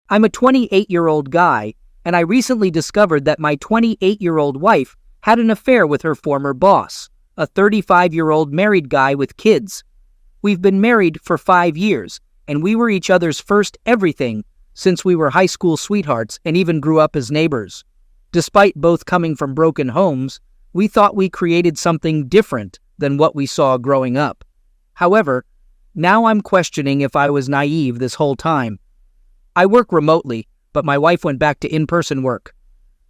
I'm a 28-year-old guy, and I recently discovered that my 28-year-old wife had an affair with her former boss, a 35-year-old married guy with kids. We've been married for 5 years, and we were each other's first everything since we were high school sweethearts and even grew up as neighbors. Despite both coming from broken homes, we thought we created something different than what we saw growing up. However, now I'm questioning if I was naive this whole time. I work remotely, but my wife went back to in-person work.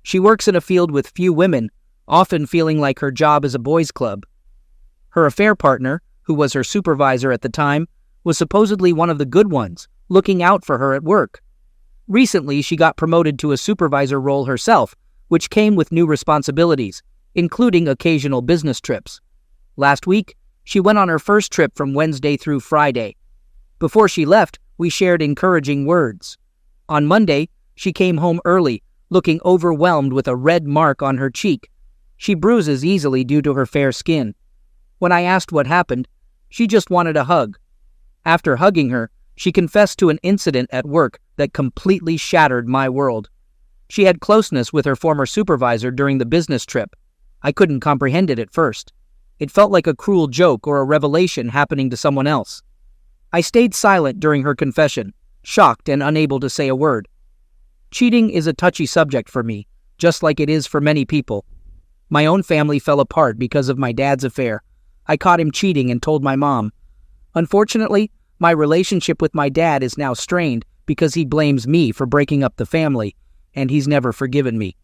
She works in a field with few women, often feeling like her job is a boys' club. Her affair partner, who was her supervisor at the time, was supposedly one of the good ones, looking out for her at work. Recently, she got promoted to a supervisor role herself, which came with new responsibilities, including occasional business trips. Last week, she went on her first trip from Wednesday through Friday. Before she left, we shared encouraging words. On Monday, she came home early, looking overwhelmed with a red mark on her cheek. She bruises easily due to her fair skin. When I asked what happened, she just wanted a hug. After hugging her, she confessed to an incident at work that completely shattered my world. She had closeness with her former supervisor during the business trip. I couldn't comprehend it at first. It felt like a cruel joke or a revelation happening to someone else. I stayed silent during her confession, shocked and unable to say a word. Cheating is a touchy subject for me, just like it is for many people. My own family fell apart because of my dad's affair. I caught him cheating and told my mom. Unfortunately, my relationship with my dad is now strained because he blames me for breaking up the family, and he's never forgiven me.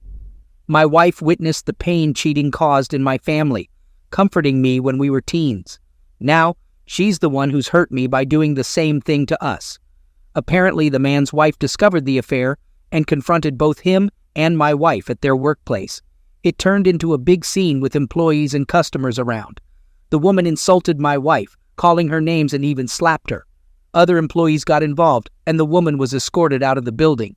My wife witnessed the pain cheating caused in my family, comforting me when we were teens. Now, she's the one who's hurt me by doing the same thing to us. Apparently, the man's wife discovered the affair and confronted both him and my wife at their workplace. It turned into a big scene with employees and customers around. The woman insulted my wife, calling her names and even slapped her. Other employees got involved, and the woman was escorted out of the building.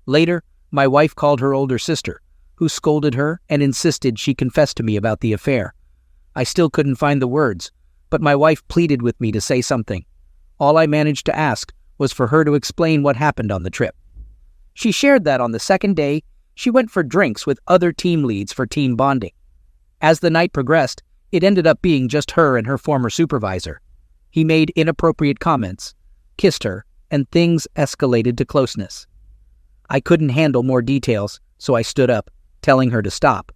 Later, my wife called her older sister, who scolded her and insisted she confess to me about the affair. I still couldn't find the words, but my wife pleaded with me to say something. All I managed to ask was for her to explain what happened on the trip. She shared that on the second day, she went for drinks with other team leads for team bonding. As the night progressed, it ended up being just her and her former supervisor. He made inappropriate comments, kissed her, and things escalated to closeness. I couldn't handle more details, so I stood up, telling her to stop.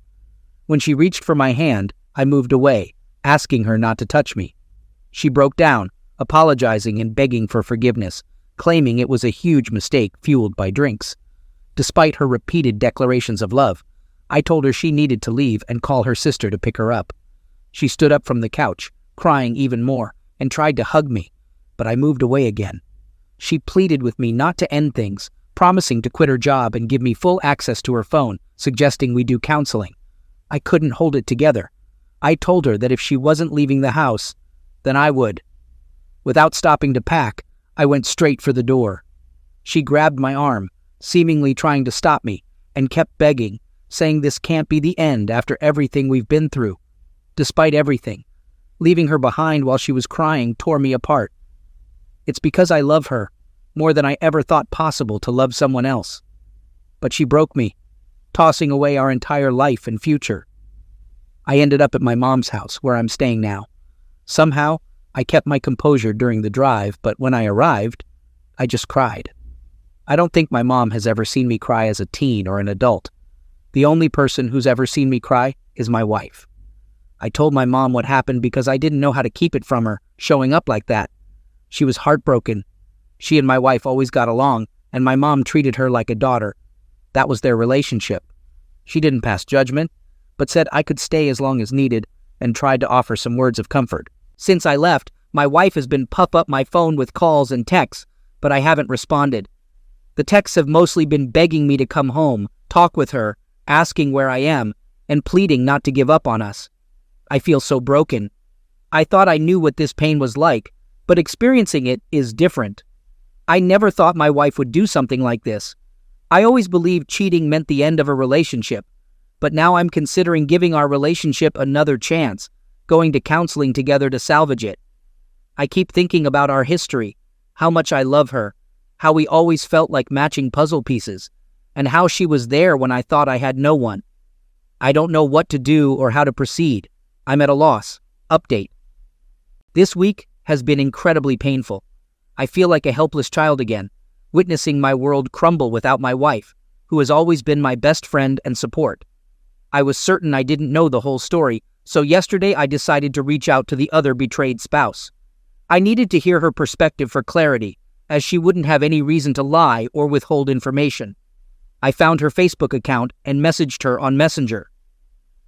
When she reached for my hand, I moved away, asking her not to touch me. She broke down, apologizing and begging for forgiveness, claiming it was a huge mistake fueled by drinks. Despite her repeated declarations of love, I told her she needed to leave and call her sister to pick her up. She stood up from the couch, crying even more, and tried to hug me, but I moved away again. She pleaded with me not to end things, promising to quit her job and give me full access to her phone, suggesting we do counseling. I couldn't hold it together. I told her that if she wasn't leaving the house, then I would. Without stopping to pack, I went straight for the door. She grabbed my arm, seemingly trying to stop me, and kept begging, saying this can't be the end after everything we've been through. Despite everything, leaving her behind while she was crying tore me apart. It's because I love her, more than I ever thought possible to love someone else. But she broke me, tossing away our entire life and future. I ended up at my mom's house, where I'm staying now. Somehow, I kept my composure during the drive, but when I arrived, I just cried. I don't think my mom has ever seen me cry as a teen or an adult. The only person who's ever seen me cry is my wife. I told my mom what happened because I didn't know how to keep it from her, showing up like that. She was heartbroken. She and my wife always got along, and my mom treated her like a daughter. That was their relationship. She didn't pass judgment, but said I could stay as long as needed, and tried to offer some words of comfort. Since I left, my wife has been puff up my phone with calls and texts, but I haven't responded. The texts have mostly been begging me to come home, talk with her, asking where I am, and pleading not to give up on us. I feel so broken. I thought I knew what this pain was like, but experiencing it is different. I never thought my wife would do something like this. I always believed cheating meant the end of a relationship, but now I'm considering giving our relationship another chance, going to counseling together to salvage it. I keep thinking about our history, how much I love her, how we always felt like matching puzzle pieces, and how she was there when I thought I had no one. I don't know what to do or how to proceed. I'm at a loss. Update. This week has been incredibly painful. I feel like a helpless child again, witnessing my world crumble without my wife, who has always been my best friend and support. I was certain I didn't know the whole story, so yesterday I decided to reach out to the other betrayed spouse. I needed to hear her perspective for clarity, as she wouldn't have any reason to lie or withhold information. I found her Facebook account and messaged her on Messenger.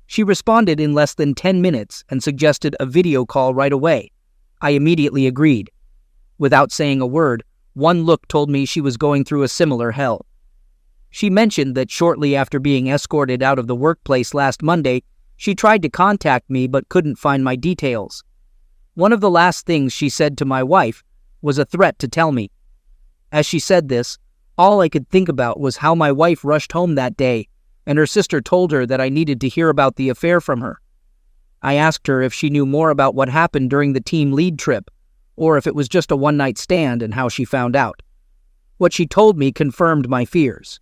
She responded in less than 10 minutes and suggested a video call right away. I immediately agreed. Without saying a word, one look told me she was going through a similar hell. She mentioned that shortly after being escorted out of the workplace last Monday, she tried to contact me but couldn't find my details. One of the last things she said to my wife was a threat to tell me. As she said this, all I could think about was how my wife rushed home that day, and her sister told her that I needed to hear about the affair from her. I asked her if she knew more about what happened during the team lead trip, or if it was just a one-night stand and how she found out. What she told me confirmed my fears.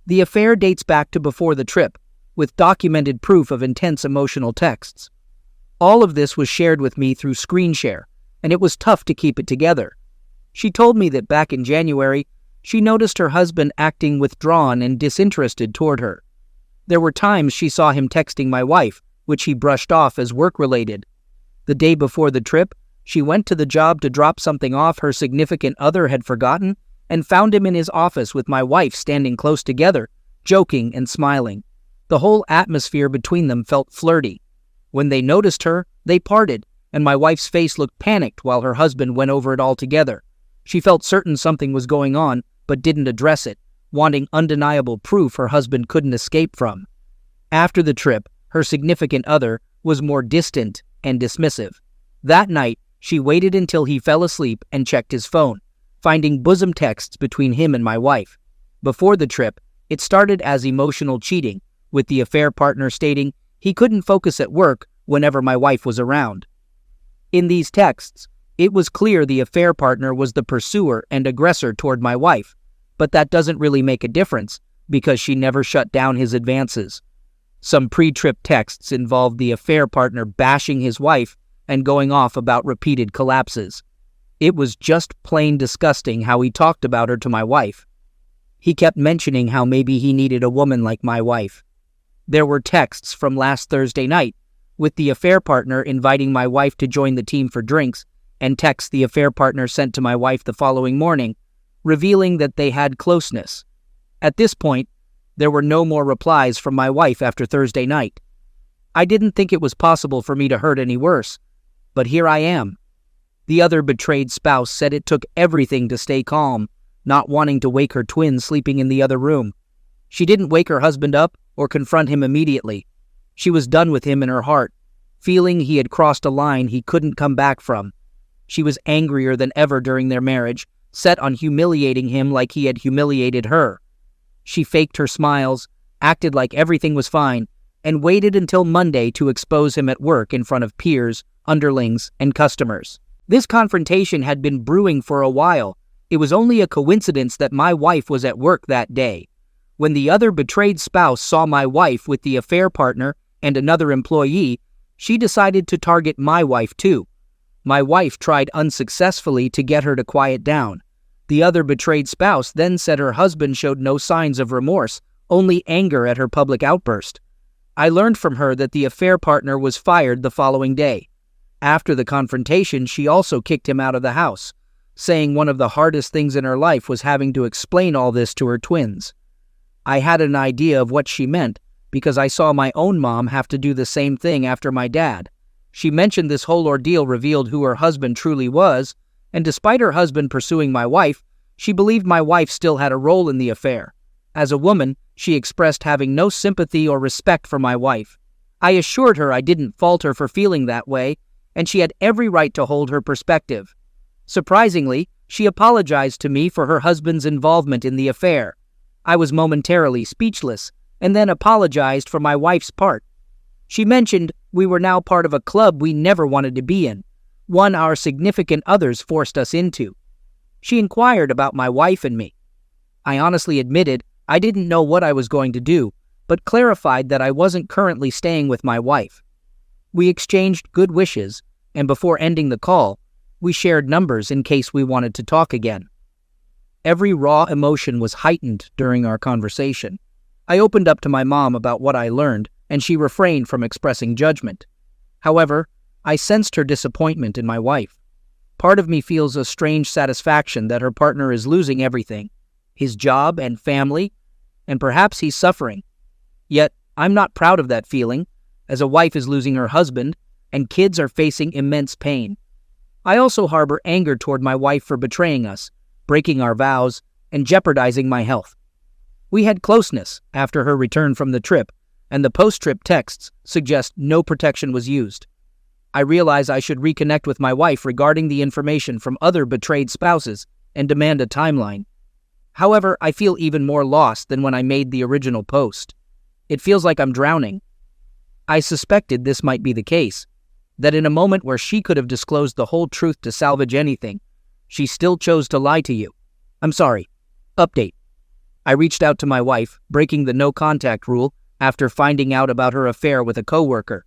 The affair dates back to before the trip, with documented proof of intense emotional texts. All of this was shared with me through screen share, and it was tough to keep it together. She told me that back in January, she noticed her husband acting withdrawn and disinterested toward her. There were times she saw him texting my wife, which he brushed off as work-related. The day before the trip, she went to the job to drop something off her significant other had forgotten and found him in his office with my wife standing close together, joking and smiling. The whole atmosphere between them felt flirty. When they noticed her, they parted, and my wife's face looked panicked while her husband went over it all together. She felt certain something was going on, but didn't address it, wanting undeniable proof her husband couldn't escape from. After the trip, her significant other was more distant and dismissive. That night, she waited until he fell asleep and checked his phone, finding bosom texts between him and my wife. Before the trip, it started as emotional cheating, with the affair partner stating he couldn't focus at work whenever my wife was around. In these texts, it was clear the affair partner was the pursuer and aggressor toward my wife, but that doesn't really make a difference because she never shut down his advances. Some pre-trip texts involved the affair partner bashing his wife and going off about repeated collapses. It was just plain disgusting how he talked about her to my wife. He kept mentioning how maybe he needed a woman like my wife. There were texts from last Thursday night, with the affair partner inviting my wife to join the team for drinks, and texts the affair partner sent to my wife the following morning, revealing that they had closeness. At this point, there were no more replies from my wife after Thursday night. I didn't think it was possible for me to hurt any worse, but here I am. The other betrayed spouse said it took everything to stay calm, not wanting to wake her twin sleeping in the other room. She didn't wake her husband up or confront him immediately. She was done with him in her heart, feeling he had crossed a line he couldn't come back from. She was angrier than ever during their marriage, set on humiliating him like he had humiliated her. She faked her smiles, acted like everything was fine, and waited until Monday to expose him at work in front of peers, underlings, and customers. This confrontation had been brewing for a while. It was only a coincidence that my wife was at work that day. When the other betrayed spouse saw my wife with the affair partner and another employee, she decided to target my wife too. My wife tried unsuccessfully to get her to quiet down. The other betrayed spouse then said her husband showed no signs of remorse, only anger at her public outburst. I learned from her that the affair partner was fired the following day. After the confrontation, she also kicked him out of the house, saying one of the hardest things in her life was having to explain all this to her twins. I had an idea of what she meant because I saw my own mom have to do the same thing after my dad. She mentioned this whole ordeal revealed who her husband truly was, and despite her husband pursuing my wife, she believed my wife still had a role in the affair. As a woman, she expressed having no sympathy or respect for my wife. I assured her I didn't fault her for feeling that way, and she had every right to hold her perspective. Surprisingly, she apologized to me for her husband's involvement in the affair. I was momentarily speechless, and then apologized for my wife's part. She mentioned we were now part of a club we never wanted to be in, one our significant others forced us into. She inquired about my wife and me. I honestly admitted I didn't know what I was going to do, but clarified that I wasn't currently staying with my wife. We exchanged good wishes, and before ending the call, we shared numbers in case we wanted to talk again. Every raw emotion was heightened during our conversation. I opened up to my mom about what I learned, and she refrained from expressing judgment. However, I sensed her disappointment in my wife. Part of me feels a strange satisfaction that her partner is losing everything, his job and family, and perhaps he's suffering. Yet, I'm not proud of that feeling, as a wife is losing her husband, and kids are facing immense pain. I also harbor anger toward my wife for betraying us, breaking our vows, and jeopardizing my health. We had closeness after her return from the trip, and the post-trip texts suggest no protection was used. I realize I should reconnect with my wife regarding the information from other betrayed spouses and demand a timeline. However, I feel even more lost than when I made the original post. It feels like I'm drowning. I suspected this might be the case, that in a moment where she could have disclosed the whole truth to salvage anything, she still chose to lie to you. I'm sorry. Update. I reached out to my wife, breaking the no-contact rule after finding out about her affair with a coworker.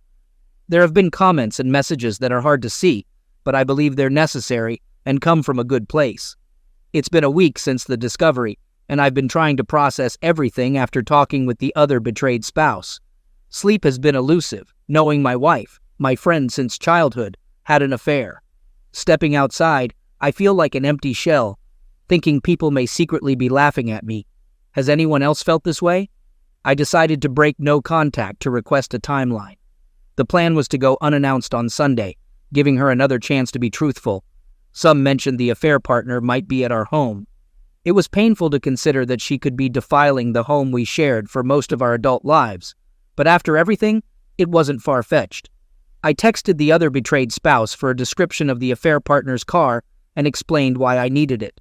There have been comments and messages that are hard to see, but I believe they're necessary and come from a good place. It's been a week since the discovery, and I've been trying to process everything after talking with the other betrayed spouse. Sleep has been elusive, knowing my wife, my friend since childhood, had an affair. Stepping outside, I feel like an empty shell, thinking people may secretly be laughing at me. Has anyone else felt this way? I decided to break no contact to request a timeline. The plan was to go unannounced on Sunday, giving her another chance to be truthful. Some mentioned the affair partner might be at our home. It was painful to consider that she could be defiling the home we shared for most of our adult lives, but after everything, it wasn't far-fetched. I texted the other betrayed spouse for a description of the affair partner's car and explained why I needed it.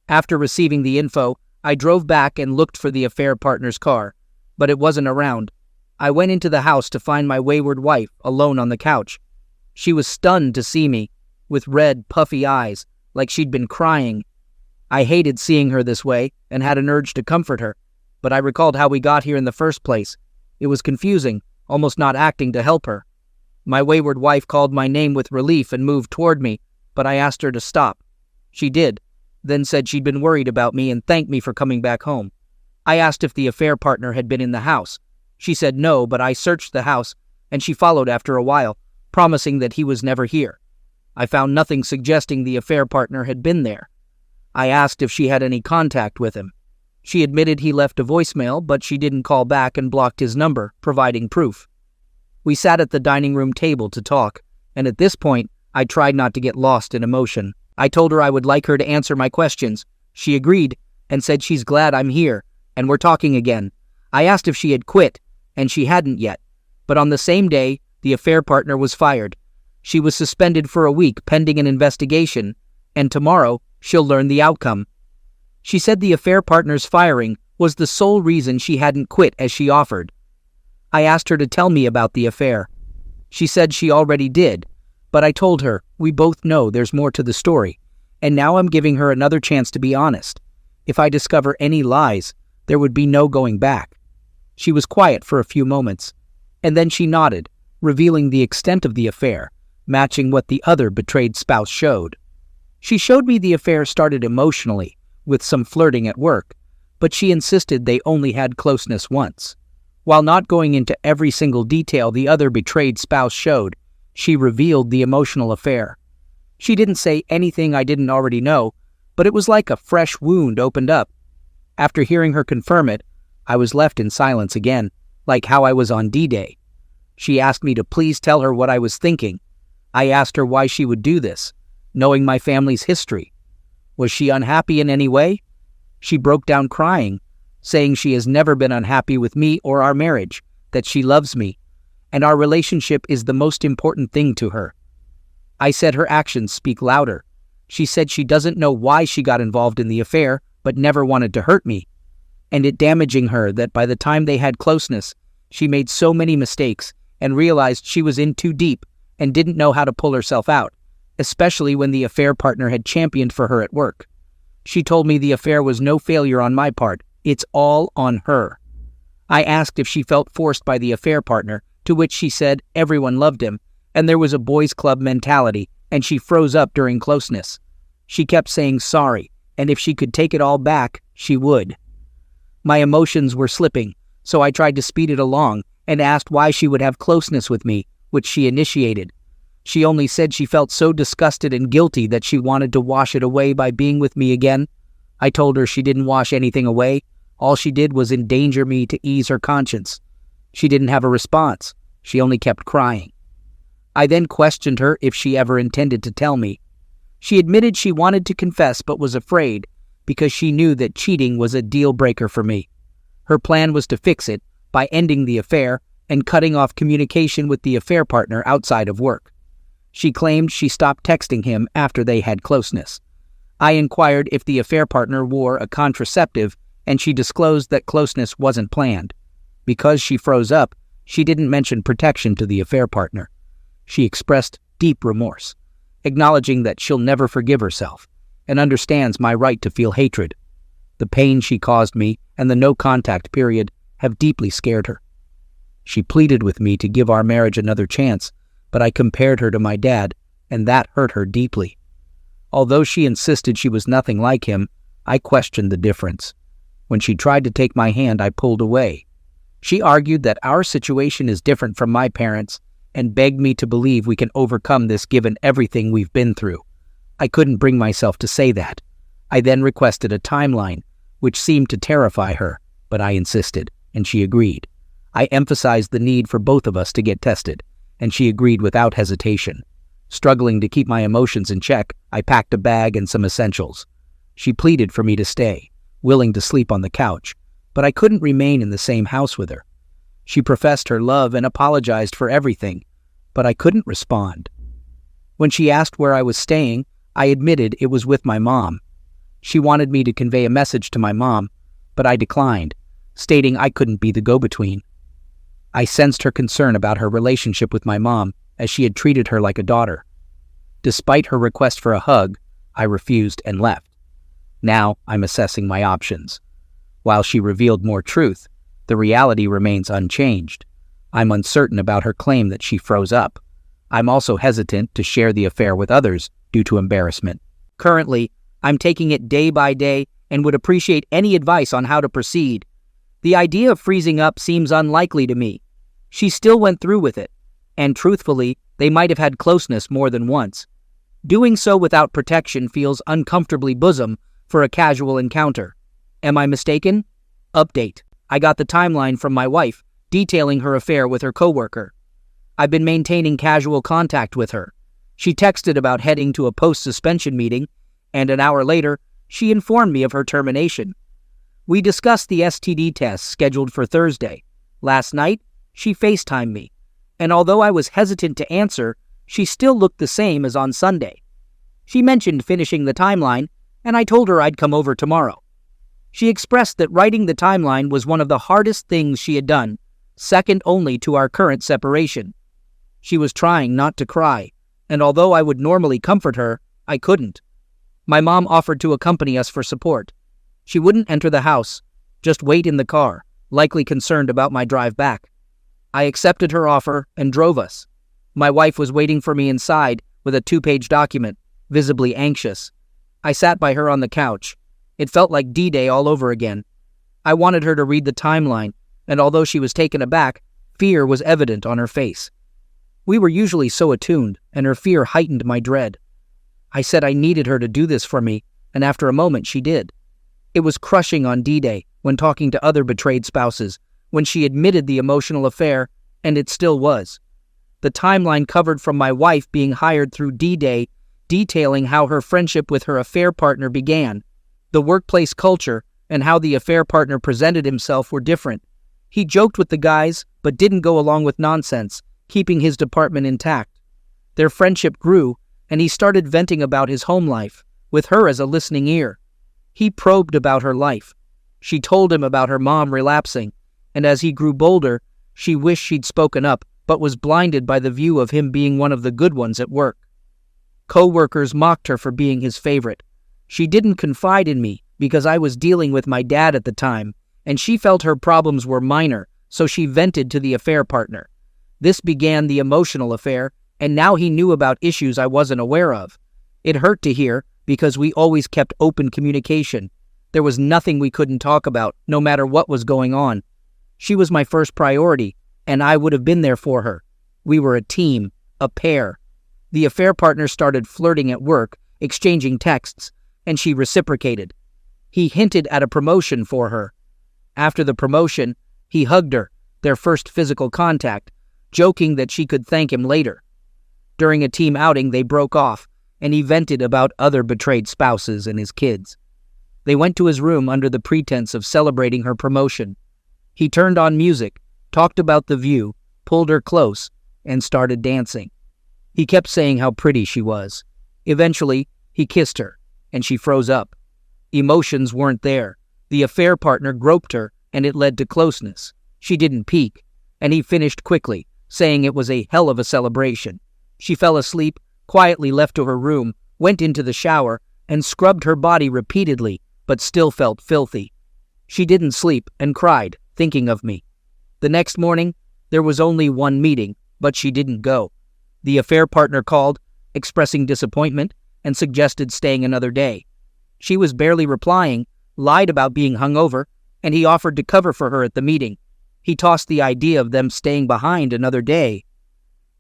After receiving the info, I drove back and looked for the affair partner's car, but it wasn't around. I went into the house to find my wayward wife alone on the couch. She was stunned to see me, with red, puffy eyes, like she'd been crying. I hated seeing her this way and had an urge to comfort her, but I recalled how we got here in the first place. It was confusing, almost not acting to help her. My wayward wife called my name with relief and moved toward me, but I asked her to stop. She did, then said she'd been worried about me and thanked me for coming back home. I asked if the affair partner had been in the house. She said no, but I searched the house, and she followed after a while, promising that he was never here. I found nothing suggesting the affair partner had been there. I asked if she had any contact with him. She admitted he left a voicemail, but she didn't call back and blocked his number, providing proof. We sat at the dining room table to talk, and at this point, I tried not to get lost in emotion. I told her I would like her to answer my questions. She agreed and said she's glad I'm here, and we're talking again. I asked if she had quit, and she hadn't yet. But on the same day, the affair partner was fired. She was suspended for a week pending an investigation, and tomorrow she'll learn the outcome. She said the affair partner's firing was the sole reason she hadn't quit as she offered. I asked her to tell me about the affair. She said she already did, but I told her we both know there's more to the story, and now I'm giving her another chance to be honest. If I discover any lies, there would be no going back. She was quiet for a few moments, and then she nodded, revealing the extent of the affair, matching what the other betrayed spouse showed. She showed me the affair started emotionally, with some flirting at work, but she insisted they only had closeness once. While not going into every single detail the other betrayed spouse showed, she revealed the emotional affair. She didn't say anything I didn't already know, but it was like a fresh wound opened up. After hearing her confirm it, I was left in silence again, like how I was on D-Day. She asked me to please tell her what I was thinking. I asked her why she would do this, knowing my family's history. Was she unhappy in any way? She broke down crying, saying she has never been unhappy with me or our marriage, that she loves me, and our relationship is the most important thing to her. I said her actions speak louder. She said she doesn't know why she got involved in the affair, but never wanted to hurt me, and it damaging her that by the time they had closeness, she made so many mistakes and realized she was in too deep and didn't know how to pull herself out, especially when the affair partner had championed for her at work. She told me the affair was no failure on my part. It's all on her. I asked if she felt forced by the affair partner, to which she said everyone loved him, and there was a boys' club mentality, and she froze up during closeness. She kept saying sorry, and if she could take it all back, she would. My emotions were slipping, so I tried to speed it along and asked why she would have closeness with me, which she initiated. She only said she felt so disgusted and guilty that she wanted to wash it away by being with me again. I told her she didn't wash anything away. All she did was endanger me to ease her conscience. She didn't have a response. She only kept crying. I then questioned her if she ever intended to tell me. She admitted she wanted to confess but was afraid because she knew that cheating was a deal breaker for me. Her plan was to fix it by ending the affair and cutting off communication with the affair partner outside of work. She claimed she stopped texting him after they had closeness. I inquired if the affair partner wore a contraceptive, and she disclosed that closeness wasn't planned. Because she froze up, she didn't mention protection to the affair partner. She expressed deep remorse, acknowledging that she'll never forgive herself and understands my right to feel hatred. The pain she caused me and the no-contact period have deeply scared her. She pleaded with me to give our marriage another chance, but I compared her to my dad, and that hurt her deeply. Although she insisted she was nothing like him, I questioned the difference. When she tried to take my hand, I pulled away. She argued that our situation is different from my parents and begged me to believe we can overcome this given everything we've been through. I couldn't bring myself to say that. I then requested a timeline, which seemed to terrify her, but I insisted, and she agreed. I emphasized the need for both of us to get tested, and she agreed without hesitation. Struggling to keep my emotions in check, I packed a bag and some essentials. She pleaded for me to stay, willing to sleep on the couch, but I couldn't remain in the same house with her. She professed her love and apologized for everything, but I couldn't respond. When she asked where I was staying, I admitted it was with my mom. She wanted me to convey a message to my mom, but I declined, stating I couldn't be the go-between. I sensed her concern about her relationship with my mom, as she had treated her like a daughter. Despite her request for a hug, I refused and left. Now I'm assessing my options. While she revealed more truth, the reality remains unchanged. I'm uncertain about her claim that she froze up. I'm also hesitant to share the affair with others due to embarrassment. Currently, I'm taking it day by day and would appreciate any advice on how to proceed. The idea of freezing up seems unlikely to me. She still went through with it, and truthfully, they might have had closeness more than once. Doing so without protection feels uncomfortably bosom for a casual encounter. Am I mistaken? Update. I got the timeline from my wife, detailing her affair with her coworker. I've been maintaining casual contact with her. She texted about heading to a post-suspension meeting, and an hour later, she informed me of her termination. We discussed the STD test scheduled for Thursday. Last night, she FaceTimed me, and although I was hesitant to answer, she still looked the same as on Sunday. She mentioned finishing the timeline, and I told her I'd come over tomorrow. She expressed that writing the timeline was one of the hardest things she had done, second only to our current separation. She was trying not to cry, and although I would normally comfort her, I couldn't. My mom offered to accompany us for support. She wouldn't enter the house, just wait in the car, likely concerned about my drive back. I accepted her offer and drove us. My wife was waiting for me inside with a 2-page document, visibly anxious. I sat by her on the couch. It felt like D-Day all over again. I wanted her to read the timeline, and although she was taken aback, fear was evident on her face. We were usually so attuned, and her fear heightened my dread. I said I needed her to do this for me, and after a moment she did. It was crushing on D-Day when talking to other betrayed spouses, when she admitted the emotional affair, and it still was. The timeline covered from my wife being hired through D-Day, detailing how her friendship with her affair partner began. The workplace culture and how the affair partner presented himself were different. He joked with the guys, but didn't go along with nonsense, keeping his department intact. Their friendship grew, and he started venting about his home life, with her as a listening ear. He probed about her life. She told him about her mom relapsing, and as he grew bolder, she wished she'd spoken up, but was blinded by the view of him being one of the good ones at work. Co-workers mocked her for being his favorite. She didn't confide in me because I was dealing with my dad at the time, and she felt her problems were minor, so she vented to the affair partner. This began the emotional affair, and now he knew about issues I wasn't aware of. It hurt to hear because we always kept open communication. There was nothing we couldn't talk about, no matter what was going on. She was my first priority, and I would have been there for her. We were a team, a pair. The affair partner started flirting at work, exchanging texts, and she reciprocated. He hinted at a promotion for her. After the promotion, he hugged her, their first physical contact, joking that she could thank him later. During a team outing, they broke off, and he vented about other betrayed spouses and his kids. They went to his room under the pretense of celebrating her promotion. He turned on music, talked about the view, pulled her close, and started dancing. He kept saying how pretty she was. Eventually, he kissed her, and she froze up. Emotions weren't there. The affair partner groped her, and it led to closeness. She didn't peek, and he finished quickly, saying it was a hell of a celebration. She fell asleep, quietly left to her room, went into the shower, and scrubbed her body repeatedly, but still felt filthy. She didn't sleep and cried, thinking of me. The next morning, there was only one meeting, but she didn't go. The affair partner called, expressing disappointment, and suggested staying another day. She was barely replying, lied about being hungover, and he offered to cover for her at the meeting. He tossed the idea of them staying behind another day.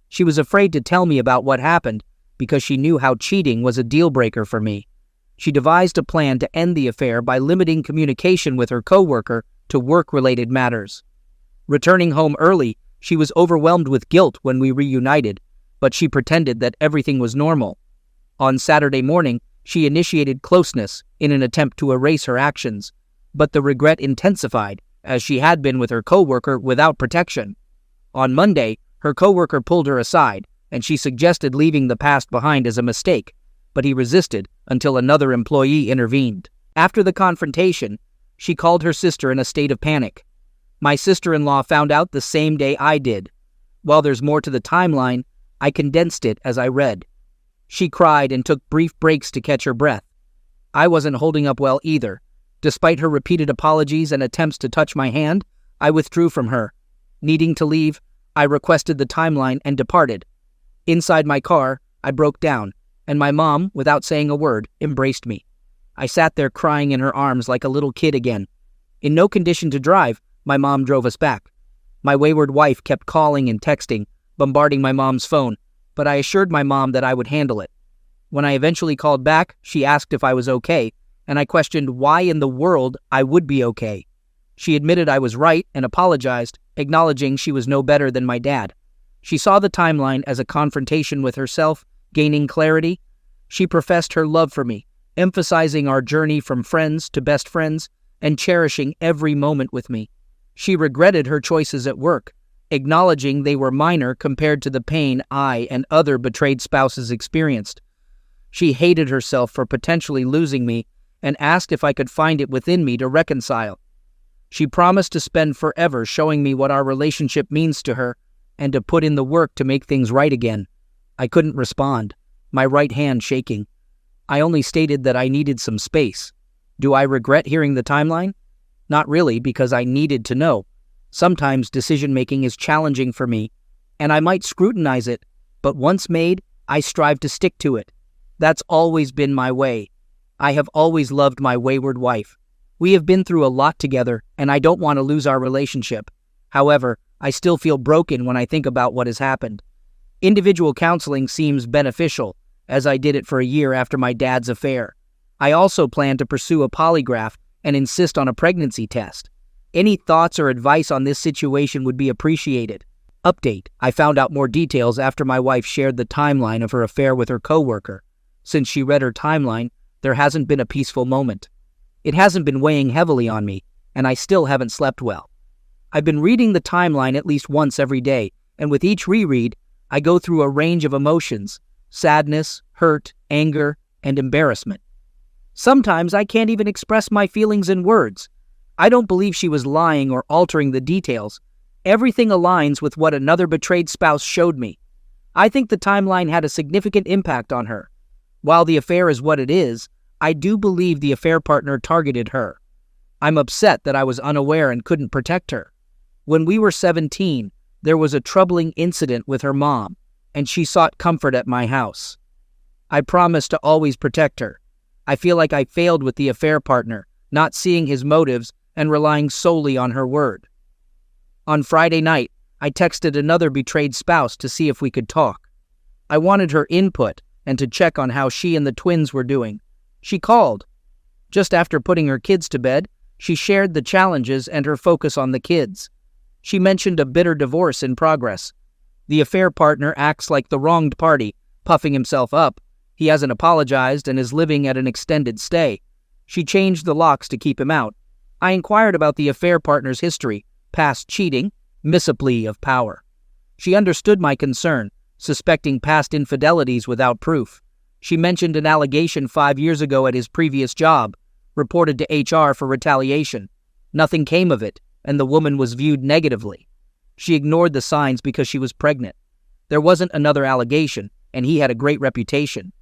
She was afraid to tell me about what happened because she knew how cheating was a deal-breaker for me. She devised a plan to end the affair by limiting communication with her coworker to work-related matters. Returning home early, she was overwhelmed with guilt when we reunited, but she pretended that everything was normal. On Saturday morning, she initiated closeness in an attempt to erase her actions, but the regret intensified as she had been with her coworker without protection. On Monday, her coworker pulled her aside, and she suggested leaving the past behind as a mistake, but he resisted until another employee intervened. After the confrontation, she called her sister in a state of panic. My sister-in-law found out the same day I did. While there's more to the timeline, I condensed it as I read. She cried and took brief breaks to catch her breath. I wasn't holding up well either. Despite her repeated apologies and attempts to touch my hand, I withdrew from her. Needing to leave, I requested the timeline and departed. Inside my car, I broke down, and my mom, without saying a word, embraced me. I sat there crying in her arms like a little kid again. In no condition to drive, my mom drove us back. My wayward wife kept calling and texting, bombarding my mom's phone, but I assured my mom that I would handle it. When I eventually called back, she asked if I was okay, and I questioned why in the world I would be okay. She admitted I was right and apologized, acknowledging she was no better than my dad. She saw the timeline as a confrontation with herself, gaining clarity. She professed her love for me, emphasizing our journey from friends to best friends, and cherishing every moment with me. She regretted her choices at work, acknowledging they were minor compared to the pain I and other betrayed spouses experienced. She hated herself for potentially losing me and asked if I could find it within me to reconcile. She promised to spend forever showing me what our relationship means to her and to put in the work to make things right again. I couldn't respond, my right hand shaking. I only stated that I needed some space. Do I regret hearing the timeline? Not really, because I needed to know. Sometimes decision-making is challenging for me, and I might scrutinize it, but once made, I strive to stick to it. That's always been my way. I have always loved my wayward wife. We have been through a lot together, and I don't want to lose our relationship. However, I still feel broken when I think about what has happened. Individual counseling seems beneficial, as I did it for a year after my dad's affair. I also plan to pursue a polygraph and insist on a pregnancy test. Any thoughts or advice on this situation would be appreciated. Update: I found out more details after my wife shared the timeline of her affair with her coworker. Since she read her timeline, there hasn't been a peaceful moment. It hasn't been weighing heavily on me, and I still haven't slept well. I've been reading the timeline at least once every day, and with each reread, I go through a range of emotions: sadness, hurt, anger, and embarrassment. Sometimes I can't even express my feelings in words. I don't believe she was lying or altering the details. Everything aligns with what another betrayed spouse showed me. I think the timeline had a significant impact on her. While the affair is what it is, I do believe the affair partner targeted her. I'm upset that I was unaware and couldn't protect her. When we were 17, there was a troubling incident with her mom, and she sought comfort at my house. I promised to always protect her. I feel like I failed with the affair partner, not seeing his motives and relying solely on her word. On Friday night, I texted another betrayed spouse to see if we could talk. I wanted her input and to check on how she and the twins were doing. She called. Just after putting her kids to bed, she shared the challenges and her focus on the kids. She mentioned a bitter divorce in progress. The affair partner acts like the wronged party, puffing himself up. He hasn't apologized and is living at an extended stay. She changed the locks to keep him out. I inquired about the affair partner's history, past cheating, misplay of power. She understood my concern, suspecting past infidelities without proof. She mentioned an allegation 5 years ago at his previous job, reported to HR for retaliation. Nothing came of it, and the woman was viewed negatively. She ignored the signs because she was pregnant. There wasn't another allegation, and he had a great reputation.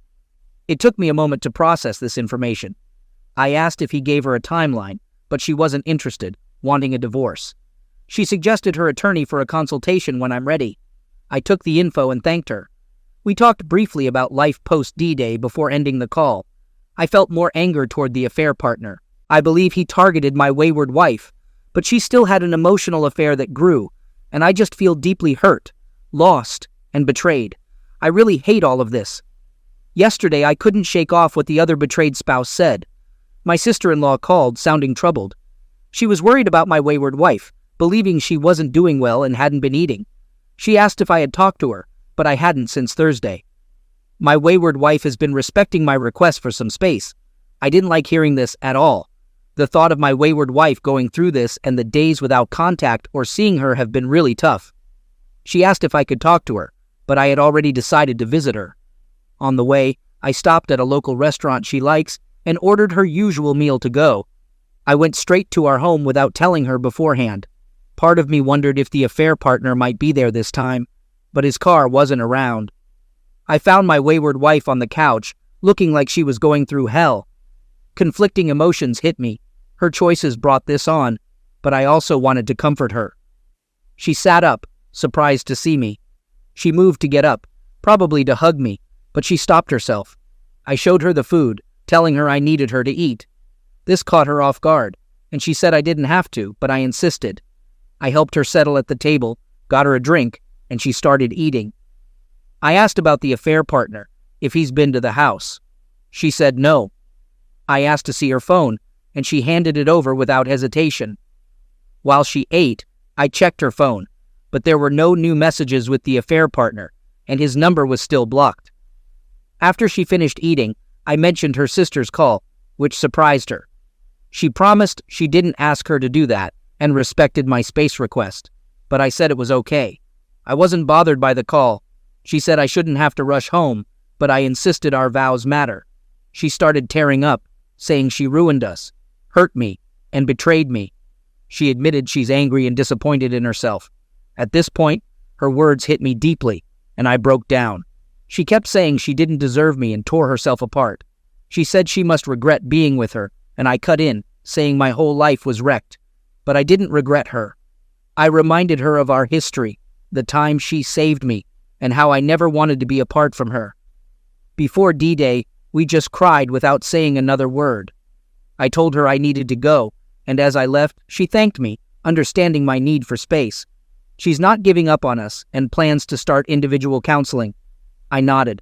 It took me a moment to process this information. I asked if he gave her a timeline, but she wasn't interested, wanting a divorce. She suggested her attorney for a consultation when I'm ready. I took the info and thanked her. We talked briefly about life post-D-Day before ending the call. I felt more anger toward the affair partner. I believe he targeted my wayward wife, but she still had an emotional affair that grew, and I just feel deeply hurt, lost, and betrayed. I really hate all of this. Yesterday, I couldn't shake off what the other betrayed spouse said. My sister-in-law called, sounding troubled. She was worried about my wayward wife, believing she wasn't doing well and hadn't been eating. She asked if I had talked to her, but I hadn't since Thursday. My wayward wife has been respecting my request for some space. I didn't like hearing this at all. The thought of my wayward wife going through this and the days without contact or seeing her have been really tough. She asked if I could talk to her, but I had already decided to visit her. On the way, I stopped at a local restaurant she likes and ordered her usual meal to go. I went straight to our home without telling her beforehand. Part of me wondered if the affair partner might be there this time, but his car wasn't around. I found my wayward wife on the couch, looking like she was going through hell. Conflicting emotions hit me. Her choices brought this on, but I also wanted to comfort her. She sat up, surprised to see me. She moved to get up, probably to hug me, but she stopped herself. I showed her the food, telling her I needed her to eat. This caught her off guard, and she said I didn't have to, but I insisted. I helped her settle at the table, got her a drink, and she started eating. I asked about the affair partner, if he's been to the house. She said no. I asked to see her phone, and she handed it over without hesitation. While she ate, I checked her phone, but there were no new messages with the affair partner, and his number was still blocked. After she finished eating, I mentioned her sister's call, which surprised her. She promised she didn't ask her to do that, and respected my space request, but I said it was okay. I wasn't bothered by the call. She said I shouldn't have to rush home, but I insisted our vows matter. She started tearing up, saying she ruined us, hurt me, and betrayed me. She admitted she's angry and disappointed in herself. At this point, her words hit me deeply, and I broke down. She kept saying she didn't deserve me and tore herself apart. She said she must regret being with her, and I cut in, saying my whole life was wrecked. But I didn't regret her. I reminded her of our history, the time she saved me, and how I never wanted to be apart from her. Before D-Day, we just cried without saying another word. I told her I needed to go, and as I left, she thanked me, understanding my need for space. She's not giving up on us and plans to start individual counseling. I nodded.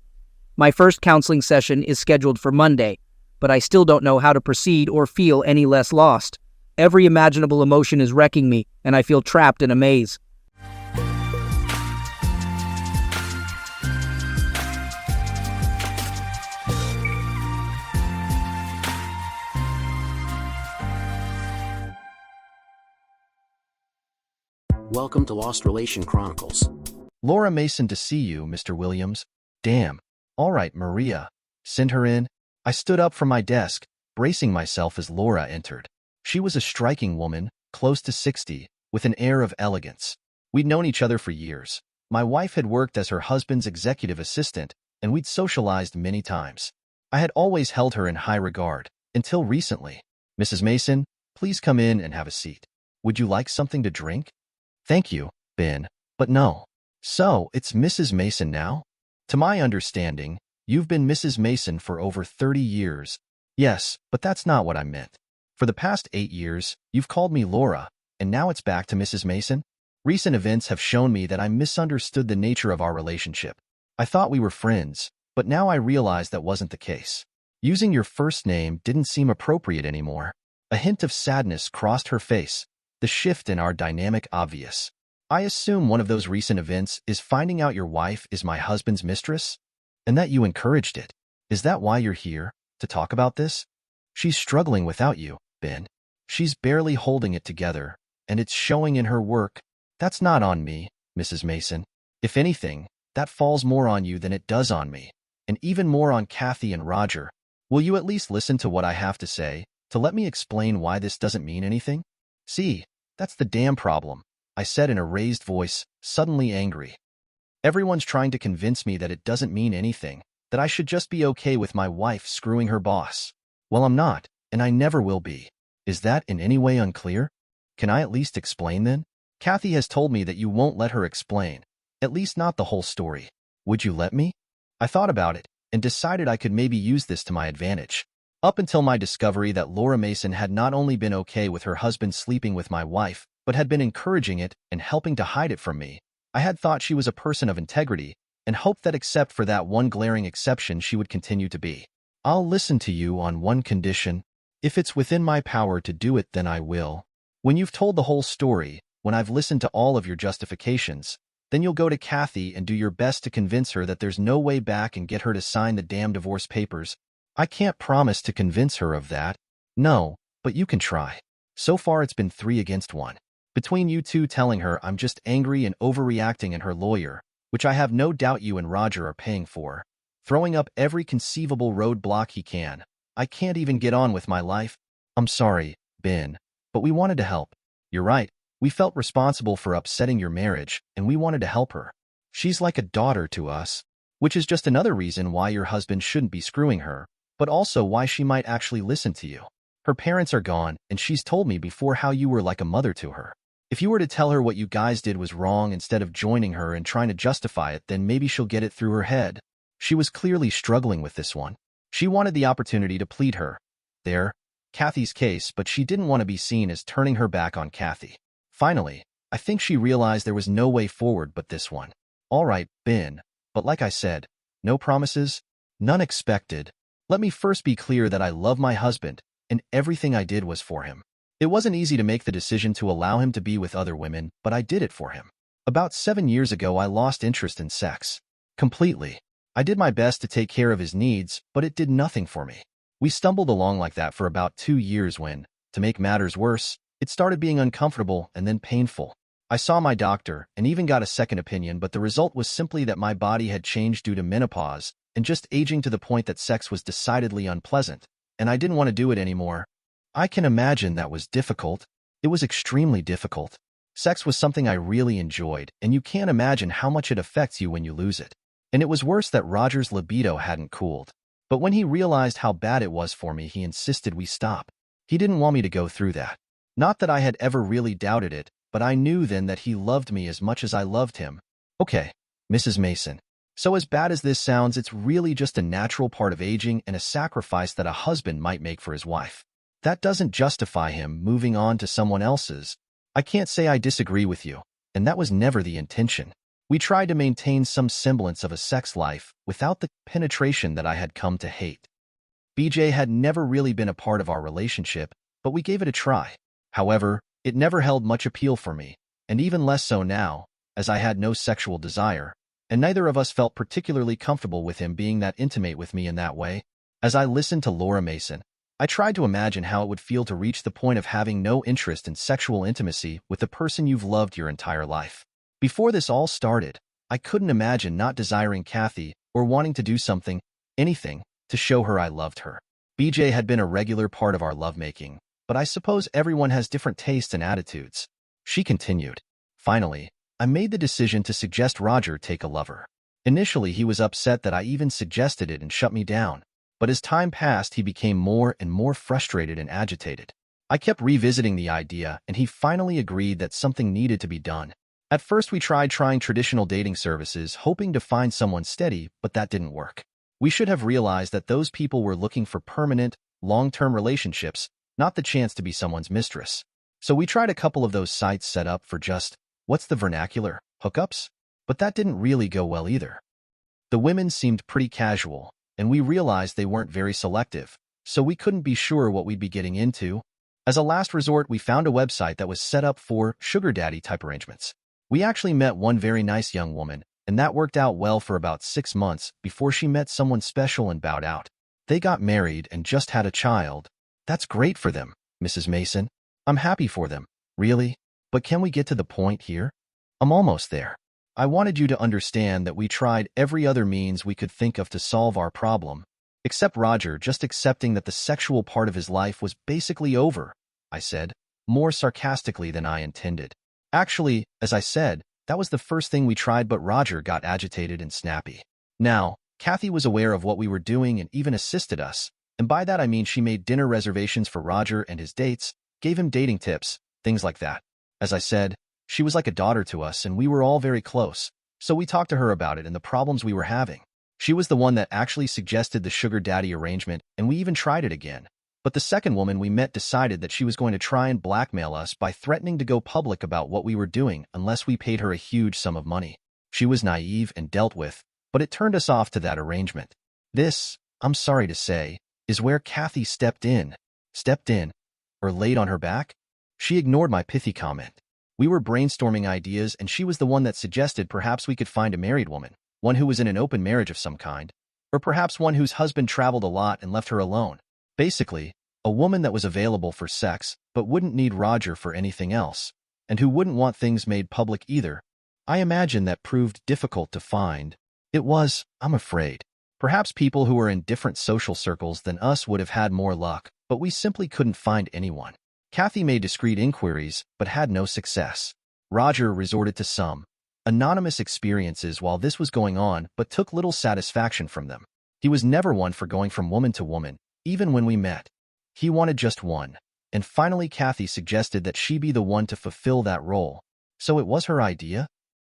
My first counseling session is scheduled for Monday, but I still don't know how to proceed or feel any less lost. Every imaginable emotion is wrecking me, and I feel trapped in a maze. Welcome to Lost Relation Chronicles. Laura Mason to see you, Mr. Williams. Damn. All right, Maria. Send her in. I stood up from my desk, bracing myself as Laura entered. She was a striking woman, close to 60, with an air of elegance. We'd known each other for years. My wife had worked as her husband's executive assistant, and we'd socialized many times. I had always held her in high regard, until recently. Mrs. Mason, please come in and have a seat. Would you like something to drink? Thank you, Ben, but no. So, it's Mrs. Mason now? To my understanding, you've been Mrs. Mason for over 30 years. Yes, but that's not what I meant. For the past 8 years, you've called me Laura, and now it's back to Mrs. Mason? Recent events have shown me that I misunderstood the nature of our relationship. I thought we were friends, but now I realize that wasn't the case. Using your first name didn't seem appropriate anymore. A hint of sadness crossed her face, the shift in our dynamic obvious. I assume one of those recent events is finding out your wife is my husband's mistress? And that you encouraged it. Is that why you're here, to talk about this? She's struggling without you, Ben. She's barely holding it together, and it's showing in her work. That's not on me, Mrs. Mason. If anything, that falls more on you than it does on me, and even more on Kathy and Roger. Will you at least listen to what I have to say, to let me explain why this doesn't mean anything? See, that's the damn problem, I said in a raised voice, suddenly angry. Everyone's trying to convince me that it doesn't mean anything, that I should just be okay with my wife screwing her boss. Well, I'm not, and I never will be. Is that in any way unclear? Can I at least explain then? Kathy has told me that you won't let her explain, at least not the whole story. Would you let me? I thought about it, and decided I could maybe use this to my advantage. Up until my discovery that Laura Mason had not only been okay with her husband sleeping with my wife, but had been encouraging it and helping to hide it from me, I had thought she was a person of integrity, and hoped that except for that one glaring exception she would continue to be. I'll listen to you on one condition. If it's within my power to do it, then I will. When you've told the whole story, when I've listened to all of your justifications, then you'll go to Kathy and do your best to convince her that there's no way back and get her to sign the damn divorce papers. I can't promise to convince her of that. No, but you can try. So far it's been 3 against 1. Between you two telling her I'm just angry and overreacting and her lawyer, which I have no doubt you and Roger are paying for, throwing up every conceivable roadblock he can. I can't even get on with my life. I'm sorry, Ben, but we wanted to help. You're right. We felt responsible for upsetting your marriage, and we wanted to help her. She's like a daughter to us, which is just another reason why your husband shouldn't be screwing her, but also why she might actually listen to you. Her parents are gone, and she's told me before how you were like a mother to her. If you were to tell her what you guys did was wrong instead of joining her and trying to justify it, then maybe she'll get it through her head. She was clearly struggling with this one. She wanted the opportunity to plead her. There, Kathy's case, but she didn't want to be seen as turning her back on Kathy. Finally, I think she realized there was no way forward but this one. All right, Ben, but like I said, no promises, none expected. Let me first be clear that I love my husband, and everything I did was for him. It wasn't easy to make the decision to allow him to be with other women, but I did it for him. About 7 years ago, I lost interest in sex. Completely. I did my best to take care of his needs, but it did nothing for me. We stumbled along like that for about 2 years when, to make matters worse, it started being uncomfortable and then painful. I saw my doctor and even got a second opinion, but the result was simply that my body had changed due to menopause and just aging to the point that sex was decidedly unpleasant, and I didn't want to do it anymore. I can imagine that was difficult. It was extremely difficult. Sex was something I really enjoyed, and you can't imagine how much it affects you when you lose it. And it was worse that Roger's libido hadn't cooled. But when he realized how bad it was for me, he insisted we stop. He didn't want me to go through that. Not that I had ever really doubted it, but I knew then that he loved me as much as I loved him. Okay, Mrs. Mason. So as bad as this sounds, it's really just a natural part of aging and a sacrifice that a husband might make for his wife. That doesn't justify him moving on to someone else's. I can't say I disagree with you, and that was never the intention. We tried to maintain some semblance of a sex life without the penetration that I had come to hate. BJ had never really been a part of our relationship, but we gave it a try. However, it never held much appeal for me, and even less so now, as I had no sexual desire, and neither of us felt particularly comfortable with him being that intimate with me in that way. As I listened to Laura Mason, I tried to imagine how it would feel to reach the point of having no interest in sexual intimacy with the person you've loved your entire life. Before this all started, I couldn't imagine not desiring Kathy or wanting to do something, anything, to show her I loved her. BJ had been a regular part of our lovemaking, but I suppose everyone has different tastes and attitudes. She continued. Finally, I made the decision to suggest Roger take a lover. Initially, he was upset that I even suggested it and shut me down. But as time passed, he became more and more frustrated and agitated. I kept revisiting the idea, and he finally agreed that something needed to be done. At first, we tried trying traditional dating services, hoping to find someone steady, but that didn't work. We should have realized that those people were looking for permanent, long-term relationships, not the chance to be someone's mistress. So we tried a couple of those sites set up for just, what's the vernacular, hookups? But that didn't really go well either. The women seemed pretty casual, and we realized they weren't very selective, so we couldn't be sure what we'd be getting into. As a last resort, we found a website that was set up for sugar daddy type arrangements. We actually met one very nice young woman, and that worked out well for about 6 months before she met someone special and bowed out. They got married and just had a child. That's great for them, Mrs. Mason. I'm happy for them, really. But can we get to the point here? I'm almost there. I wanted you to understand that we tried every other means we could think of to solve our problem, except Roger just accepting that the sexual part of his life was basically over, I said, more sarcastically than I intended. Actually, as I said, that was the first thing we tried, but Roger got agitated and snappy. Now, Kathy was aware of what we were doing and even assisted us, and by that I mean she made dinner reservations for Roger and his dates, gave him dating tips, things like that. As I said, she was like a daughter to us and we were all very close, so we talked to her about it and the problems we were having. She was the one that actually suggested the sugar daddy arrangement, and we even tried it again. But the second woman we met decided that she was going to try and blackmail us by threatening to go public about what we were doing unless we paid her a huge sum of money. She was naive and dealt with, but it turned us off to that arrangement. This, I'm sorry to say, is where Kathy stepped in, or laid on her back? She ignored my pithy comment. We were brainstorming ideas, and she was the one that suggested perhaps we could find a married woman, one who was in an open marriage of some kind, or perhaps one whose husband traveled a lot and left her alone. Basically, a woman that was available for sex but wouldn't need Roger for anything else, and who wouldn't want things made public either. I imagine that proved difficult to find. It was, I'm afraid. Perhaps people who were in different social circles than us would have had more luck, but we simply couldn't find anyone. Kathy made discreet inquiries, but had no success. Roger resorted to some anonymous experiences while this was going on, but took little satisfaction from them. He was never one for going from woman to woman, even when we met. He wanted just one, and finally Kathy suggested that she be the one to fulfill that role. So it was her idea?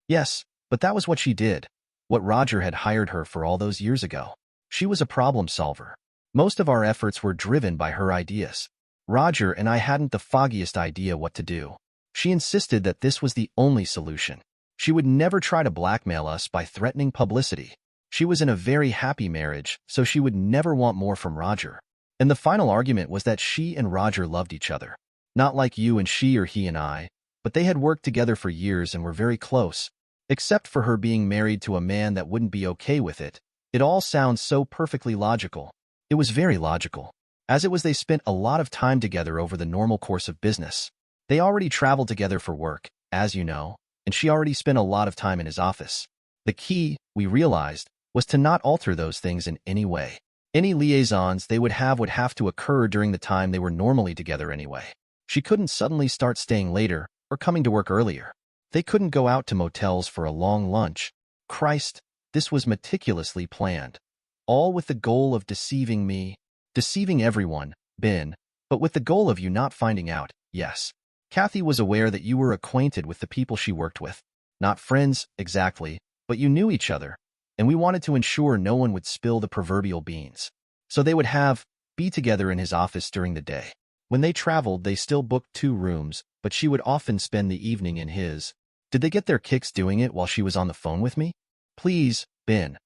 Yes, but that was what she did, what Roger had hired her for all those years ago. She was a problem solver. Most of our efforts were driven by her ideas. Roger and I hadn't the foggiest idea what to do. She insisted that this was the only solution. She would never try to blackmail us by threatening publicity. She was in a very happy marriage, so she would never want more from Roger. And the final argument was that she and Roger loved each other. Not like you and she or he and I, but they had worked together for years and were very close. Except for her being married to a man that wouldn't be okay with it. It all sounds so perfectly logical. It was very logical. As it was, they spent a lot of time together over the normal course of business. They already traveled together for work, as you know, and she already spent a lot of time in his office. The key, we realized, was to not alter those things in any way. Any liaisons they would have to occur during the time they were normally together anyway. She couldn't suddenly start staying later or coming to work earlier. They couldn't go out to motels for a long lunch. Christ, this was meticulously planned. All with the goal of deceiving me. Deceiving everyone, Ben, but with the goal of you not finding out, yes. Kathy was aware that you were acquainted with the people she worked with. Not friends, exactly, but you knew each other, and we wanted to ensure no one would spill the proverbial beans. So they would be together in his office during the day. When they traveled, they still booked 2 rooms, but she would often spend the evening in his. Did they get their kicks doing it while she was on the phone with me? Please, Ben.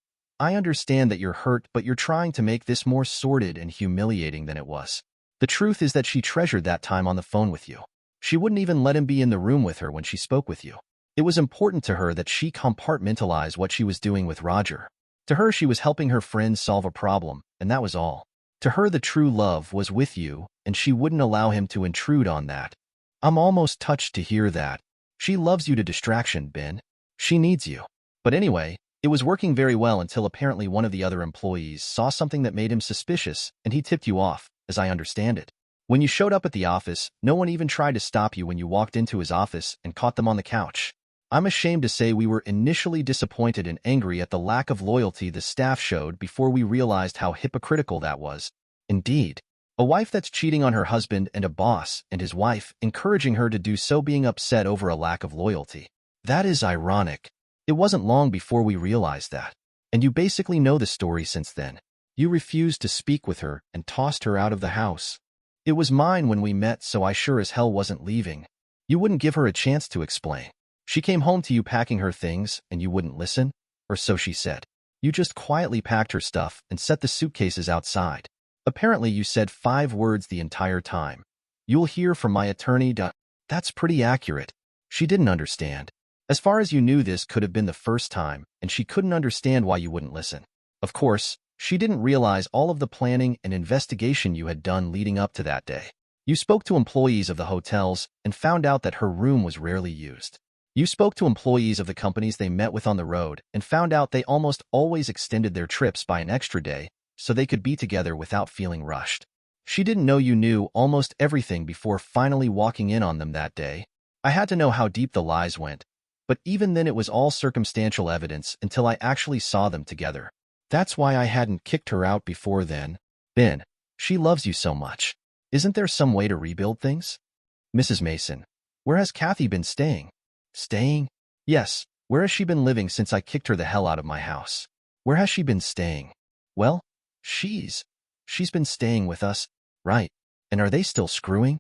I understand that you're hurt, but you're trying to make this more sordid and humiliating than it was. The truth is that she treasured that time on the phone with you. She wouldn't even let him be in the room with her when she spoke with you. It was important to her that she compartmentalize what she was doing with Roger. To her, she was helping her friends solve a problem, and that was all. To her, the true love was with you, and she wouldn't allow him to intrude on that. I'm almost touched to hear that. She loves you to distraction, Ben. She needs you. But anyway, it was working very well until apparently one of the other employees saw something that made him suspicious, and he tipped you off, as I understand it. When you showed up at the office, no one even tried to stop you when you walked into his office and caught them on the couch. I'm ashamed to say we were initially disappointed and angry at the lack of loyalty the staff showed before we realized how hypocritical that was. Indeed, a wife that's cheating on her husband and a boss and his wife encouraging her to do so being upset over a lack of loyalty. That is ironic. It wasn't long before we realized that. And you basically know the story since then. You refused to speak with her and tossed her out of the house. It was mine when we met, so I sure as hell wasn't leaving. You wouldn't give her a chance to explain. She came home to you packing her things, and you wouldn't listen? Or so she said. You just quietly packed her stuff and set the suitcases outside. Apparently you said 5 words the entire time. You'll hear from my attorney. That's pretty accurate. She didn't understand. As far as you knew, this could have been the first time, and she couldn't understand why you wouldn't listen. Of course, she didn't realize all of the planning and investigation you had done leading up to that day. You spoke to employees of the hotels and found out that her room was rarely used. You spoke to employees of the companies they met with on the road and found out they almost always extended their trips by an extra day so they could be together without feeling rushed. She didn't know you knew almost everything before finally walking in on them that day. I had to know how deep the lies went, but even then it was all circumstantial evidence until I actually saw them together. That's why I hadn't kicked her out before then. Ben, she loves you so much. Isn't there some way to rebuild things? Mrs. Mason, where has Kathy been staying? Staying? Yes, where has she been living since I kicked her the hell out of my house? Where has she been staying? Well, she's been staying with us, right? And are they still screwing?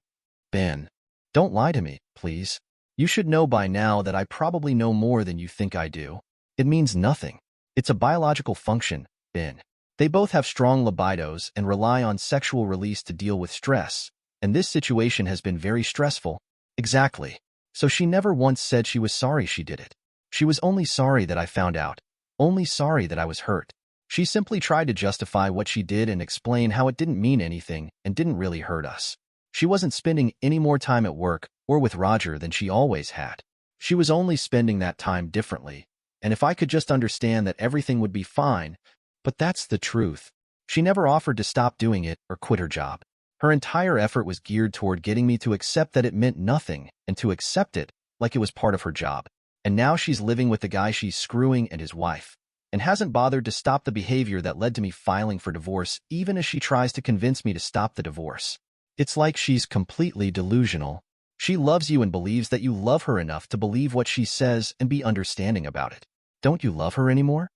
Ben, don't lie to me, please. You should know by now that I probably know more than you think I do. It means nothing. It's a biological function, Ben. They both have strong libidos and rely on sexual release to deal with stress, and this situation has been very stressful. Exactly. So she never once said she was sorry she did it. She was only sorry that I found out. Only sorry that I was hurt. She simply tried to justify what she did and explain how it didn't mean anything and didn't really hurt us. She wasn't spending any more time at work or with Roger than she always had. She was only spending that time differently, and if I could just understand that everything would be fine, but that's the truth. She never offered to stop doing it or quit her job. Her entire effort was geared toward getting me to accept that it meant nothing and to accept it like it was part of her job. And now she's living with the guy she's screwing and his wife, and hasn't bothered to stop the behavior that led to me filing for divorce, even as she tries to convince me to stop the divorce. It's like she's completely delusional. She loves you and believes that you love her enough to believe what she says and be understanding about it. Don't you love her anymore?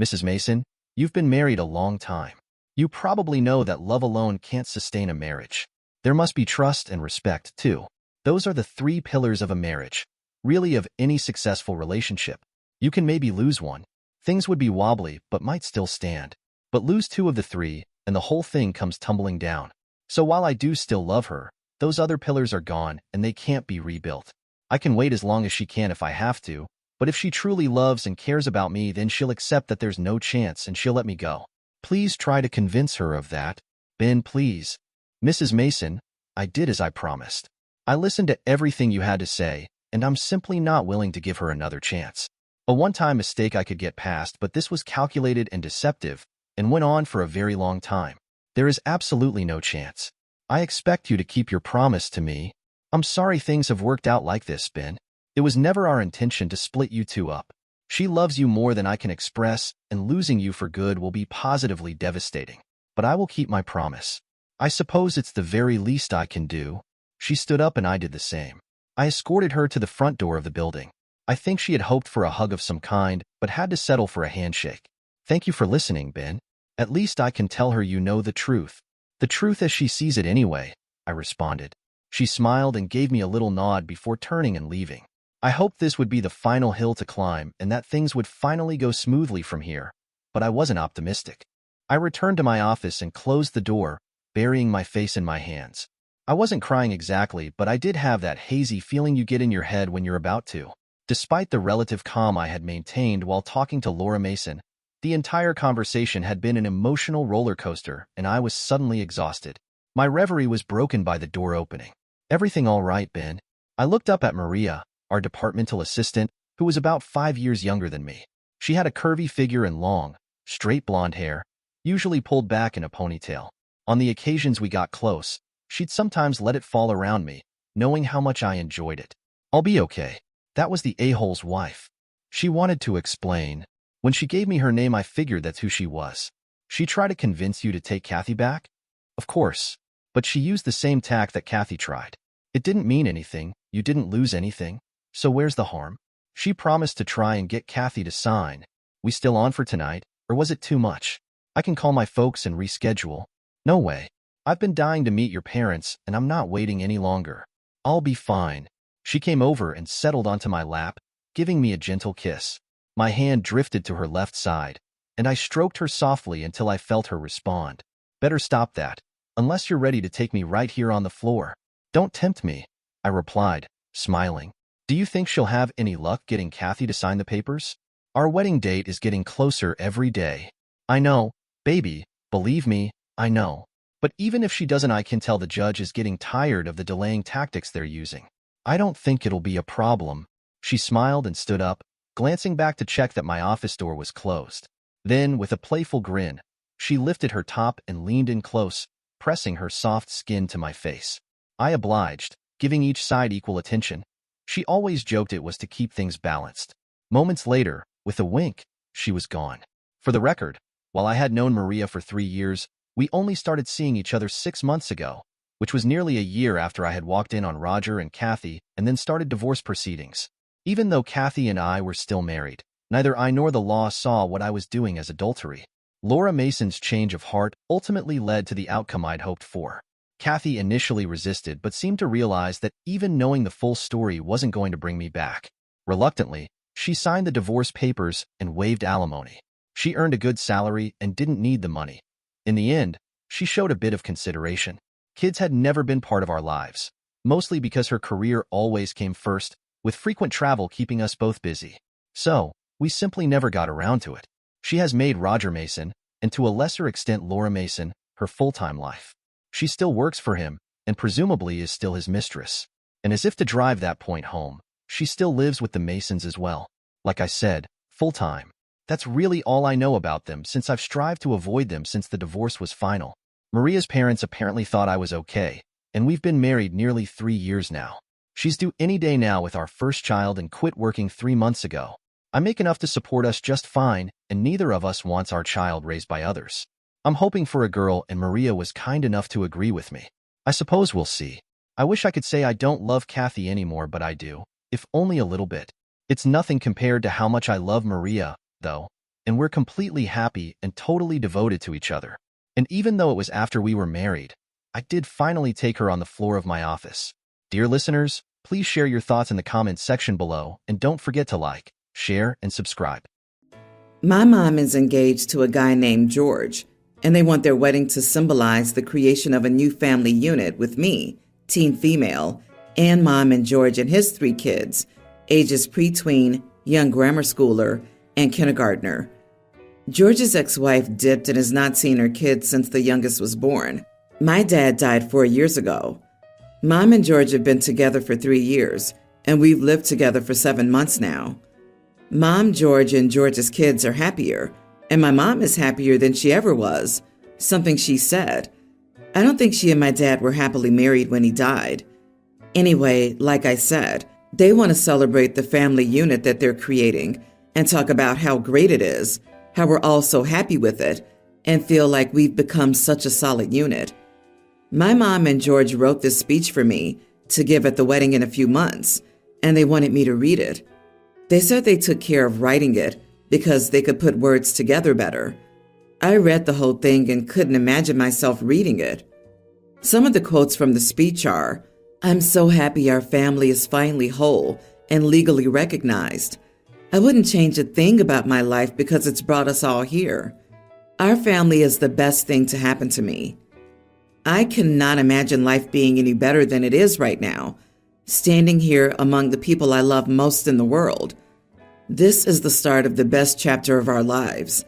Mrs. Mason, you've been married a long time. You probably know that love alone can't sustain a marriage. There must be trust and respect, too. Those are the 3 pillars of a marriage, really of any successful relationship. You can maybe lose one. Things would be wobbly, but might still stand. But lose 2 of the 3, and the whole thing comes tumbling down. So while I do still love her, those other pillars are gone, and they can't be rebuilt. I can wait as long as she can if I have to, but if she truly loves and cares about me, then she'll accept that there's no chance and she'll let me go. Please try to convince her of that. Ben, please. Mrs. Mason, I did as I promised. I listened to everything you had to say, and I'm simply not willing to give her another chance. A one-time mistake I could get past, but this was calculated and deceptive, and went on for a very long time. There is absolutely no chance. I expect you to keep your promise to me. I'm sorry things have worked out like this, Ben. It was never our intention to split you 2 up. She loves you more than I can express, and losing you for good will be positively devastating. But I will keep my promise. I suppose it's the very least I can do. She stood up and I did the same. I escorted her to the front door of the building. I think she had hoped for a hug of some kind, but had to settle for a handshake. Thank you for listening, Ben. At least I can tell her you know the truth. The truth as she sees it anyway, I responded. She smiled and gave me a little nod before turning and leaving. I hoped this would be the final hill to climb and that things would finally go smoothly from here, but I wasn't optimistic. I returned to my office and closed the door, burying my face in my hands. I wasn't crying exactly, but I did have that hazy feeling you get in your head when you're about to. Despite the relative calm I had maintained while talking to Laura Mason, the entire conversation had been an emotional roller coaster, and I was suddenly exhausted. My reverie was broken by the door opening. Everything all right, Ben? I looked up at Maria, our departmental assistant, who was about 5 years younger than me. She had a curvy figure and long, straight blonde hair, usually pulled back in a ponytail. On the occasions we got close, she'd sometimes let it fall around me, knowing how much I enjoyed it. I'll be okay. That was the a-hole's wife. She wanted to explain. When she gave me her name, I figured that's who she was. She tried to convince you to take Kathy back? Of course. But she used the same tack that Kathy tried. It didn't mean anything. You didn't lose anything. So where's the harm? She promised to try and get Kathy to sign. We still on for tonight, or was it too much? I can call my folks and reschedule. No way. I've been dying to meet your parents, and I'm not waiting any longer. I'll be fine. She came over and settled onto my lap, giving me a gentle kiss. My hand drifted to her left side, and I stroked her softly until I felt her respond. Better stop that, unless you're ready to take me right here on the floor. Don't tempt me, I replied, smiling. Do you think she'll have any luck getting Kathy to sign the papers? Our wedding date is getting closer every day. I know, baby, believe me, I know. But even if she doesn't, I can tell the judge is getting tired of the delaying tactics they're using. I don't think it'll be a problem. She smiled and stood up, glancing back to check that my office door was closed. Then, with a playful grin, she lifted her top and leaned in close, pressing her soft skin to my face. I obliged, giving each side equal attention. She always joked it was to keep things balanced. Moments later, with a wink, she was gone. For the record, while I had known Maria for 3 years, we only started seeing each other 6 months ago, which was nearly a year after I had walked in on Roger and Kathy and then started divorce proceedings. Even though Kathy and I were still married, neither I nor the law saw what I was doing as adultery. Laura Mason's change of heart ultimately led to the outcome I'd hoped for. Kathy initially resisted but seemed to realize that even knowing the full story wasn't going to bring me back. Reluctantly, she signed the divorce papers and waived alimony. She earned a good salary and didn't need the money. In the end, she showed a bit of consideration. Kids had never been part of our lives, mostly because her career always came first, with frequent travel keeping us both busy. So, we simply never got around to it. She has made Roger Mason, and to a lesser extent Laura Mason, her full-time life. She still works for him, and presumably is still his mistress. And as if to drive that point home, she still lives with the Masons as well. Like I said, full-time. That's really all I know about them, since I've strived to avoid them since the divorce was final. Maria's parents apparently thought I was okay, and we've been married nearly 3 years now. She's due any day now with our first child and quit working 3 months ago. I make enough to support us just fine, and neither of us wants our child raised by others. I'm hoping for a girl, and Maria was kind enough to agree with me. I suppose we'll see. I wish I could say I don't love Kathy anymore, but I do, if only a little bit. It's nothing compared to how much I love Maria, though, and we're completely happy and totally devoted to each other. And even though it was after we were married, I did finally take her on the floor of my office. Dear listeners, please share your thoughts in the comments section below, and don't forget to like, share, and subscribe. My mom is engaged to a guy named George, and they want their wedding to symbolize the creation of a new family unit with me, teen female, and mom and George and his 3 kids, ages pre-tween, young grammar schooler, and kindergartner. George's ex-wife dipped and has not seen her kids since the youngest was born. My dad died 4 years ago. Mom and George have been together for 3 years, and we've lived together for 7 months now. Mom, George, and George's kids are happier, and my mom is happier than she ever was, something she said. I don't think she and my dad were happily married when he died. Anyway, like I said, they want to celebrate the family unit that they're creating and talk about how great it is, how we're all so happy with it, and feel like we've become such a solid unit. My mom and George wrote this speech for me to give at the wedding in a few months, and they wanted me to read it. They said they took care of writing it because they could put words together better. I read the whole thing and couldn't imagine myself reading it. Some of the quotes from the speech are, "I'm so happy our family is finally whole and legally recognized. I wouldn't change a thing about my life because it's brought us all here. Our family is the best thing to happen to me. I cannot imagine life being any better than it is right now, standing here among the people I love most in the world. This is the start of the best chapter of our lives.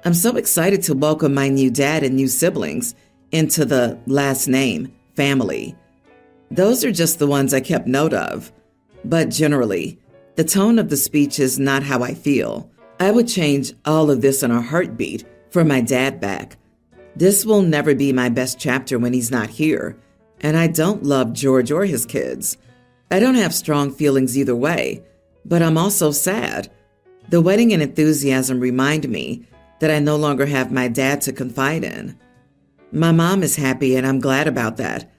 I'm so excited to welcome my new dad and new siblings into the last name, family." Those are just the ones I kept note of. But generally, the tone of the speech is not how I feel. I would change all of this in a heartbeat for my dad back. This will never be my best chapter when he's not here, and I don't love George or his kids. I don't have strong feelings either way, But I'm also sad. The wedding and enthusiasm remind me that I no longer have my dad to confide in. My mom is happy and I'm glad about that.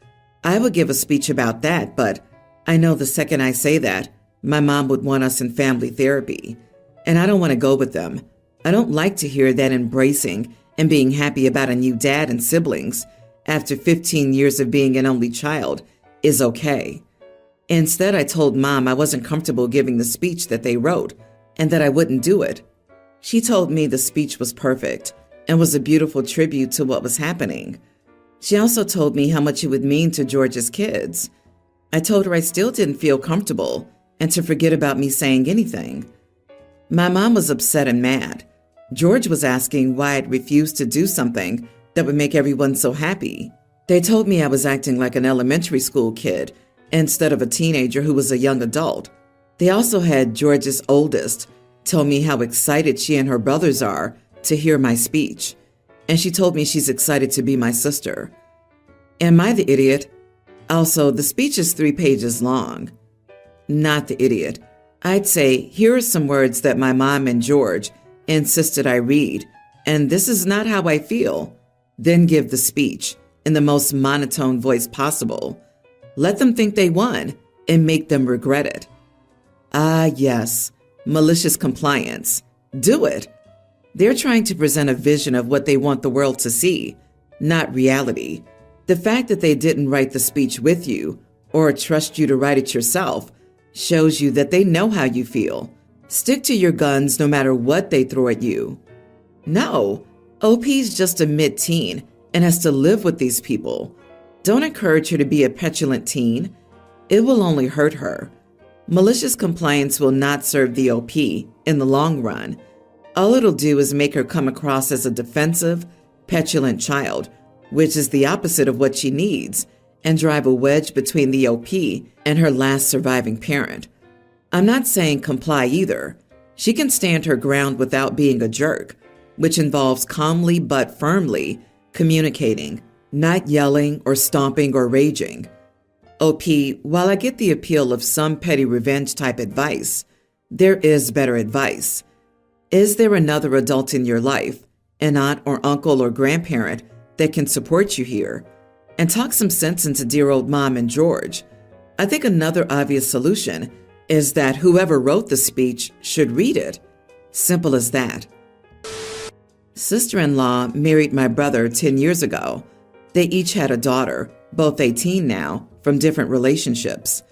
I would give a speech about that, but I know the second I say that, my mom would want us in family therapy. And I don't want to go with them. I don't like to hear that embracing and being happy about a new dad and siblings after 15 years of being an only child is okay. Instead, I told Mom I wasn't comfortable giving the speech that they wrote and that I wouldn't do it. She told me the speech was perfect and was a beautiful tribute to what was happening. She also told me how much it would mean to George's kids. I told her I still didn't feel comfortable and to forget about me saying anything. My mom was upset and mad. George was asking why I'd refused to do something that would make everyone so happy. They told me I was acting like an elementary school kid instead of a teenager who was a young adult. They also had George's oldest tell me how excited she and her brothers are to hear my speech, and she told me she's excited to be my sister. Am I the idiot? Also, the speech is 3 pages long. Not the idiot. I'd say, here are some words that my mom and George insisted I read, and this is not how I feel. Then give the speech in the most monotone voice possible. Let them think they won and make them regret it. Ah, yes, malicious compliance. Do it. They're trying to present a vision of what they want the world to see, not reality. The fact that they didn't write the speech with you or trust you to write it yourself shows you that they know how you feel. Stick to your guns no matter what they throw at you. No, OP's just a mid-teen and has to live with these people. Don't encourage her to be a petulant teen. It will only hurt her. Malicious compliance will not serve the OP in the long run. All it'll do is make her come across as a defensive, petulant child, which is the opposite of what she needs, and drive a wedge between the OP and her last surviving parent. I'm not saying comply either. She can stand her ground without being a jerk, which involves calmly but firmly communicating, not yelling or stomping or raging. OP, while I get the appeal of some petty revenge type advice, there is better advice. Is there another adult in your life, an aunt or uncle or grandparent, that can support you here? And talk some sense into dear old Mom and George. I think another obvious solution is that whoever wrote the speech should read it. Simple as that. Sister-in-law married my brother 10 years ago. They each had a daughter, both 18 now, from different relationships.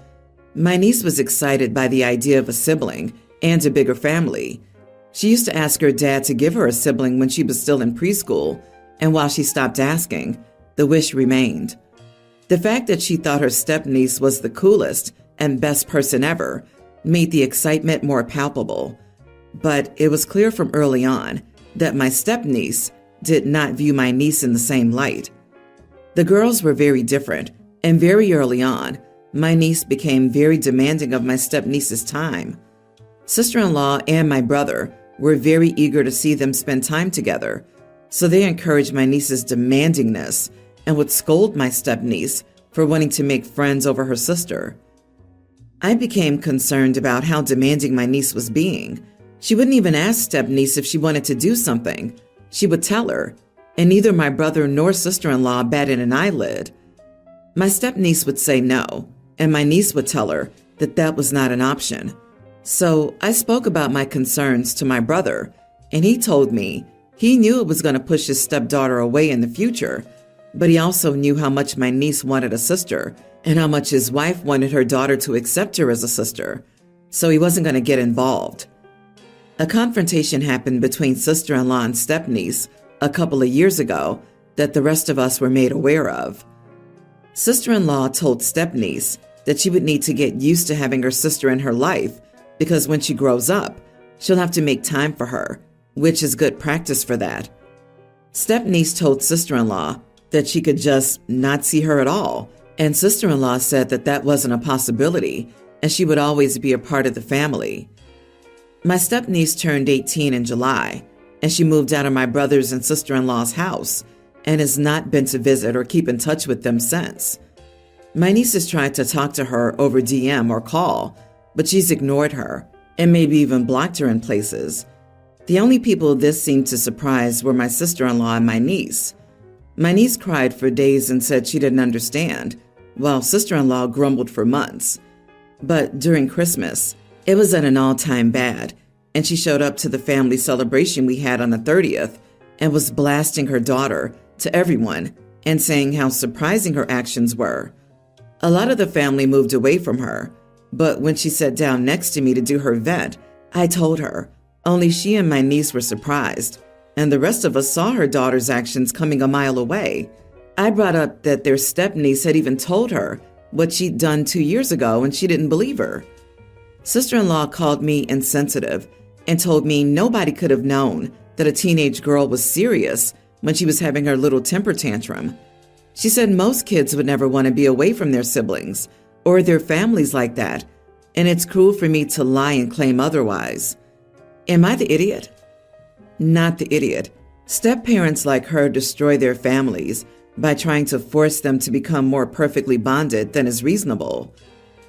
My niece was excited by the idea of a sibling and a bigger family. She used to ask her dad to give her a sibling when she was still in preschool, and while she stopped asking, the wish remained. The fact that she thought her stepniece was the coolest and best person ever made the excitement more palpable. But it was clear from early on that my stepniece did not view my niece in the same light. The girls were very different, and very early on, my niece became very demanding of my stepniece's time. Sister-in-law and my brother were very eager to see them spend time together, so they encouraged my niece's demandingness and would scold my stepniece for wanting to make friends over her sister. I became concerned about how demanding my niece was being. She wouldn't even ask stepniece if she wanted to do something. She would tell her, and neither my brother nor sister-in-law batted an eyelid. My stepniece would say no, and my niece would tell her that that was not an option. So I spoke about my concerns to my brother, and he told me he knew it was going to push his stepdaughter away in the future, but he also knew how much my niece wanted a sister and how much his wife wanted her daughter to accept her as a sister, so he wasn't going to get involved. A confrontation happened between sister-in-law and stepniece a couple of years ago that the rest of us were made aware of. Sister-in-law told stepniece that she would need to get used to having her sister in her life because when she grows up, she'll have to make time for her, which is good practice for that. Stepniece told sister-in-law that she could just not see her at all, and sister-in-law said that that wasn't a possibility and she would always be a part of the family. My stepniece turned 18 in July, and she moved out of my brother's and sister-in-law's house and has not been to visit or keep in touch with them since. My niece has tried to talk to her over DM or call, but she's ignored her, and maybe even blocked her in places. The only people this seemed to surprise were my sister-in-law and my niece. My niece cried for days and said she didn't understand, while sister-in-law grumbled for months. But during Christmas, it was at an all-time bad, and she showed up to the family celebration we had on the 30th and was blasting her daughter to everyone and saying how surprising her actions were. A lot of the family moved away from her, but when she sat down next to me to do her vent, I told her only she and my niece were surprised, and the rest of us saw her daughter's actions coming a mile away. I brought up that their step-niece had even told her what she'd done 2 years ago, and she didn't believe her. Sister-in-law called me insensitive and told me nobody could have known that a teenage girl was serious when she was having her little temper tantrum. She said most kids would never want to be away from their siblings or their families like that, and it's cruel for me to lie and claim otherwise. Am I the idiot? Not the idiot. Step-parents like her destroy their families by trying to force them to become more perfectly bonded than is reasonable.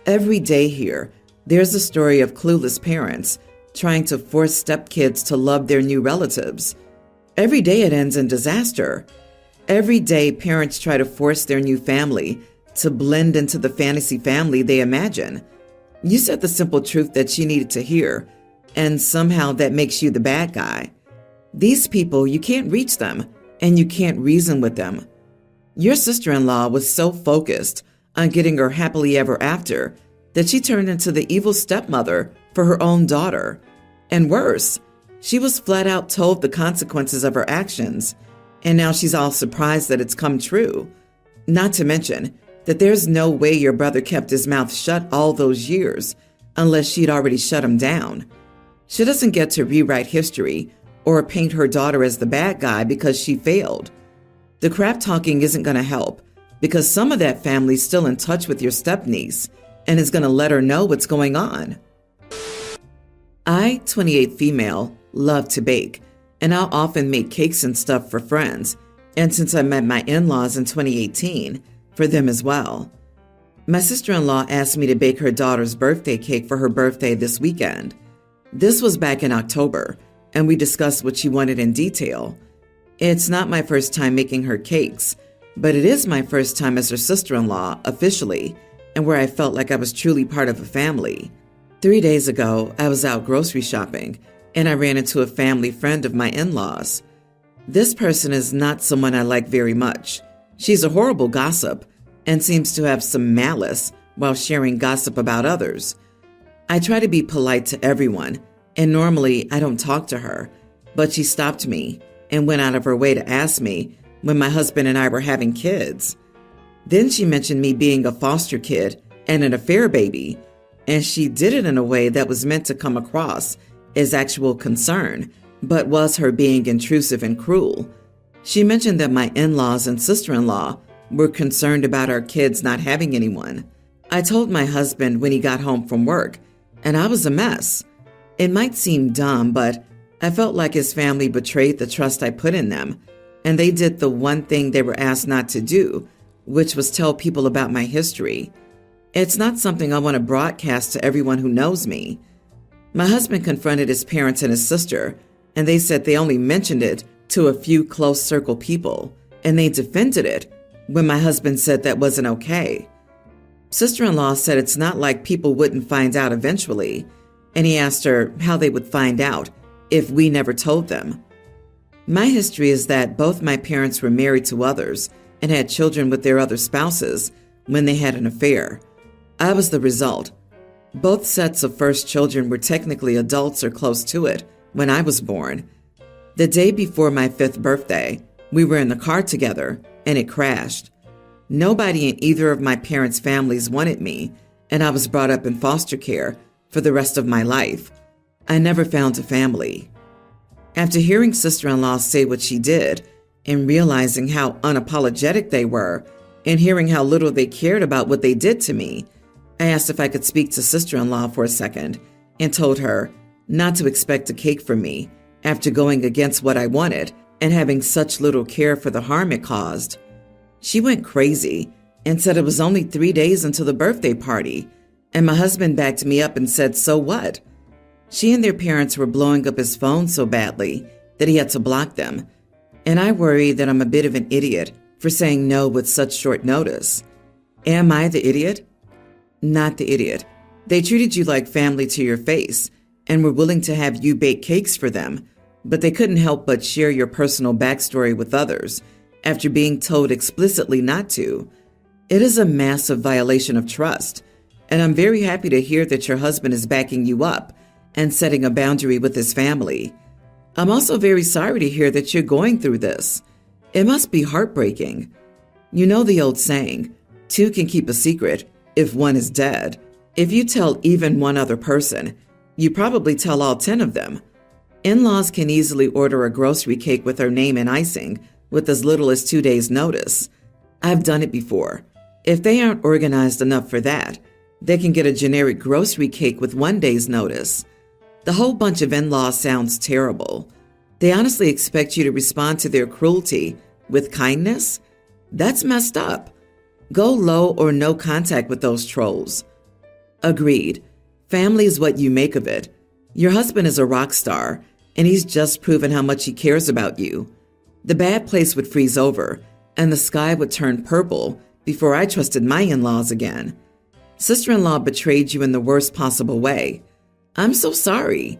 Every day here, there's a story of clueless parents trying to force stepkids to love their new relatives. Every day it ends in disaster. Every day parents try to force their new family to blend into the fantasy family they imagine. You said the simple truth that she needed to hear, and somehow that makes you the bad guy. These people, you can't reach them, and you can't reason with them. Your sister-in-law was so focused on getting her happily ever after that she turned into the evil stepmother for her own daughter. And worse, she was flat out told the consequences of her actions, and now she's all surprised that it's come true. Not to mention that there's no way your brother kept his mouth shut all those years unless she'd already shut him down. She doesn't get to rewrite history or paint her daughter as the bad guy because she failed. The crap talking isn't going to help because some of that family's still in touch with your stepniece and is going to let her know what's going on. I, 28 female, love to bake, and I'll often make cakes and stuff for friends, and since I met my in-laws in 2018, for them as well. My sister-in-law asked me to bake her daughter's birthday cake for her birthday this weekend. This was back in October, and we discussed what she wanted in detail. It's not my first time making her cakes, but it is my first time as her sister-in-law officially, and where I felt like I was truly part of a family. 3 days ago, I was out grocery shopping, and I ran into a family friend of my in-laws. This person is not someone I like very much. She's a horrible gossip and seems to have some malice while sharing gossip about others. I try to be polite to everyone, and normally I don't talk to her, but she stopped me and went out of her way to ask me when my husband and I were having kids. Then she mentioned me being a foster kid and an affair baby, and she did it in a way that was meant to come across as actual concern, but was her being intrusive and cruel. She mentioned that my in-laws and sister-in-law were concerned about our kids not having anyone. I told my husband when he got home from work, and I was a mess. It might seem dumb, but I felt like his family betrayed the trust I put in them, and they did the one thing they were asked not to do, which was tell people about my history. It's not something I want to broadcast to everyone who knows me. My husband confronted his parents and his sister, and they said they only mentioned it to a few close circle people, and they defended it when my husband said that wasn't okay. Sister-in-law said it's not like people wouldn't find out eventually, and he asked her how they would find out if we never told them. My history is that both my parents were married to others and had children with their other spouses when they had an affair. I was the result. Both sets of first children were technically adults or close to it when I was born. The day before my 5th birthday, we were in the car together and it crashed. Nobody in either of my parents' families wanted me, and I was brought up in foster care for the rest of my life. I never found a family. After hearing sister-in-law say what she did and realizing how unapologetic they were and hearing how little they cared about what they did to me, I asked if I could speak to sister-in-law for a second and told her not to expect a cake from me after going against what I wanted and having such little care for the harm it caused. She went crazy and said it was only 3 days until the birthday party, and my husband backed me up and said, "So what?" She and their parents were blowing up his phone so badly that he had to block them. And I worry that I'm a bit of an idiot for saying no with such short notice. Am I the idiot? Not the idiot. They treated you like family to your face and were willing to have you bake cakes for them, but they couldn't help but share your personal backstory with others after being told explicitly not to. It is a massive violation of trust, and I'm very happy to hear that your husband is backing you up and setting a boundary with his family. I'm also very sorry to hear that you're going through this. It must be heartbreaking. You know the old saying, two can keep a secret if one is dead. If you tell even one other person, you probably tell all 10 of them. In-laws can easily order a grocery cake with her name and icing with as little as 2 days' notice. I've done it before. If they aren't organized enough for that, they can get a generic grocery cake with 1 day's notice. The whole bunch of in-laws sounds terrible. They honestly expect you to respond to their cruelty with kindness? That's messed up. Go low or no contact with those trolls. Agreed. Family is what you make of it. Your husband is a rock star, and he's just proven how much he cares about you. The bad place would freeze over, and the sky would turn purple before I trusted my in-laws again. Sister-in-law betrayed you in the worst possible way. I'm so sorry.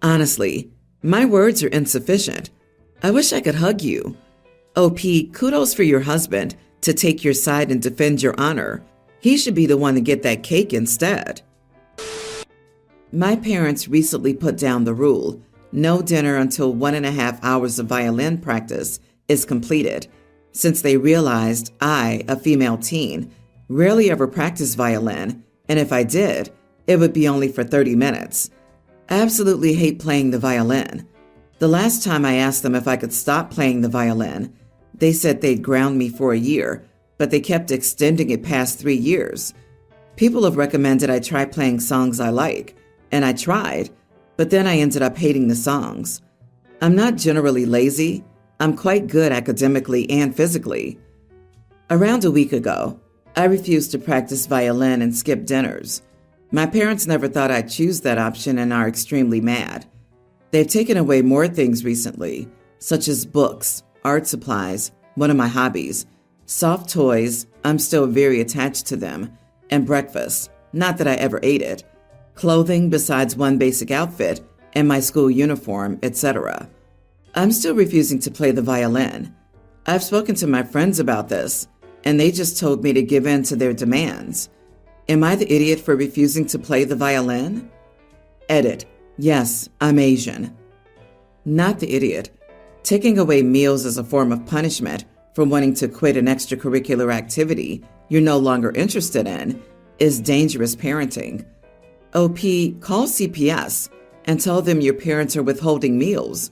Honestly, my words are insufficient. I wish I could hug you. OP, kudos for your husband to take your side and defend your honor. He should be the one to get that cake instead. My parents recently put down the rule, no dinner until 1.5 hours of violin practice is completed, since they realized I, a female teen, rarely ever practiced violin, and if I did, it would be only for 30 minutes. I absolutely hate playing the violin. The last time I asked them if I could stop playing the violin, they said they'd ground me for a year, but they kept extending it past 3 years. People have recommended I try playing songs I like, and I tried, but then I ended up hating the songs. I'm not generally lazy. I'm quite good academically and physically. Around a week ago, I refused to practice violin and skip dinners. My parents never thought I'd choose that option and are extremely mad. They've taken away more things recently, such as books, art supplies, one of my hobbies, soft toys, I'm still very attached to them, and breakfast, not that I ever ate it, clothing besides one basic outfit, and my school uniform, etc. I'm still refusing to play the violin. I've spoken to my friends about this, and they just told me to give in to their demands. Am I the idiot for refusing to play the violin? Edit. Yes, I'm Asian. Not the idiot. Taking away meals as a form of punishment for wanting to quit an extracurricular activity you're no longer interested in is dangerous parenting. OP, call CPS and tell them your parents are withholding meals.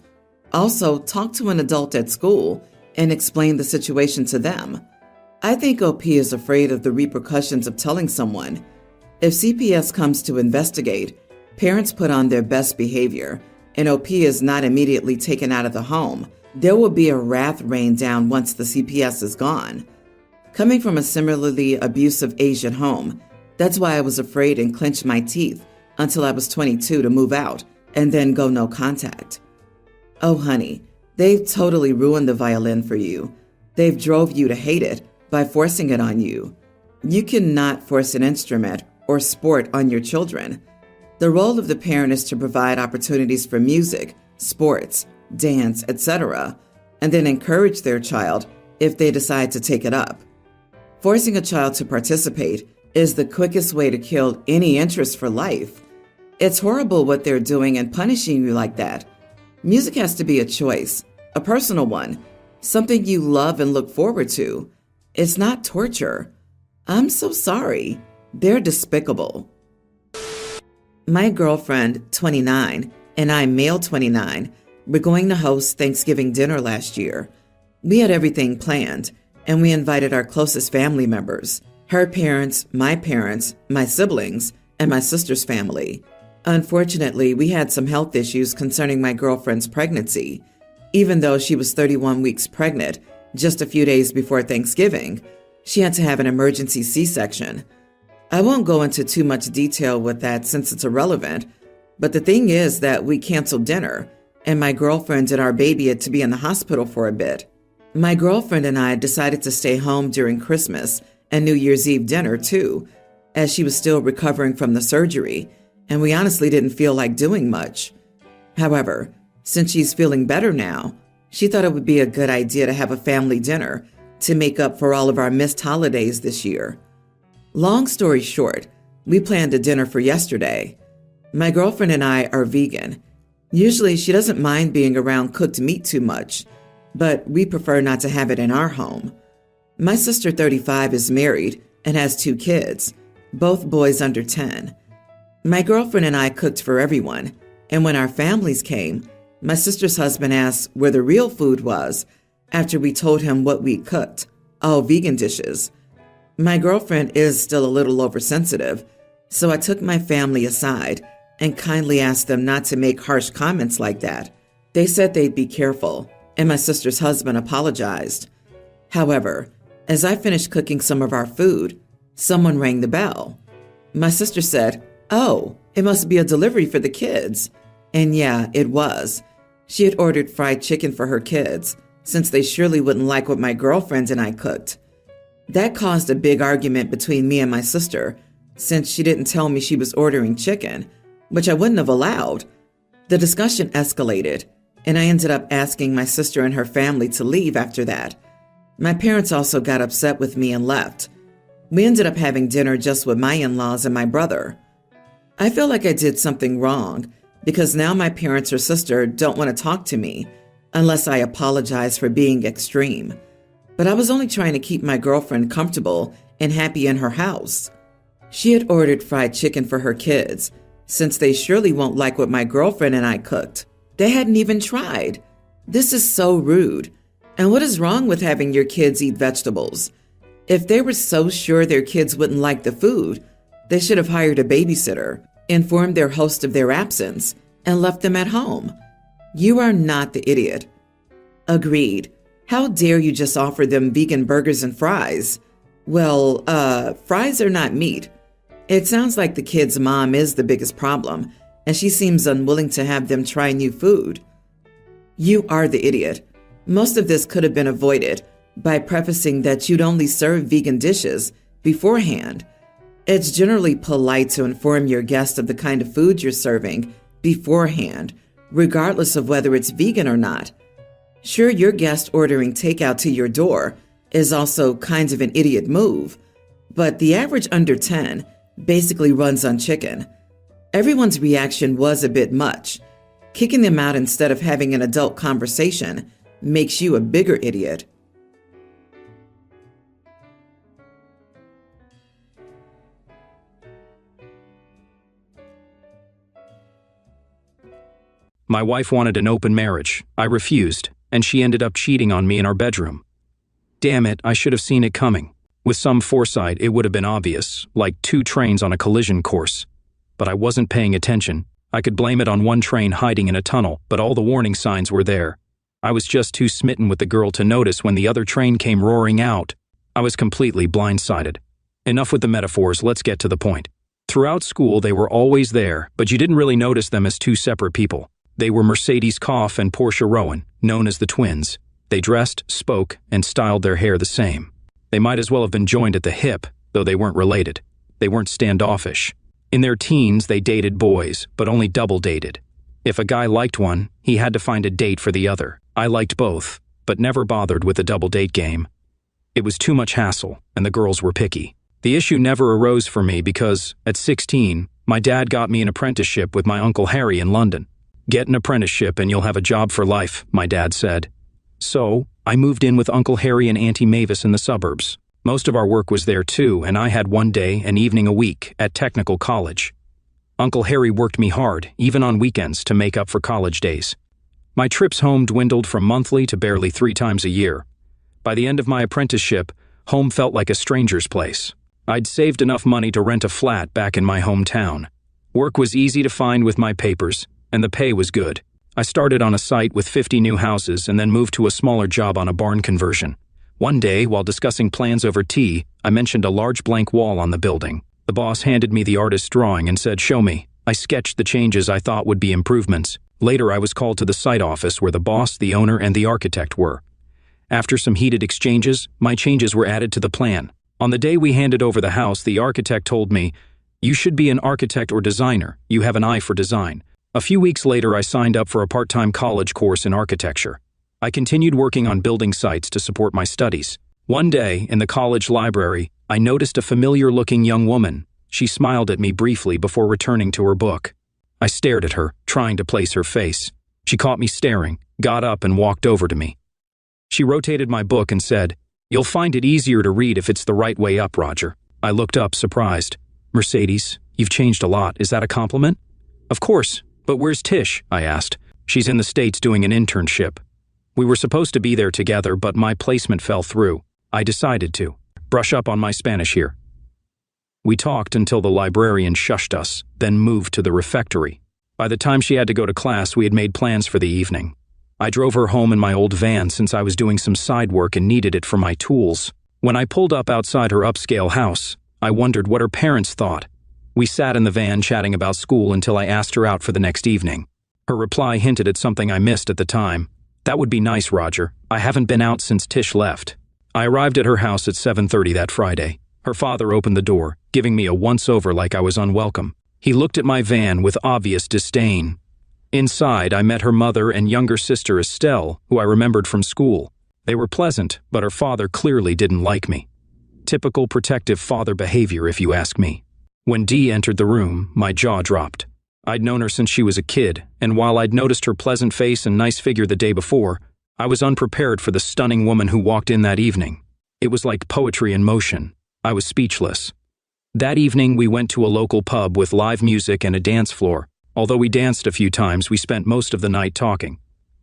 Also, talk to an adult at school and explain the situation to them. I think OP is afraid of the repercussions of telling someone. If CPS comes to investigate, parents put on their best behavior, and OP is not immediately taken out of the home, there will be a wrath rain down once the CPS is gone. Coming from a similarly abusive Asian home, that's why I was afraid and clenched my teeth until I was 22 to move out and then go no contact. Oh, honey, they've totally ruined the violin for you. They've drove you to hate it by forcing it on you. You cannot force an instrument or sport on your children. The role of the parent is to provide opportunities for music, sports, dance, etc., and then encourage their child if they decide to take it up. Forcing a child to participate is the quickest way to kill any interest for life. It's horrible what they're doing and punishing you like that. Music has to be a choice, a personal one, something you love and look forward to. It's not torture. I'm so sorry. They're despicable. My girlfriend, 29, and I, male 29, were going to host Thanksgiving dinner last year. We had everything planned, and we invited our closest family members, her parents, my siblings, and my sister's family. Unfortunately, we had some health issues concerning my girlfriend's pregnancy. Even though she was 31 weeks pregnant, just a few days before Thanksgiving, she had to have an emergency C-section. I won't go into too much detail with that since it's irrelevant, But the thing is that we canceled dinner, and my girlfriend and our baby had to be in the hospital for a bit. My girlfriend and I decided to stay home during Christmas and New Year's Eve dinner too, as she was still recovering from the surgery, and we honestly didn't feel like doing much. However, since she's feeling better now, she thought it would be a good idea to have a family dinner to make up for all of our missed holidays this year. Long story short, we planned a dinner for yesterday. My girlfriend and I are vegan. Usually she doesn't mind being around cooked meat too much, but we prefer not to have it in our home. My sister, 35, is married and has 2 kids, both boys under 10. My girlfriend and I cooked for everyone, and when our families came, my sister's husband asked where the real food was after we told him what we cooked, all vegan dishes. My girlfriend is still a little oversensitive, so I took my family aside and kindly asked them not to make harsh comments like that. They said they'd be careful, and my sister's husband apologized. However, as I finished cooking some of our food, someone rang the bell. My sister said, "Oh, it must be a delivery for the kids." And yeah, it was. She had ordered fried chicken for her kids, since they surely wouldn't like what my girlfriend and I cooked. That caused a big argument between me and my sister, since she didn't tell me she was ordering chicken, which I wouldn't have allowed. The discussion escalated, and I ended up asking my sister and her family to leave after that. My parents also got upset with me and left. We ended up having dinner just with my in-laws and my brother. I feel like I did something wrong because now my parents or sister don't want to talk to me unless I apologize for being extreme. But I was only trying to keep my girlfriend comfortable and happy in her house. She had ordered fried chicken for her kids, since they surely won't like what my girlfriend and I cooked. They hadn't even tried. This is so rude. And what is wrong with having your kids eat vegetables? If they were so sure their kids wouldn't like the food, they should have hired a babysitter, informed their host of their absence, and left them at home. You are not the idiot. Agreed. How dare you just offer them vegan burgers and fries? Well, fries are not meat. It sounds like the kid's mom is the biggest problem, and she seems unwilling to have them try new food. You are the idiot. Most of this could have been avoided by prefacing that you'd only serve vegan dishes beforehand. It's generally polite to inform your guest of the kind of food you're serving beforehand, regardless of whether it's vegan or not. Sure, your guest ordering takeout to your door is also kind of an idiot move, but the average under 10 basically runs on chicken. Everyone's reaction was a bit much. Kicking them out instead of having an adult conversation makes you a bigger idiot. My wife wanted an open marriage. I refused, and she ended up cheating on me in our bedroom. Damn it, I should have seen it coming. With some foresight, it would have been obvious, like 2 trains on a collision course. But I wasn't paying attention. I could blame it on one train hiding in a tunnel, but all the warning signs were there. I was just too smitten with the girl to notice when the other train came roaring out. I was completely blindsided. Enough with the metaphors, let's get to the point. Throughout school, they were always there, but you didn't really notice them as 2 separate people. They were Mercedes Koff and Portia Rowan, known as the twins. They dressed, spoke, and styled their hair the same. They might as well have been joined at the hip, though they weren't related. They weren't standoffish. In their teens, they dated boys, but only double dated. If a guy liked one, he had to find a date for the other. I liked both, but never bothered with the double date game. It was too much hassle, and the girls were picky. The issue never arose for me because, at 16, my dad got me an apprenticeship with my Uncle Harry in London. Get an apprenticeship and you'll have a job for life, my dad said. So, I moved in with Uncle Harry and Auntie Mavis in the suburbs. Most of our work was there too, and I had one day and evening a week at technical college. Uncle Harry worked me hard, even on weekends, to make up for college days. My trips home dwindled from monthly to barely 3 times a year. By the end of my apprenticeship, home felt like a stranger's place. I'd saved enough money to rent a flat back in my hometown. Work was easy to find with my papers, and the pay was good. I started on a site with 50 new houses and then moved to a smaller job on a barn conversion. One day, while discussing plans over tea, I mentioned a large blank wall on the building. The boss handed me the artist's drawing and said, "Show me." I sketched the changes I thought would be improvements. Later, I was called to the site office where the boss, the owner, and the architect were. After some heated exchanges, my changes were added to the plan. On the day we handed over the house, the architect told me, "You should be an architect or designer. You have an eye for design." A few weeks later, I signed up for a part-time college course in architecture. I continued working on building sites to support my studies. One day, in the college library, I noticed a familiar-looking young woman. She smiled at me briefly before returning to her book. I stared at her, trying to place her face. She caught me staring, got up, and walked over to me. She rotated my book and said, "You'll find it easier to read if it's the right way up, Roger." I looked up, surprised. "Mercedes, you've changed a lot. Is that a compliment?" "Of course, but where's Tish?" I asked. "She's in the States doing an internship." We were supposed to be there together, but my placement fell through. I decided to brush up on my Spanish here. We talked until the librarian shushed us, then moved to the refectory. By the time she had to go to class, we had made plans for the evening. I drove her home in my old van since I was doing some side work and needed it for my tools. When I pulled up outside her upscale house, I wondered what her parents thought. We sat in the van chatting about school until I asked her out for the next evening. Her reply hinted at something I missed at the time. "That would be nice, Roger. I haven't been out since Tish left." I arrived at her house at 7:30 that Friday. Her father opened the door, giving me a once-over like I was unwelcome. He looked at my van with obvious disdain. Inside, I met her mother and younger sister Estelle, who I remembered from school. They were pleasant, but her father clearly didn't like me. Typical protective father behavior, if you ask me. When Dee entered the room, my jaw dropped. I'd known her since she was a kid, and while I'd noticed her pleasant face and nice figure the day before, I was unprepared for the stunning woman who walked in that evening. It was like poetry in motion. I was speechless. That evening, we went to a local pub with live music and a dance floor. Although we danced a few times, we spent most of the night talking.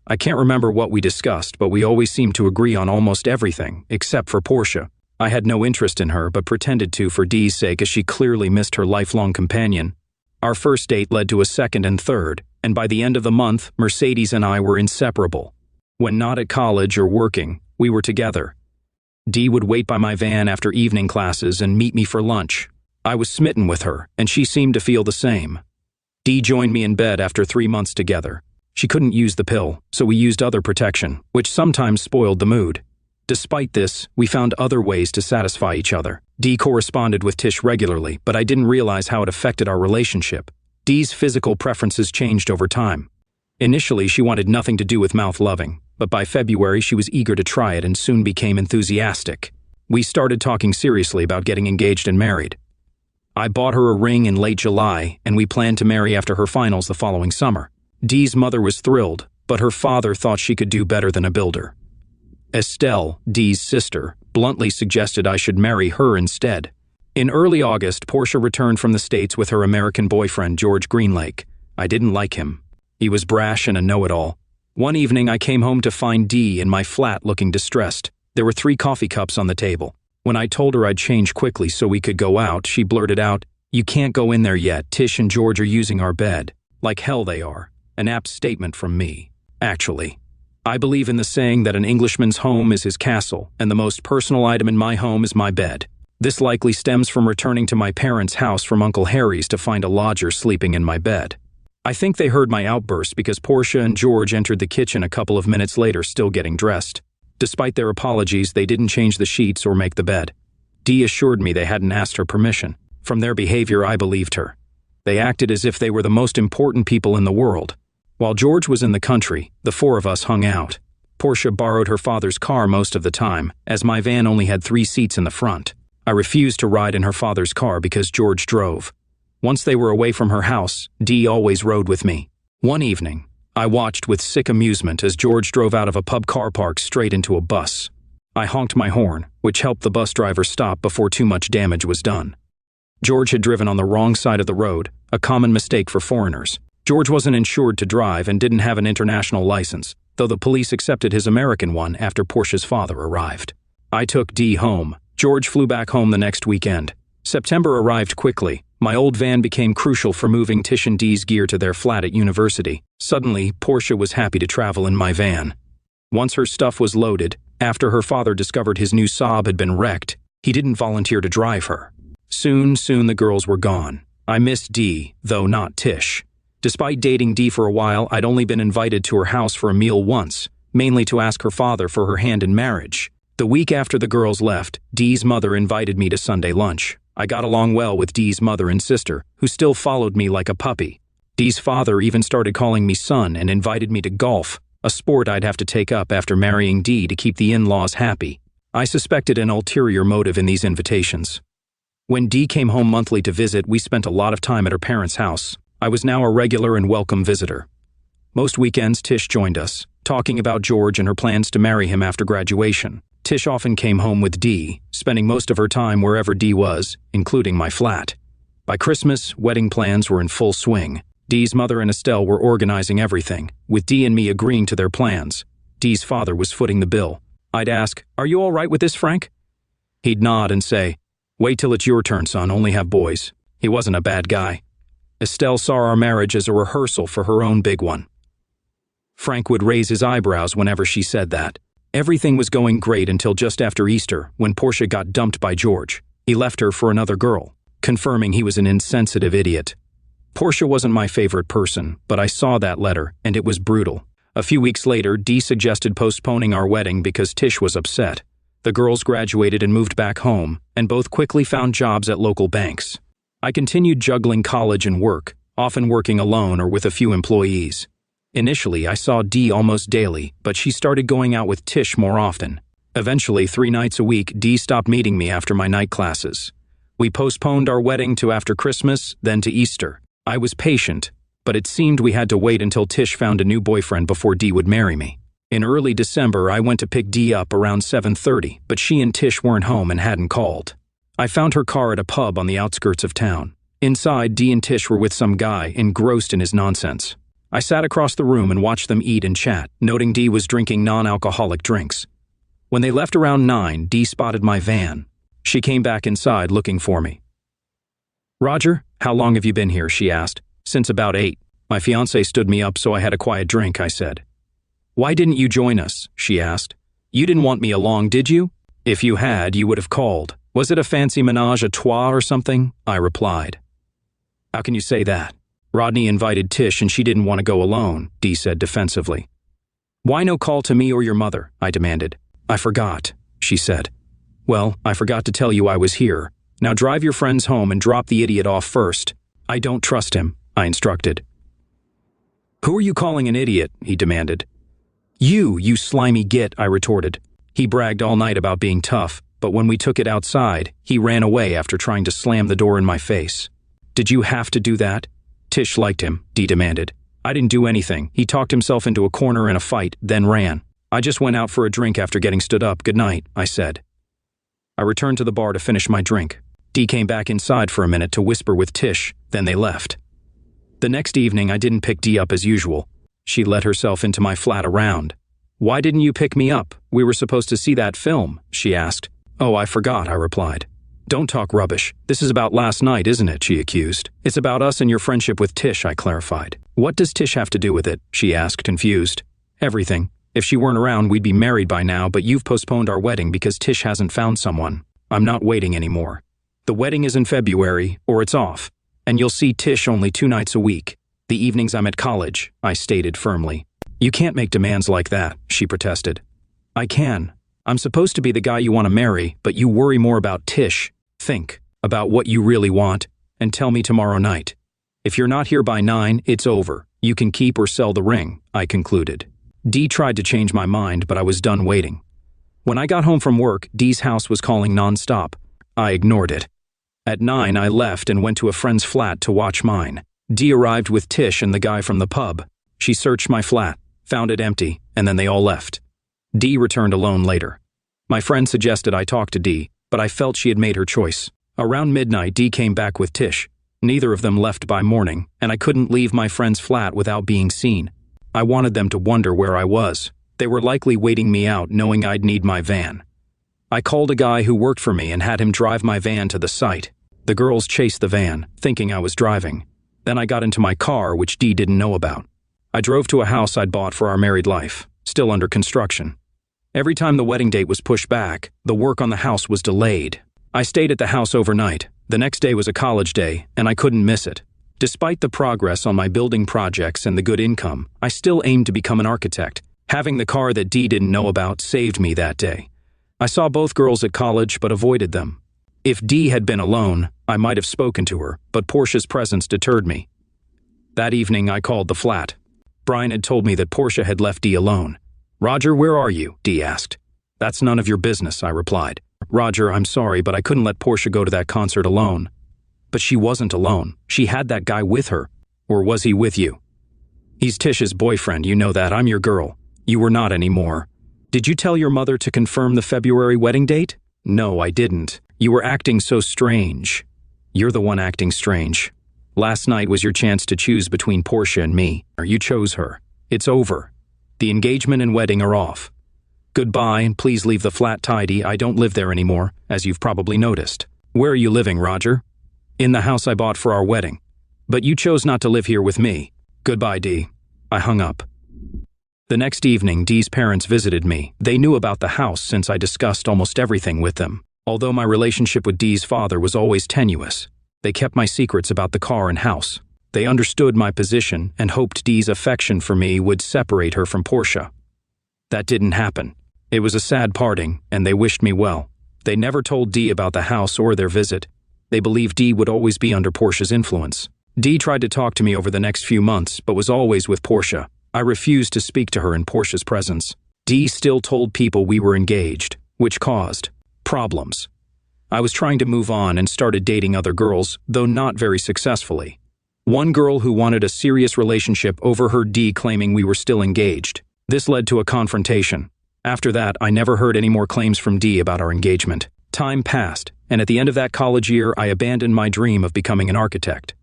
I can't remember what we discussed, but we always seemed to agree on almost everything, except for Portia. I had no interest in her, but pretended to for Dee's sake, as she clearly missed her lifelong companion. Our first date led to a second and third, and by the end of the month, Mercedes and I were inseparable. When not at college or working, we were together. Dee would wait by my van after evening classes and meet me for lunch. I was smitten with her, and she seemed to feel the same. Dee joined me in bed after 3 months together. She couldn't use the pill, so we used other protection, which sometimes spoiled the mood. Despite this, we found other ways to satisfy each other. Dee corresponded with Tish regularly, but I didn't realize how it affected our relationship. Dee's physical preferences changed over time. Initially, she wanted nothing to do with mouth loving, but by February she was eager to try it and soon became enthusiastic. We started talking seriously about getting engaged and married. I bought her a ring in late July, and we planned to marry after her finals the following summer. Dee's mother was thrilled, but her father thought she could do better than a builder. Estelle, Dee's sister, bluntly suggested I should marry her instead. In early August, Portia returned from the States with her American boyfriend, George Greenlake. I didn't like him. He was brash and a know-it-all. One evening, I came home to find Dee in my flat looking distressed. There were 3 coffee cups on the table. When I told her I'd change quickly so we could go out, she blurted out, "You can't go in there yet. Tish and George are using our bed." Like hell they are. An apt statement from me. Actually, I believe in the saying that an Englishman's home is his castle, and the most personal item in my home is my bed. This likely stems from returning to my parents' house from Uncle Harry's to find a lodger sleeping in my bed. I think they heard my outburst because Portia and George entered the kitchen a couple of minutes later, still getting dressed. Despite their apologies, they didn't change the sheets or make the bed. Dee assured me they hadn't asked her permission. From their behavior, I believed her. They acted as if they were the most important people in the world. While George was in the country, the 4 of us hung out. Portia borrowed her father's car most of the time, as my van only had 3 seats in the front. I refused to ride in her father's car because George drove. Once they were away from her house, Dee always rode with me. One evening, I watched with sick amusement as George drove out of a pub car park straight into a bus. I honked my horn, which helped the bus driver stop before too much damage was done. George had driven on the wrong side of the road, a common mistake for foreigners. George wasn't insured to drive and didn't have an international license, though the police accepted his American one after Portia's father arrived. I took Dee home. George flew back home the next weekend. September arrived quickly. My old van became crucial for moving Tish and Dee's gear to their flat at university. Suddenly, Portia was happy to travel in my van. Once her stuff was loaded, after her father discovered his new Saab had been wrecked, he didn't volunteer to drive her. Soon the girls were gone. I missed Dee, though not Tish. Despite dating Dee for a while, I'd only been invited to her house for a meal once, mainly to ask her father for her hand in marriage. The week after the girls left, Dee's mother invited me to Sunday lunch. I got along well with Dee's mother and sister, who still followed me like a puppy. Dee's father even started calling me son and invited me to golf, a sport I'd have to take up after marrying Dee to keep the in-laws happy. I suspected an ulterior motive in these invitations. When Dee came home monthly to visit, we spent a lot of time at her parents' house. I was now a regular and welcome visitor. Most weekends, Tish joined us, talking about George and her plans to marry him after graduation. Tish often came home with Dee, spending most of her time wherever Dee was, including my flat. By Christmas, wedding plans were in full swing. Dee's mother and Estelle were organizing everything, with Dee and me agreeing to their plans. Dee's father was footing the bill. I'd ask, "Are you all right with this, Frank?" He'd nod and say, "Wait till it's your turn, son, only have boys." He wasn't a bad guy. Estelle saw our marriage as a rehearsal for her own big one. Frank would raise his eyebrows whenever she said that. Everything was going great until just after Easter, when Portia got dumped by George. He left her for another girl, confirming he was an insensitive idiot. Portia wasn't my favorite person, but I saw that letter, and it was brutal. A few weeks later, Dee suggested postponing our wedding because Tish was upset. The girls graduated and moved back home, and both quickly found jobs at local banks. I continued juggling college and work, often working alone or with a few employees. Initially, I saw Dee almost daily, but she started going out with Tish more often. Eventually, 3 nights a week, Dee stopped meeting me after my night classes. We postponed our wedding to after Christmas, then to Easter. I was patient, but it seemed we had to wait until Tish found a new boyfriend before Dee would marry me. In early December, I went to pick Dee up around 7:30, but she and Tish weren't home and hadn't called. I found her car at a pub on the outskirts of town. Inside, Dee and Tish were with some guy, engrossed in his nonsense. I sat across the room and watched them eat and chat, noting Dee was drinking non-alcoholic drinks. When they left around 9, Dee spotted my van. She came back inside looking for me. "Roger, how long have you been here?" she asked. "Since about 8. My fiancé stood me up, so I had a quiet drink," I said. "Why didn't you join us?" she asked. "You didn't want me along, did you? If you had, you would have called. Was it a fancy menage a trois or something?" I replied. "How can you say that? Rodney invited Tish and she didn't want to go alone," Dee said defensively. "Why no call to me or your mother?" I demanded. "I forgot," she said. "Well, I forgot to tell you I was here. Now drive your friends home and drop the idiot off first." "I don't trust him," I instructed. "Who are you calling an idiot?" he demanded. You slimy git," I retorted. He bragged all night about being tough, but when we took it outside, he ran away after trying to slam the door in my face. "Did you have to do that?" "Tish liked him," Dee demanded. "I didn't do anything. He talked himself into a corner in a fight, then ran. I just went out for a drink after getting stood up. Good night," I said. I returned to the bar to finish my drink. Dee came back inside for a minute to whisper with Tish, then they left. The next evening, I didn't pick Dee up as usual. She let herself into my flat around. "Why didn't you pick me up? We were supposed to see that film," she asked. "Oh, I forgot," I replied. "Don't talk rubbish. This is about last night, isn't it?" she accused. "It's about us and your friendship with Tish," I clarified. "What does Tish have to do with it?" she asked, confused. "Everything. If she weren't around, we'd be married by now, but you've postponed our wedding because Tish hasn't found someone. I'm not waiting anymore. The wedding is in February, or it's off, and you'll see Tish only 2 nights a week. The evenings I'm at college," I stated firmly. "You can't make demands like that," she protested. "I can. I'm supposed to be the guy you want to marry, but you worry more about Tish. Think about what you really want, and tell me tomorrow night. If you're not here by 9, it's over. You can keep or sell the ring," I concluded. Dee tried to change my mind, but I was done waiting. When I got home from work, Dee's house was calling nonstop. I ignored it. At 9, I left and went to a friend's flat to watch mine. Dee arrived with Tish and the guy from the pub. She searched my flat, found it empty, and then they all left. Dee returned alone later. My friend suggested I talk to Dee, but I felt she had made her choice. Around midnight, Dee came back with Tish. Neither of them left by morning, and I couldn't leave my friend's flat without being seen. I wanted them to wonder where I was. They were likely waiting me out, knowing I'd need my van. I called a guy who worked for me and had him drive my van to the site. The girls chased the van, thinking I was driving. Then I got into my car, which Dee didn't know about. I drove to a house I'd bought for our married life, still under construction. Every time the wedding date was pushed back, the work on the house was delayed. I stayed at the house overnight, The next day was a college day, and I couldn't miss it. Despite the progress on my building projects and the good income, I still aimed to become an architect. Having the car that Dee didn't know about saved me that day. I saw both girls at college but avoided them. If Dee had been alone, I might have spoken to her, but Portia's presence deterred me. That evening, I called the flat. Brian had told me that Portia had left Dee alone. "Roger, where are you?" Dee asked. "That's none of your business," I replied. "Roger, I'm sorry, but I couldn't let Portia go to that concert alone." But she wasn't alone. She had that guy with her. Or was he with you? "He's Tish's boyfriend, you know that. I'm your girl. You were not anymore." "Did you tell your mother to confirm the February wedding date?" "No, I didn't. You were acting so strange." "You're the one acting strange. Last night was your chance to choose between Portia and me. You chose her. It's over. The engagement and wedding are off. Goodbye, and please leave the flat tidy. I don't live there anymore, as you've probably noticed." "Where are you living, Roger?" "In the house I bought for our wedding. But you chose not to live here with me. Goodbye, Dee." I hung up. The next evening, Dee's parents visited me. They knew about the house since I discussed almost everything with them. Although my relationship with Dee's father was always tenuous, they kept my secrets about the car and house. They understood my position and hoped Dee's affection for me would separate her from Portia. That didn't happen. It was a sad parting, and they wished me well. They never told Dee about the house or their visit. They believed Dee would always be under Portia's influence. Dee tried to talk to me over the next few months, but was always with Portia. I refused to speak to her in Portia's presence. Dee still told people we were engaged, which caused problems. I was trying to move on and started dating other girls, though not very successfully. One girl who wanted a serious relationship overheard Dee claiming we were still engaged. This led to a confrontation. After that, I never heard any more claims from Dee about our engagement. Time passed, and at the end of that college year, I abandoned my dream of becoming an architect.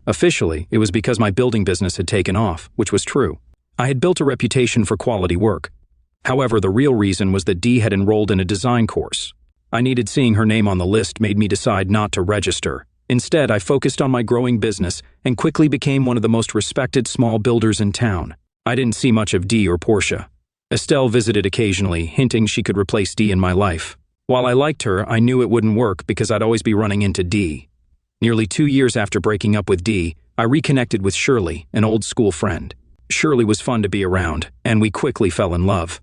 Officially, it was because my building business had taken off, which was true. I had built a reputation for quality work. However, the real reason was that Dee had enrolled in a design course. I needed seeing her name on the list made me decide not to register. Instead, I focused on my growing business and quickly became one of the most respected small builders in town. I didn't see much of Dee or Portia. Estelle visited occasionally, hinting she could replace Dee in my life. While I liked her, I knew it wouldn't work because I'd always be running into Dee. Nearly 2 years after breaking up with Dee, I reconnected with Shirley, an old school friend. Shirley was fun to be around, and we quickly fell in love.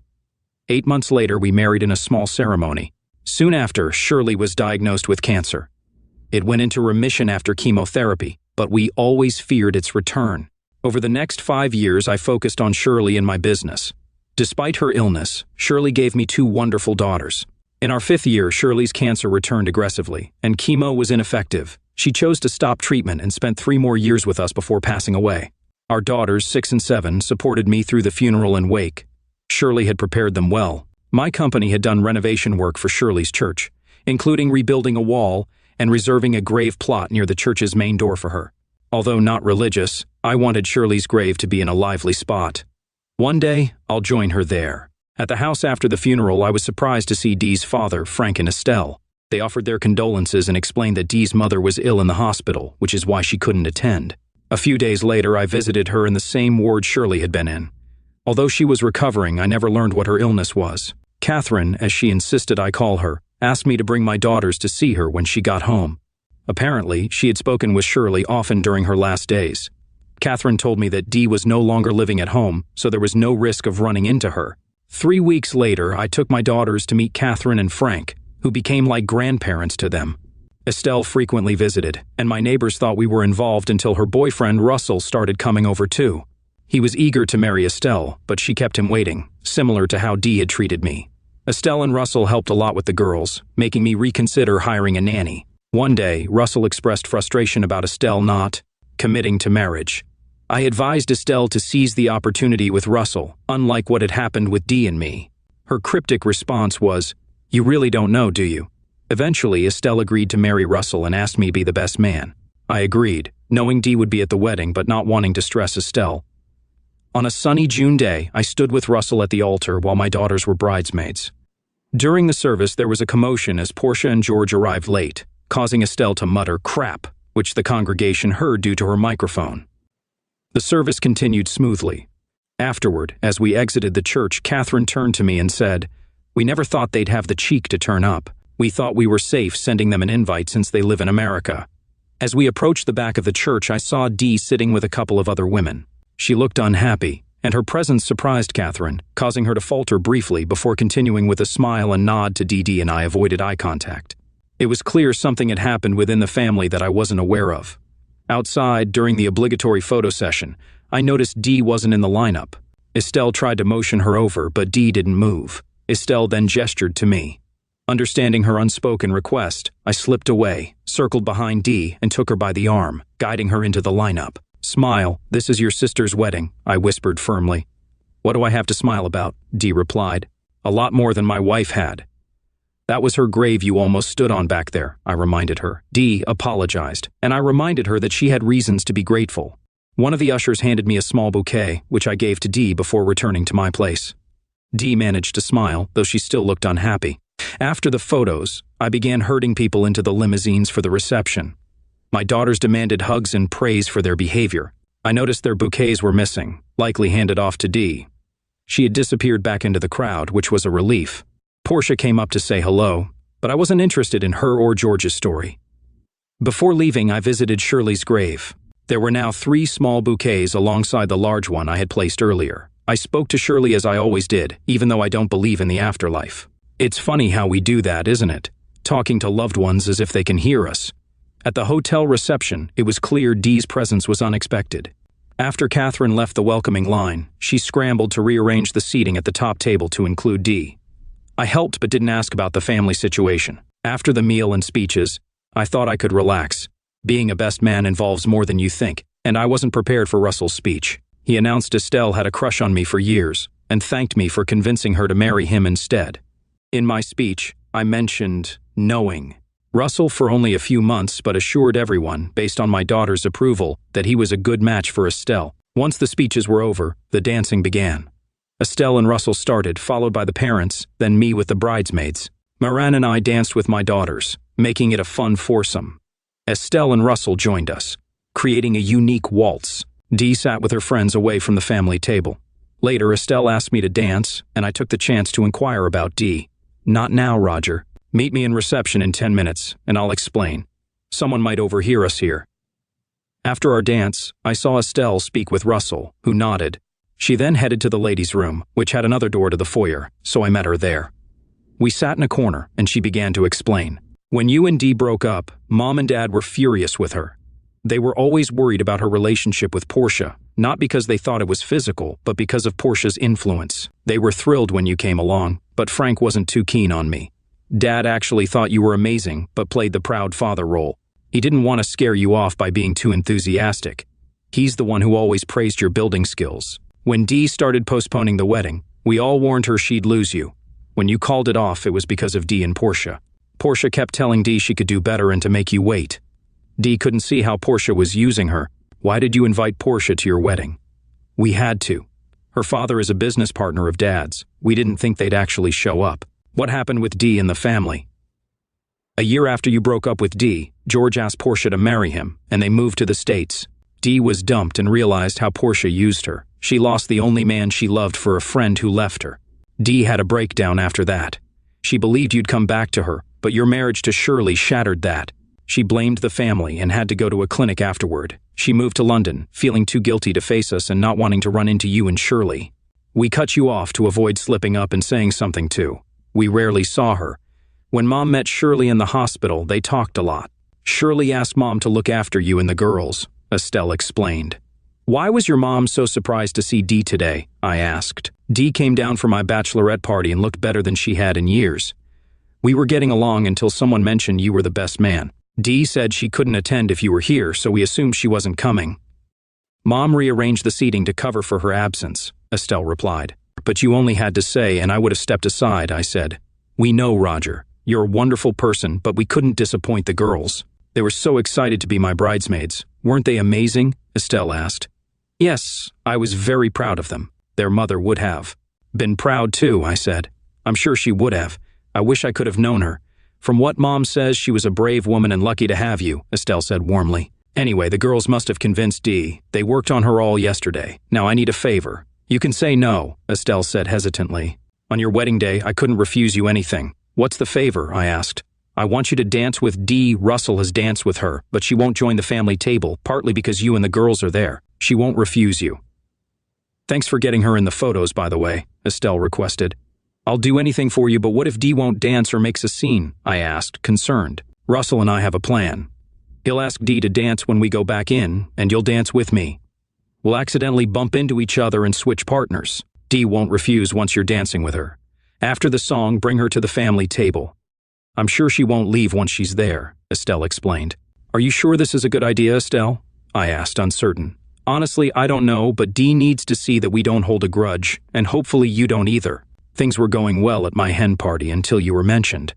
8 months later, we married in a small ceremony. Soon after, Shirley was diagnosed with cancer. It went into remission after chemotherapy, but we always feared its return. Over the next 5 years, I focused on Shirley and my business. Despite her illness, Shirley gave me 2 wonderful daughters. In our 5th year, Shirley's cancer returned aggressively, and chemo was ineffective. She chose to stop treatment and spent 3 more years with us before passing away. Our daughters, 6 and 7, supported me through the funeral and wake. Shirley had prepared them well. My company had done renovation work for Shirley's church, including rebuilding a wall and reserving a grave plot near the church's main door for her. Although not religious, I wanted Shirley's grave to be in a lively spot. One day, I'll join her there. At the house after the funeral, I was surprised to see Dee's father, Frank and Estelle. They offered their condolences and explained that Dee's mother was ill in the hospital, which is why she couldn't attend. A few days later, I visited her in the same ward Shirley had been in. Although she was recovering, I never learned what her illness was. Catherine, as she insisted I call her, asked me to bring my daughters to see her when she got home. Apparently, she had spoken with Shirley often during her last days. Catherine told me that Dee was no longer living at home, so there was no risk of running into her. 3 weeks later, I took my daughters to meet Catherine and Frank, who became like grandparents to them. Estelle frequently visited, and my neighbors thought we were involved until her boyfriend Russell started coming over too. He was eager to marry Estelle, but she kept him waiting, similar to how Dee had treated me. Estelle and Russell helped a lot with the girls, making me reconsider hiring a nanny. One day, Russell expressed frustration about Estelle not committing to marriage. I advised Estelle to seize the opportunity with Russell, unlike what had happened with Dee and me. Her cryptic response was, "You really don't know, do you?" Eventually, Estelle agreed to marry Russell and asked me to be the best man. I agreed, knowing Dee would be at the wedding but not wanting to stress Estelle. On a sunny June day, I stood with Russell at the altar while my daughters were bridesmaids. During the service, there was a commotion as Portia and George arrived late, causing Estelle to mutter "crap," which the congregation heard due to her microphone. The service continued smoothly. Afterward, as we exited the church, Catherine turned to me and said, "We never thought they'd have the cheek to turn up. We thought we were safe sending them an invite since they live in America. As we approached the back of the church, I saw Dee sitting with a couple of other women. She looked unhappy, and her presence surprised Catherine, causing her to falter briefly before continuing with a smile and nod to Dee. And I avoided eye contact. It was clear something had happened within the family that I wasn't aware of. Outside, during the obligatory photo session, I noticed Dee wasn't in the lineup. Estelle tried to motion her over, but Dee didn't move. Estelle then gestured to me. Understanding her unspoken request, I slipped away, circled behind Dee, and took her by the arm, guiding her into the lineup. "Smile, this is your sister's wedding," I whispered firmly. "What do I have to smile about?" Dee replied. "A lot more than my wife had." "That was her grave you almost stood on back there," I reminded her. Dee apologized, and I reminded her that she had reasons to be grateful. One of the ushers handed me a small bouquet, which I gave to Dee before returning to my place. Dee managed to smile, though she still looked unhappy. After the photos, I began herding people into the limousines for the reception. My daughters demanded hugs and praise for their behavior. I noticed their bouquets were missing, likely handed off to Dee. She had disappeared back into the crowd, which was a relief. Portia came up to say hello, but I wasn't interested in her or George's story. Before leaving, I visited Shirley's grave. There were now 3 small bouquets alongside the large one I had placed earlier. I spoke to Shirley as I always did, even though I don't believe in the afterlife. It's funny how we do that, isn't it? Talking to loved ones as if they can hear us. At the hotel reception, it was clear Dee's presence was unexpected. After Catherine left the welcoming line, she scrambled to rearrange the seating at the top table to include Dee. I helped but didn't ask about the family situation. After the meal and speeches, I thought I could relax. Being a best man involves more than you think, and I wasn't prepared for Russell's speech. He announced Estelle had a crush on me for years, and thanked me for convincing her to marry him instead. In my speech, I mentioned knowing Russell for only a few months, but assured everyone, based on my daughter's approval, that he was a good match for Estelle. Once the speeches were over, the dancing began. Estelle and Russell started, followed by the parents, then me with the bridesmaids. Moran and I danced with my daughters, making it a fun foursome. Estelle and Russell joined us, creating a unique waltz. Dee sat with her friends away from the family table. Later, Estelle asked me to dance, and I took the chance to inquire about Dee. "Not now, Roger. Meet me in reception in 10 minutes, and I'll explain. Someone might overhear us here." After our dance, I saw Estelle speak with Russell, who nodded. She then headed to the ladies' room, which had another door to the foyer, so I met her there. We sat in a corner, and she began to explain. "When you and Dee broke up, Mom and Dad were furious with her. They were always worried about her relationship with Portia, not because they thought it was physical, but because of Portia's influence. They were thrilled when you came along, but Frank wasn't too keen on me. Dad actually thought you were amazing, but played the proud father role. He didn't want to scare you off by being too enthusiastic. He's the one who always praised your building skills. When Dee started postponing the wedding, we all warned her she'd lose you. When you called it off, it was because of Dee and Portia. Portia kept telling Dee she could do better and to make you wait. Dee couldn't see how Portia was using her. Why did you invite Portia to your wedding?" "We had to. Her father is a business partner of Dad's. We didn't think they'd actually show up." "What happened with Dee and the family?" "A year after you broke up with Dee, George asked Portia to marry him, and they moved to the States. Dee was dumped and realized how Portia used her. She lost the only man she loved for a friend who left her. Dee had a breakdown after that. She believed you'd come back to her, but your marriage to Shirley shattered that. She blamed the family and had to go to a clinic afterward. She moved to London, feeling too guilty to face us and not wanting to run into you and Shirley. We cut you off to avoid slipping up and saying something too. We rarely saw her. When Mom met Shirley in the hospital, they talked a lot. Shirley asked Mom to look after you and the girls," Estelle explained. "Why was your mom so surprised to see Dee today?" I asked. "Dee came down for my bachelorette party and looked better than she had in years. We were getting along until someone mentioned you were the best man. Dee said she couldn't attend if you were here, so we assumed she wasn't coming." "Mom rearranged the seating to cover for her absence," Estelle replied. "But you only had to say, and I would have stepped aside," I said. "We know, Roger. You're a wonderful person, but we couldn't disappoint the girls. They were so excited to be my bridesmaids. Weren't they amazing?" Estelle asked. "Yes, I was very proud of them. Their mother would have been proud too," I said. "I'm sure she would have. I wish I could have known her. From what Mom says, she was a brave woman and lucky to have you," Estelle said warmly. "Anyway, the girls must have convinced Dee. They worked on her all yesterday. Now I need a favor." "You can say no," Estelle said hesitantly. "On your wedding day, I couldn't refuse you anything. What's the favor? I asked. I want you to dance with Dee. Russell has danced with her, but she won't join the family table, partly because you and the girls are there. She won't refuse you. Thanks for getting her in the photos, by the way, Estelle requested. I'll do anything for you, but what if Dee won't dance or makes a scene? I asked, concerned. Russell and I have a plan. He'll ask Dee to dance when we go back in, and you'll dance with me. We'll accidentally bump into each other and switch partners. Dee won't refuse once you're dancing with her. After the song, bring her to the family table. I'm sure she won't leave once she's there, Estelle explained. Are you sure this is a good idea, Estelle? I asked, uncertain. Honestly, I don't know, but Dee needs to see that we don't hold a grudge, and hopefully you don't either. Things were going well at my hen party until you were mentioned.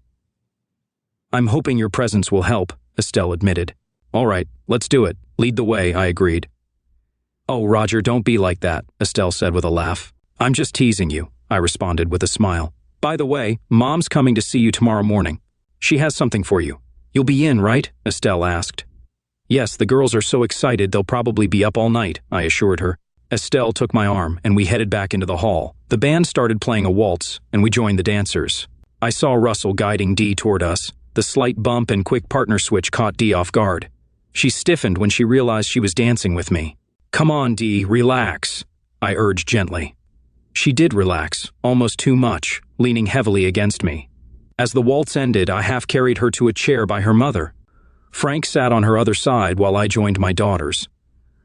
I'm hoping your presence will help, Estelle admitted. All right, let's do it. Lead the way, I agreed. Oh, Roger, don't be like that, Estelle said with a laugh. I'm just teasing you, I responded with a smile. By the way, Mom's coming to see you tomorrow morning. She has something for you. You'll be in, right? Estelle asked. Yes, the girls are so excited they'll probably be up all night, I assured her. Estelle took my arm and we headed back into the hall. The band started playing a waltz and we joined the dancers. I saw Russell guiding Dee toward us. The slight bump and quick partner switch caught Dee off guard. She stiffened when she realized she was dancing with me. Come on, Dee, relax, I urged gently. She did relax, almost too much, leaning heavily against me. As the waltz ended, I half carried her to a chair by her mother. Frank sat on her other side while I joined my daughters.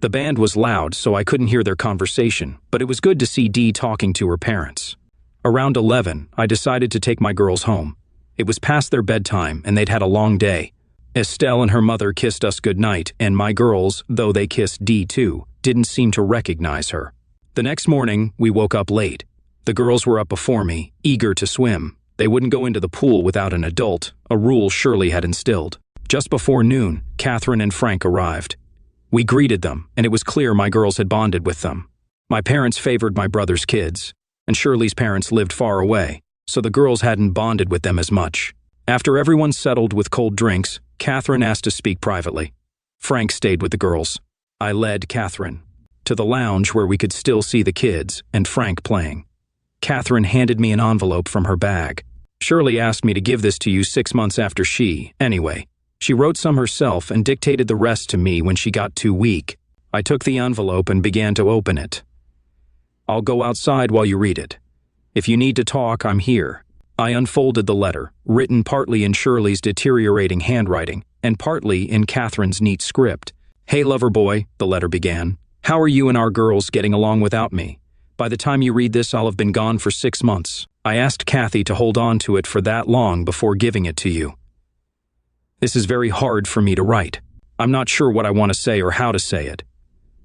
The band was loud, so I couldn't hear their conversation, but it was good to see Dee talking to her parents. Around 11, I decided to take my girls home. It was past their bedtime, and they'd had a long day. Estelle and her mother kissed us goodnight, and my girls, though they kissed Dee too, didn't seem to recognize her. The next morning, we woke up late. The girls were up before me, eager to swim. They wouldn't go into the pool without an adult, a rule Shirley had instilled. Just before noon, Catherine and Frank arrived. We greeted them, and it was clear my girls had bonded with them. My parents favored my brother's kids, and Shirley's parents lived far away, so the girls hadn't bonded with them as much. After everyone settled with cold drinks, Catherine asked to speak privately. Frank stayed with the girls. I led Catherine to the lounge where we could still see the kids and Frank playing. Catherine handed me an envelope from her bag. Shirley asked me to give this to you 6 months after anyway. She wrote some herself and dictated the rest to me when she got too weak. I took the envelope and began to open it. I'll go outside while you read it. If you need to talk, I'm here. I unfolded the letter, written partly in Shirley's deteriorating handwriting and partly in Catherine's neat script. Hey, lover boy, the letter began. How are you and our girls getting along without me? By the time you read this, I'll have been gone for 6 months. I asked Kathy to hold on to it for that long before giving it to you. This is very hard for me to write. I'm not sure what I want to say or how to say it.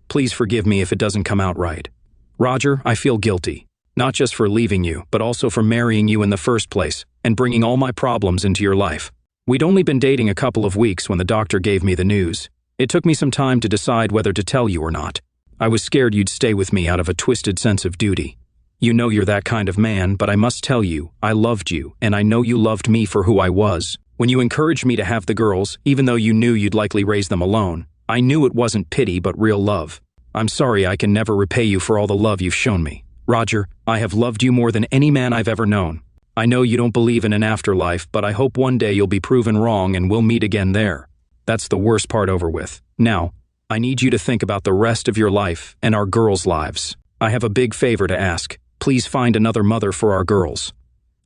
Please forgive me if it doesn't come out right. Roger, I feel guilty, not just for leaving you, but also for marrying you in the first place and bringing all my problems into your life. We'd only been dating a couple of weeks when the doctor gave me the news. It took me some time to decide whether to tell you or not. I was scared you'd stay with me out of a twisted sense of duty. You know you're that kind of man, but I must tell you, I loved you, and I know you loved me for who I was. When you encouraged me to have the girls, even though you knew you'd likely raise them alone, I knew it wasn't pity but real love. I'm sorry I can never repay you for all the love you've shown me. Roger, I have loved you more than any man I've ever known. I know you don't believe in an afterlife, but I hope one day you'll be proven wrong and we'll meet again there. That's the worst part over with. Now, I need you to think about the rest of your life and our girls' lives. I have a big favor to ask. Please find another mother for our girls.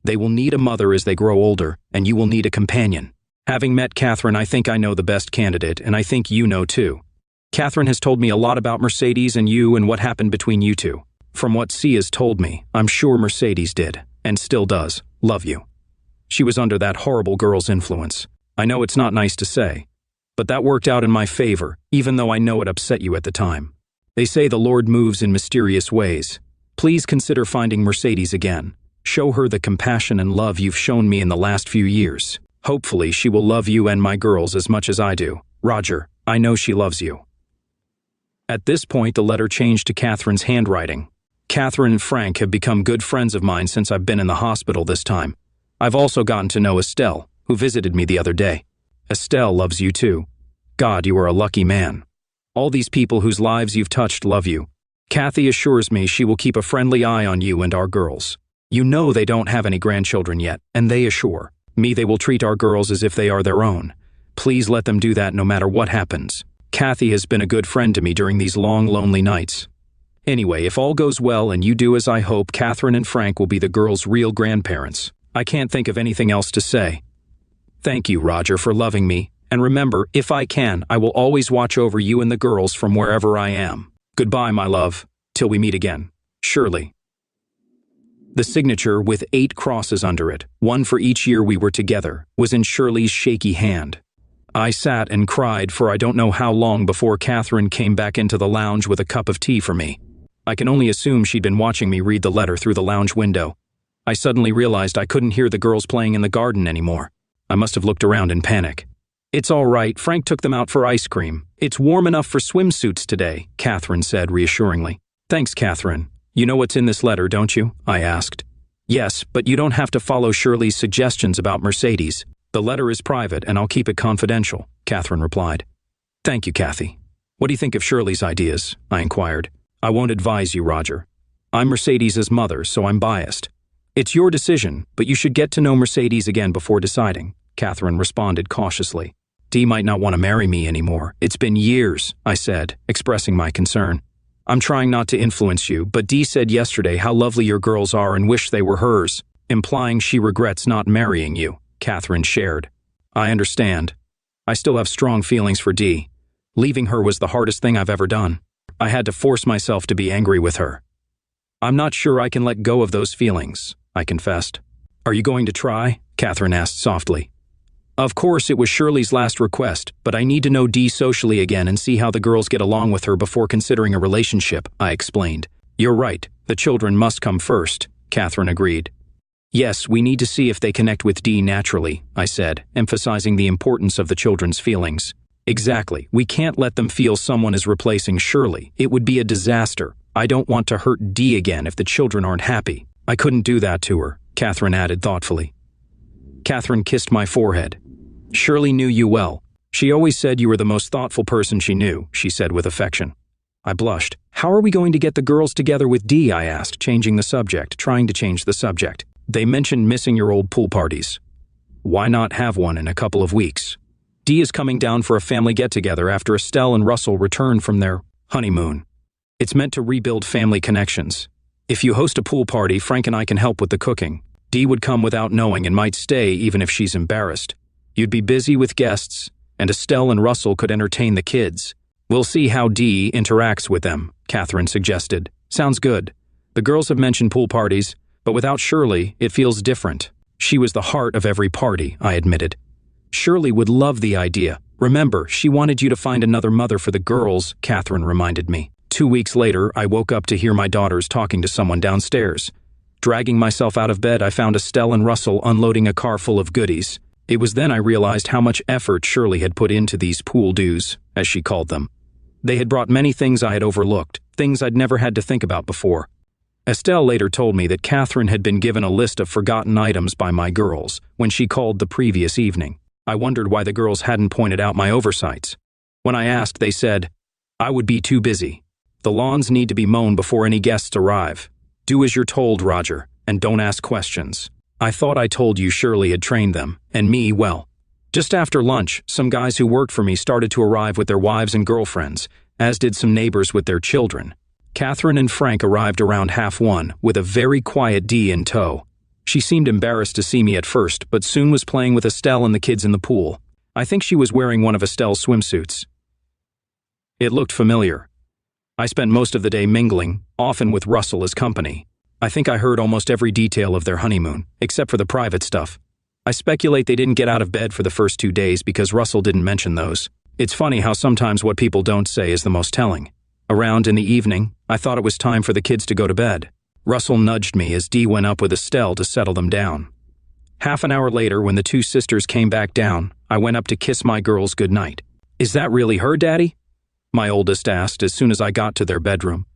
They will need a mother as they grow older, and you will need a companion. Having met Catherine, I think I know the best candidate, and I think you know too. Catherine has told me a lot about Mercedes and you and what happened between you two. From what Sia's told me, I'm sure Mercedes did, and still does, love you. She was under that horrible girl's influence. I know it's not nice to say, but that worked out in my favor, even though I know it upset you at the time. They say the Lord moves in mysterious ways. Please consider finding Mercedes again. Show her the compassion and love you've shown me in the last few years. Hopefully she will love you and my girls as much as I do. Roger, I know she loves you. At this point, the letter changed to Catherine's handwriting. Catherine and Frank have become good friends of mine since I've been in the hospital this time. I've also gotten to know Estelle, who visited me the other day. Estelle loves you too. God, you are a lucky man. All these people whose lives you've touched love you. Kathy assures me she will keep a friendly eye on you and our girls. You know they don't have any grandchildren yet, and they assure me they will treat our girls as if they are their own. Please let them do that no matter what happens. Kathy has been a good friend to me during these long, lonely nights. Anyway, if all goes well and you do as I hope, Catherine and Frank will be the girls' real grandparents. I can't think of anything else to say. Thank you, Roger, for loving me, and remember, if I can, I will always watch over you and the girls from wherever I am. Goodbye, my love, till we meet again. Shirley. The signature, with 8 crosses under it, one for each year we were together, was in Shirley's shaky hand. I sat and cried for I don't know how long before Catherine came back into the lounge with a cup of tea for me. I can only assume she'd been watching me read the letter through the lounge window. I suddenly realized I couldn't hear the girls playing in the garden anymore. I must have looked around in panic. It's all right, Frank took them out for ice cream. It's warm enough for swimsuits today, Catherine said reassuringly. Thanks, Catherine. You know what's in this letter, don't you? I asked. Yes, but you don't have to follow Shirley's suggestions about Mercedes. The letter is private and I'll keep it confidential, Catherine replied. Thank you, Kathy. What do you think of Shirley's ideas? I inquired. I won't advise you, Roger. I'm Mercedes' mother, so I'm biased. It's your decision, but you should get to know Mercedes again before deciding, Catherine responded cautiously. Dee might not want to marry me anymore. It's been years, I said, expressing my concern. I'm trying not to influence you, but Dee said yesterday how lovely your girls are and wish they were hers, implying she regrets not marrying you, Catherine shared. I understand. I still have strong feelings for Dee. Leaving her was the hardest thing I've ever done. I had to force myself to be angry with her. I'm not sure I can let go of those feelings, I confessed. Are you going to try? Catherine asked softly. Of course, it was Shirley's last request, but I need to know Dee socially again and see how the girls get along with her before considering a relationship, I explained. You're right, the children must come first, Catherine agreed. Yes, we need to see if they connect with Dee naturally, I said, emphasizing the importance of the children's feelings. Exactly, we can't let them feel someone is replacing Shirley. It would be a disaster. I don't want to hurt Dee again if the children aren't happy. I couldn't do that to her, Catherine added thoughtfully. Catherine kissed my forehead. Shirley knew you well. She always said you were the most thoughtful person she knew, she said with affection. I blushed. How are we going to get the girls together with Dee? I asked, trying to change the subject. They mentioned missing your old pool parties. Why not have one in a couple of weeks? Dee is coming down for a family get-together after Estelle and Russell return from their honeymoon. It's meant to rebuild family connections. If you host a pool party, Frank and I can help with the cooking. Dee would come without knowing and might stay even if she's embarrassed. You'd be busy with guests, and Estelle and Russell could entertain the kids. We'll see how Dee interacts with them, Catherine suggested. Sounds good. The girls have mentioned pool parties, but without Shirley, it feels different. She was the heart of every party, I admitted. Shirley would love the idea. Remember, she wanted you to find another mother for the girls, Catherine reminded me. 2 weeks later, I woke up to hear my daughters talking to someone downstairs. Dragging myself out of bed, I found Estelle and Russell unloading a car full of goodies. It was then I realized how much effort Shirley had put into these pool dues, as she called them. They had brought many things I had overlooked, things I'd never had to think about before. Estelle later told me that Catherine had been given a list of forgotten items by my girls when she called the previous evening. I wondered why the girls hadn't pointed out my oversights. When I asked, they said, I would be too busy. The lawns need to be mown before any guests arrive. Do as you're told, Roger, and don't ask questions. I thought I told you Shirley had trained them, and me, well. Just after lunch, some guys who worked for me started to arrive with their wives and girlfriends, as did some neighbors with their children. Catherine and Frank arrived around 1:30, with a very quiet Dee in tow. She seemed embarrassed to see me at first, but soon was playing with Estelle and the kids in the pool. I think she was wearing one of Estelle's swimsuits. It looked familiar. I spent most of the day mingling, often with Russell as company. I think I heard almost every detail of their honeymoon, except for the private stuff. I speculate they didn't get out of bed for the first 2 days because Russell didn't mention those. It's funny how sometimes what people don't say is the most telling. Around in the evening, I thought it was time for the kids to go to bed. Russell nudged me as Dee went up with Estelle to settle them down. Half an hour later, when the 2 sisters came back down, I went up to kiss my girls goodnight. Is that really her, Daddy? My oldest asked as soon as I got to their bedroom.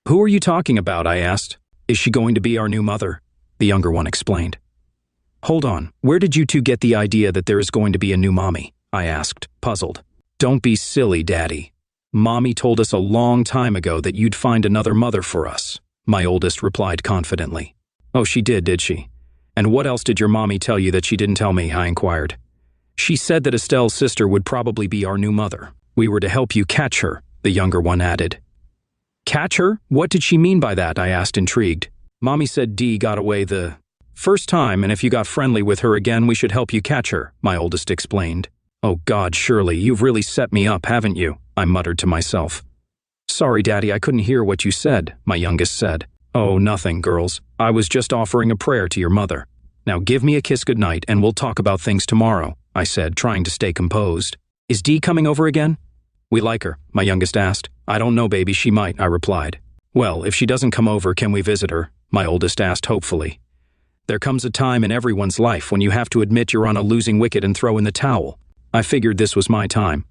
Who are you talking about? I asked. Is she going to be our new mother? The younger one explained. Hold on, where did you 2 get the idea that there is going to be a new mommy? I asked, puzzled. Don't be silly, Daddy. Mommy told us a long time ago that you'd find another mother for us, my oldest replied confidently. Oh, she did she? And what else did your mommy tell you that she didn't tell me? I inquired. She said that Estelle's sister would probably be our new mother. We were to help you catch her, the younger one added. Catch her? What did she mean by that? I asked, intrigued. Mommy said Dee got away the first time, and if you got friendly with her again, we should help you catch her, my oldest explained. Oh God, Shirley, you've really set me up, haven't you? I muttered to myself. Sorry, Daddy, I couldn't hear what you said, my youngest said. Oh, nothing, girls. I was just offering a prayer to your mother. Now give me a kiss goodnight and we'll talk about things tomorrow, I said, trying to stay composed. Is Dee coming over again? We like her, my youngest asked. I don't know, baby, she might, I replied. Well, if she doesn't come over, can we visit her? My oldest asked hopefully. There comes a time in everyone's life when you have to admit you're on a losing wicket and throw in the towel. I figured this was my time.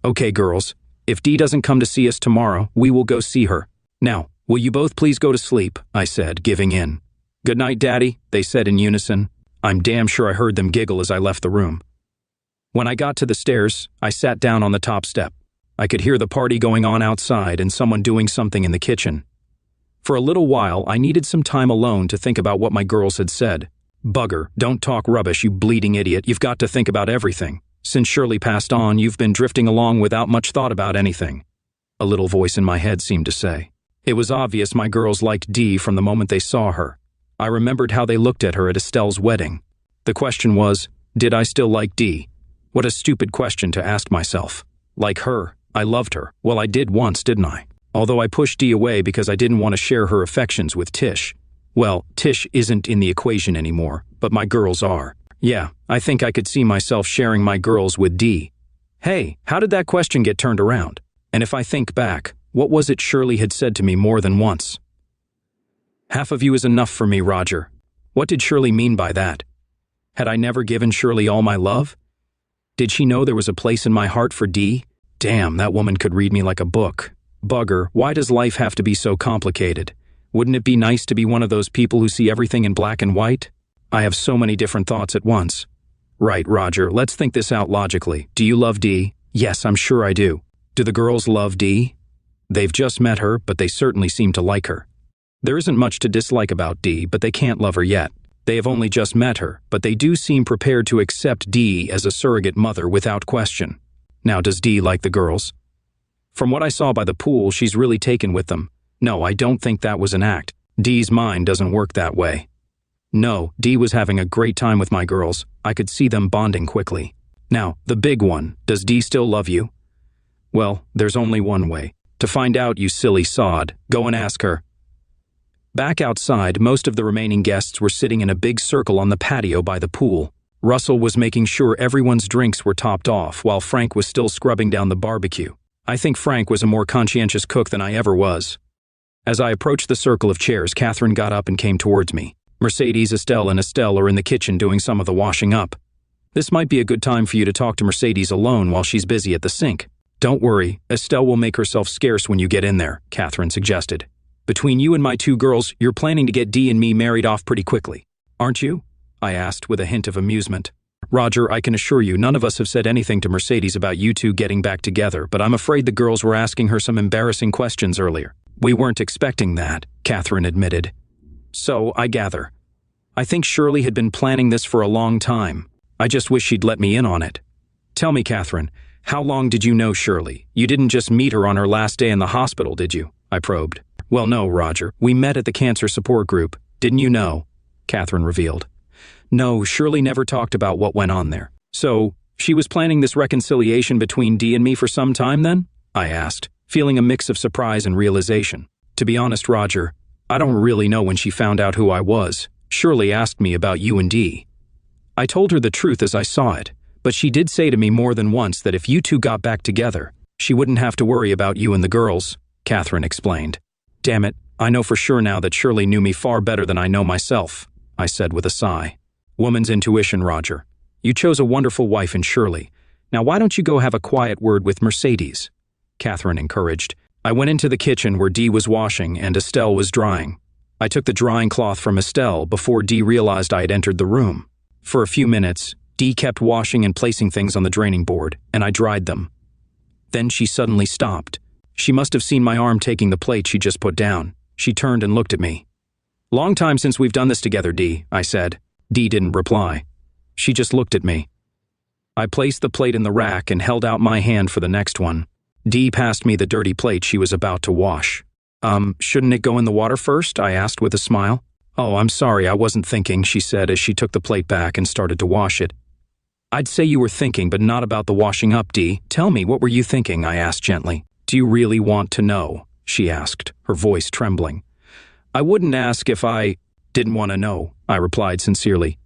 Okay, girls, if Dee doesn't come to see us tomorrow, we will go see her. Now, will you both please go to sleep? I said, giving in. Good night, Daddy, they said in unison. I'm damn sure I heard them giggle as I left the room. When I got to the stairs, I sat down on the top step. I could hear the party going on outside and someone doing something in the kitchen. For a little while, I needed some time alone to think about what my girls had said. Bugger, don't talk rubbish, you bleeding idiot. You've got to think about everything. Since Shirley passed on, you've been drifting along without much thought about anything. A little voice in my head seemed to say. It was obvious my girls liked Dee from the moment they saw her. I remembered how they looked at her at Estelle's wedding. The question was, did I still like Dee? What a stupid question to ask myself. Like her, I loved her. Well, I did once, didn't I? Although I pushed Dee away because I didn't want to share her affections with Tish. Well, Tish isn't in the equation anymore, but my girls are. Yeah, I think I could see myself sharing my girls with Dee. Hey, how did that question get turned around? And if I think back, what was it Shirley had said to me more than once? Half of you is enough for me, Roger. What did Shirley mean by that? Had I never given Shirley all my love? Did she know there was a place in my heart for Dee? Damn, that woman could read me like a book. Bugger, why does life have to be so complicated? Wouldn't it be nice to be one of those people who see everything in black and white? I have so many different thoughts at once. Right, Roger, let's think this out logically. Do you love Dee? Yes, I'm sure I do. Do the girls love Dee? They've just met her, but they certainly seem to like her. There isn't much to dislike about Dee, but they can't love her yet. They have only just met her, but they do seem prepared to accept Dee as a surrogate mother without question. Now, does Dee like the girls? From what I saw by the pool, she's really taken with them. No, I don't think that was an act. Dee's mind doesn't work that way. No, Dee was having a great time with my girls. I could see them bonding quickly. Now, the big one, does Dee still love you? Well, there's only one way. To find out, you silly sod, go and ask her. Back outside, most of the remaining guests were sitting in a big circle on the patio by the pool. Russell was making sure everyone's drinks were topped off while Frank was still scrubbing down the barbecue. I think Frank was a more conscientious cook than I ever was. As I approached the circle of chairs, Catherine got up and came towards me. Mercedes, Estelle, and Estelle are in the kitchen doing some of the washing up. This might be a good time for you to talk to Mercedes alone while she's busy at the sink. Don't worry, Estelle will make herself scarce when you get in there, Catherine suggested. Between you and my two girls, you're planning to get Dee and me married off pretty quickly, aren't you? I asked with a hint of amusement. Roger, I can assure you none of us have said anything to Mercedes about you two getting back together, but I'm afraid the girls were asking her some embarrassing questions earlier. We weren't expecting that, Catherine admitted. So, I gather. I think Shirley had been planning this for a long time. I just wish she'd let me in on it. Tell me, Catherine, how long did you know Shirley? You didn't just meet her on her last day in the hospital, did you? I probed. Well, no, Roger. We met at the cancer support group. Didn't you know? Catherine revealed. No, Shirley never talked about what went on there. So, she was planning this reconciliation between Dee and me for some time then? I asked, feeling a mix of surprise and realization. To be honest, Roger, I don't really know when she found out who I was. Shirley asked me about you and Dee. I told her the truth as I saw it, but she did say to me more than once that if you two got back together, she wouldn't have to worry about you and the girls, Catherine explained. Damn it, I know for sure now that Shirley knew me far better than I know myself, I said with a sigh. Woman's intuition, Roger. You chose a wonderful wife in Shirley. Now why don't you go have a quiet word with Mercedes? Catherine encouraged. I went into the kitchen where Dee was washing and Estelle was drying. I took the drying cloth from Estelle before Dee realized I had entered the room. For a few minutes, Dee kept washing and placing things on the draining board, and I dried them. Then she suddenly stopped. She must have seen my arm taking the plate she just put down. She turned and looked at me. Long time since we've done this together, Dee, I said. Dee didn't reply. She just looked at me. I placed the plate in the rack and held out my hand for the next one. Dee passed me the dirty plate she was about to wash. Shouldn't it go in the water first? I asked with a smile. Oh, I'm sorry, I wasn't thinking, she said as she took the plate back and started to wash it. I'd say you were thinking, but not about the washing up, Dee. Tell me, what were you thinking? I asked gently. Do you really want to know? She asked, her voice trembling. I wouldn't ask if I didn't want to know, I replied sincerely.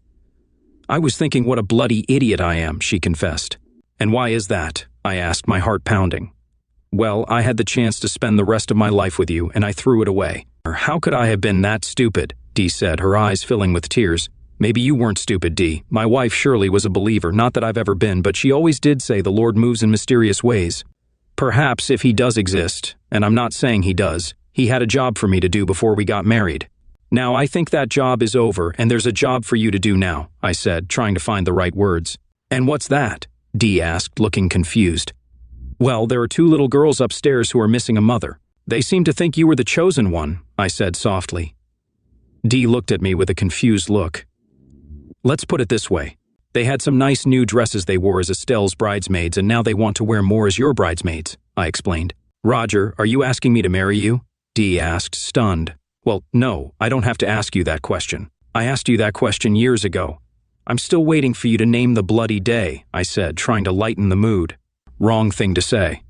I was thinking what a bloody idiot I am, she confessed. And why is that? I asked, my heart pounding. Well, I had the chance to spend the rest of my life with you, and I threw it away. How could I have been that stupid? Dee said, her eyes filling with tears. Maybe you weren't stupid, Dee. My wife Shirley was a believer, not that I've ever been, but she always did say the Lord moves in mysterious ways. Perhaps if he does exist, and I'm not saying he does, he had a job for me to do before we got married. Now I think that job is over, and there's a job for you to do now, I said, trying to find the right words. And what's that? Dee asked, looking confused. Well, there are 2 little girls upstairs who are missing a mother. They seem to think you were the chosen one, I said softly. Dee looked at me with a confused look. Let's put it this way. They had some nice new dresses they wore as Estelle's bridesmaids, and now they want to wear more as your bridesmaids, I explained. Roger, are you asking me to marry you? Dee asked, stunned. Well, no, I don't have to ask you that question. I asked you that question years ago. I'm still waiting for you to name the bloody day, I said, trying to lighten the mood. Wrong thing to say.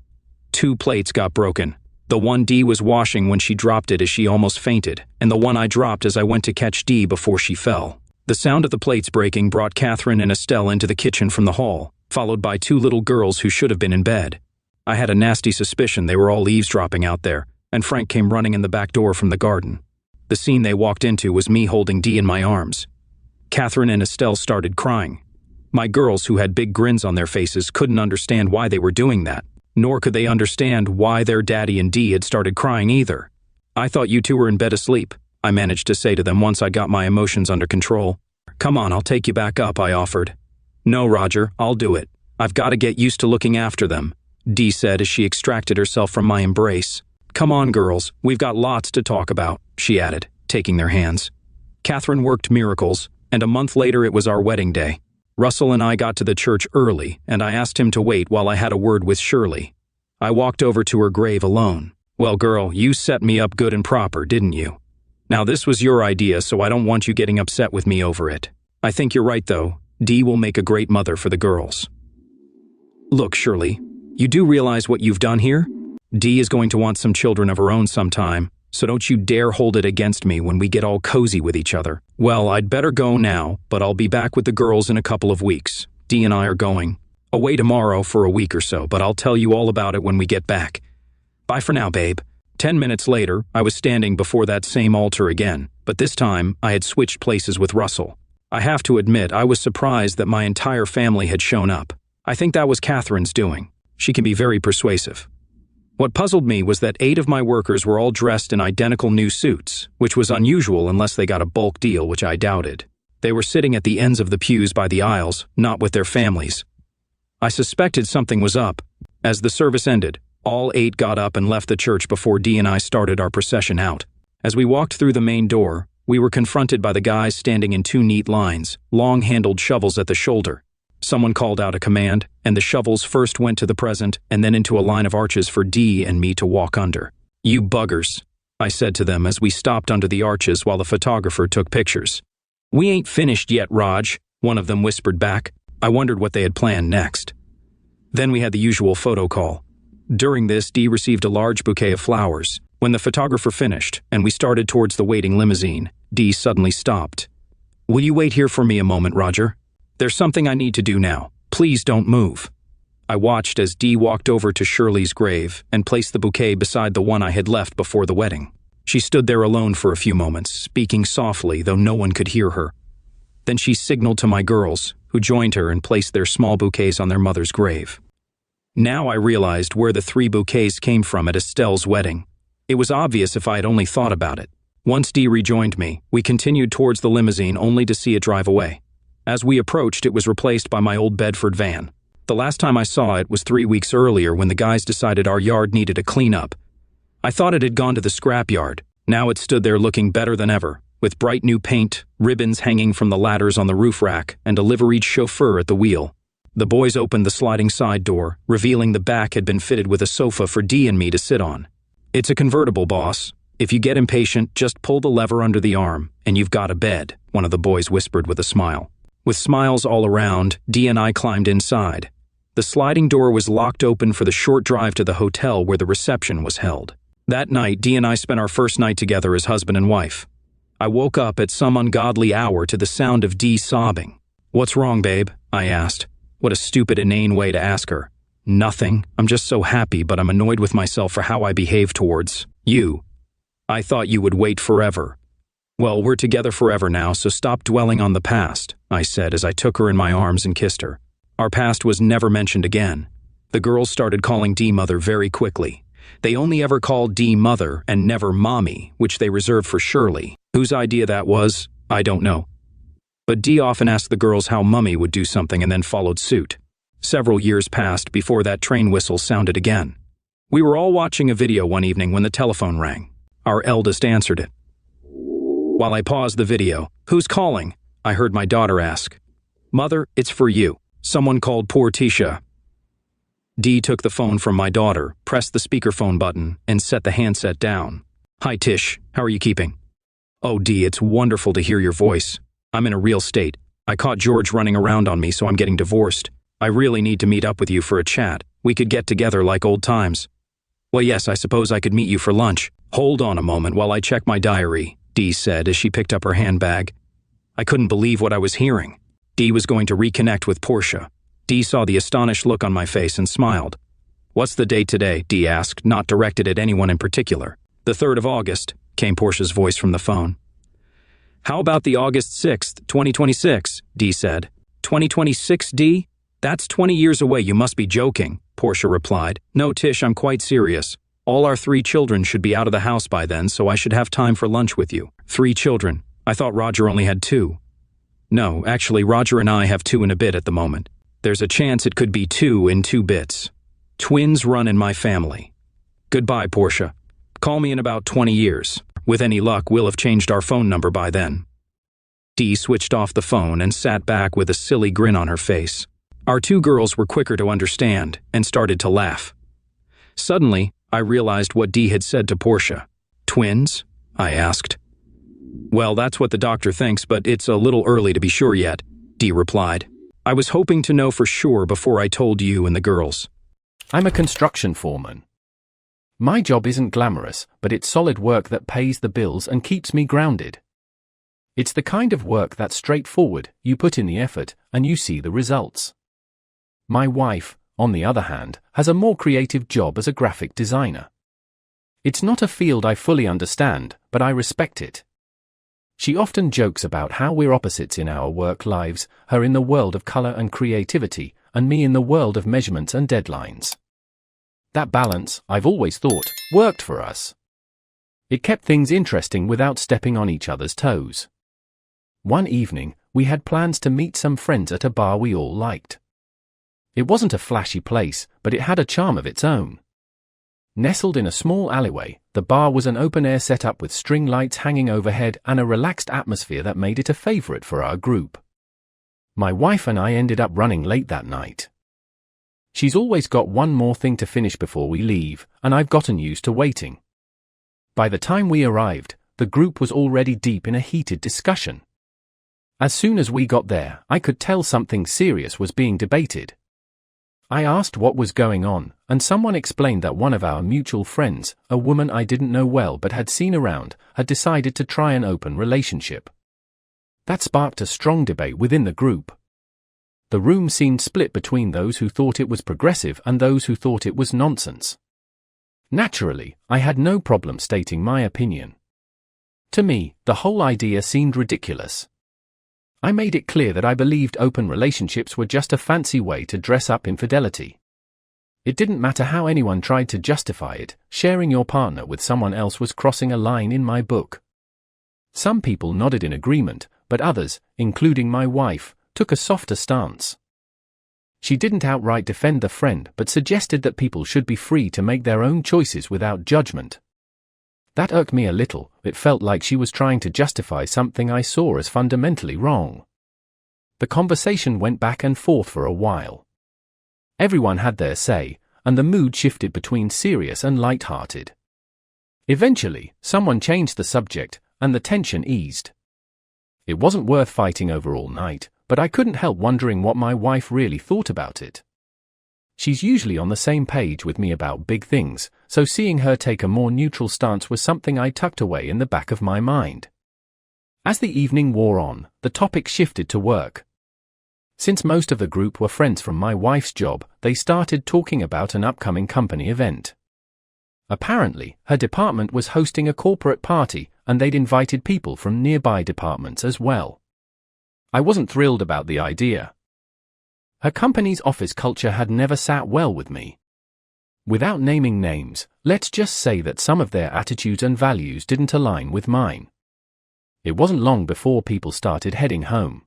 2 plates got broken. The one Dee was washing when she dropped it as she almost fainted, and the one I dropped as I went to catch Dee before she fell. The sound of the plates breaking brought Catherine and Estelle into the kitchen from the hall, followed by 2 little girls who should have been in bed. I had a nasty suspicion they were all eavesdropping out there, and Frank came running in the back door from the garden. The scene they walked into was me holding Dee in my arms. Catherine and Estelle started crying. My girls, who had big grins on their faces, couldn't understand why they were doing that, nor could they understand why their daddy and Dee had started crying either. I thought you 2 were in bed asleep, I managed to say to them once I got my emotions under control. Come on, I'll take you back up, I offered. No, Roger, I'll do it. I've got to get used to looking after them, Dee said as she extracted herself from my embrace. Come on, girls, we've got lots to talk about, she added, taking their hands. Catherine worked miracles, and a month later it was our wedding day. Russell and I got to the church early, and I asked him to wait while I had a word with Shirley. I walked over to her grave alone. Well, girl, you set me up good and proper, didn't you? Now this was your idea, so I don't want you getting upset with me over it. I think you're right, though. Dee will make a great mother for the girls. Look, Shirley, you do realize what you've done here? Dee is going to want some children of her own sometime, so don't you dare hold it against me when we get all cozy with each other. Well, I'd better go now, but I'll be back with the girls in a couple of weeks. Dee and I are going away tomorrow for a week or so, but I'll tell you all about it when we get back. Bye for now, babe. 10 minutes later, I was standing before that same altar again, but this time I had switched places with Russell. I have to admit, I was surprised that my entire family had shown up. I think that was Catherine's doing. She can be very persuasive. What puzzled me was that 8 of my workers were all dressed in identical new suits, which was unusual unless they got a bulk deal, which I doubted. They were sitting at the ends of the pews by the aisles, not with their families. I suspected something was up. As the service ended, all 8 got up and left the church before Dee and I started our procession out. As we walked through the main door, we were confronted by the guys standing in 2 neat lines, long-handled shovels at the shoulder. Someone called out a command, and the shovels first went to the present and then into a line of arches for Dee and me to walk under. You buggers, I said to them as we stopped under the arches while the photographer took pictures. We ain't finished yet, Raj, one of them whispered back. I wondered what they had planned next. Then we had the usual photo call. During this, Dee received a large bouquet of flowers. When the photographer finished, and we started towards the waiting limousine, Dee suddenly stopped. Will you wait here for me a moment, Roger? There's something I need to do now. Please don't move. I watched as Dee walked over to Shirley's grave and placed the bouquet beside the one I had left before the wedding. She stood there alone for a few moments, speaking softly, though no one could hear her. Then she signaled to my girls, who joined her and placed their small bouquets on their mother's grave. Now I realized where the 3 bouquets came from at Estelle's wedding. It was obvious if I had only thought about it. Once Dee rejoined me, we continued towards the limousine only to see it drive away. As we approached, it was replaced by my old Bedford van. The last time I saw it was 3 weeks earlier when the guys decided our yard needed a cleanup. I thought it had gone to the scrapyard. Now it stood there looking better than ever, with with bright new paint, ribbons hanging from the ladders on the roof rack, and a liveried chauffeur at the wheel. The boys opened the sliding side door, revealing the back had been fitted with a sofa for Dee and me to sit on. "It's a convertible, boss. If you get impatient, just pull the lever under the arm, and you've got a bed," one of the boys whispered with a smile. With smiles all around, Dee and I climbed inside. The sliding door was locked open for the short drive to the hotel where the reception was held. That night, Dee and I spent our first night together as husband and wife. I woke up at some ungodly hour to the sound of Dee sobbing. "What's wrong, babe?" I asked. What a stupid, inane way to ask her. "Nothing. I'm just so happy, but I'm annoyed with myself for how I behaved towards you. I thought you would wait forever." "Well, we're together forever now, so stop dwelling on the past," I said as I took her in my arms and kissed her. Our past was never mentioned again. The girls started calling Dee mother very quickly. They only ever called Dee mother and never mommy, which they reserved for Shirley. Whose idea that was, I don't know. But Dee often asked the girls how mummy would do something and then followed suit. Several years passed before that train whistle sounded again. We were all watching a video one evening when the telephone rang. Our eldest answered it. While I paused the video, "Who's calling?" I heard my daughter ask. "Mother, it's for you. Someone called poor Tisha." Dee took the phone from my daughter, pressed the speakerphone button, and set the handset down. "Hi Tish, how are you keeping?" "Oh Dee, it's wonderful to hear your voice. I'm in a real state. I caught George running around on me, so I'm getting divorced. I really need to meet up with you for a chat. We could get together like old times." "Well, yes, I suppose I could meet you for lunch." "Hold on a moment while I check my diary," Dee said as she picked up her handbag. I couldn't believe what I was hearing. Dee was going to reconnect with Portia. Dee saw the astonished look on my face and smiled. "What's the date today?" Dee asked, not directed at anyone in particular. "The 3rd of August, came Portia's voice from the phone. "How about the August 6th, 2026, Dee said. 2026, Dee? That's 20 years away, you must be joking," Portia replied. "No, Tish, I'm quite serious. All our 3 children should be out of the house by then, so I should have time for lunch with you." 3 children. I thought Roger only had 2. "No, actually, Roger and I have 2 and a bit at the moment. There's a chance it could be 2 in 2 bits. Twins run in my family. Goodbye, Portia. Call me in about 20 years. With any luck, we'll have changed our phone number by then." Dee switched off the phone and sat back with a silly grin on her face. Our 2 girls were quicker to understand and started to laugh. Suddenly, I realized what Dee had said to Portia. "Twins?" I asked. "Well, that's what the doctor thinks, but it's a little early to be sure yet," Dee replied. "I was hoping to know for sure before I told you and the girls." I'm a construction foreman. My job isn't glamorous, but it's solid work that pays the bills and keeps me grounded. It's the kind of work that's straightforward, you put in the effort, and you see the results. My wife, on the other hand, has a more creative job as a graphic designer. It's not a field I fully understand, but I respect it. She often jokes about how we're opposites in our work lives, her in the world of color and creativity, and me in the world of measurements and deadlines. That balance, I've always thought, worked for us. It kept things interesting without stepping on each other's toes. One evening, we had plans to meet some friends at a bar we all liked. It wasn't a flashy place, but it had a charm of its own. Nestled in a small alleyway, the bar was an open-air setup with string lights hanging overhead and a relaxed atmosphere that made it a favorite for our group. My wife and I ended up running late that night. She's always got one more thing to finish before we leave, and I've gotten used to waiting. By the time we arrived, the group was already deep in a heated discussion. As soon as we got there, I could tell something serious was being debated. I asked what was going on, and someone explained that one of our mutual friends, a woman I didn't know well but had seen around, had decided to try an open relationship. That sparked a strong debate within the group. The room seemed split between those who thought it was progressive and those who thought it was nonsense. Naturally, I had no problem stating my opinion. To me, the whole idea seemed ridiculous. I made it clear that I believed open relationships were just a fancy way to dress up infidelity. It didn't matter how anyone tried to justify it, sharing your partner with someone else was crossing a line in my book. Some people nodded in agreement, but others, including my wife, took a softer stance. She didn't outright defend the friend but suggested that people should be free to make their own choices without judgment. That irked me a little. It felt like she was trying to justify something I saw as fundamentally wrong. The conversation went back and forth for a while. Everyone had their say, and the mood shifted between serious and light-hearted. Eventually, someone changed the subject, and the tension eased. It wasn't worth fighting over all night, but I couldn't help wondering what my wife really thought about it. She's usually on the same page with me about big things, so seeing her take a more neutral stance was something I tucked away in the back of my mind. As the evening wore on, the topic shifted to work. Since most of the group were friends from my wife's job, they started talking about an upcoming company event. Apparently, her department was hosting a corporate party, and they'd invited people from nearby departments as well. I wasn't thrilled about the idea. Her company's office culture had never sat well with me. Without naming names, let's just say that some of their attitudes and values didn't align with mine. It wasn't long before people started heading home.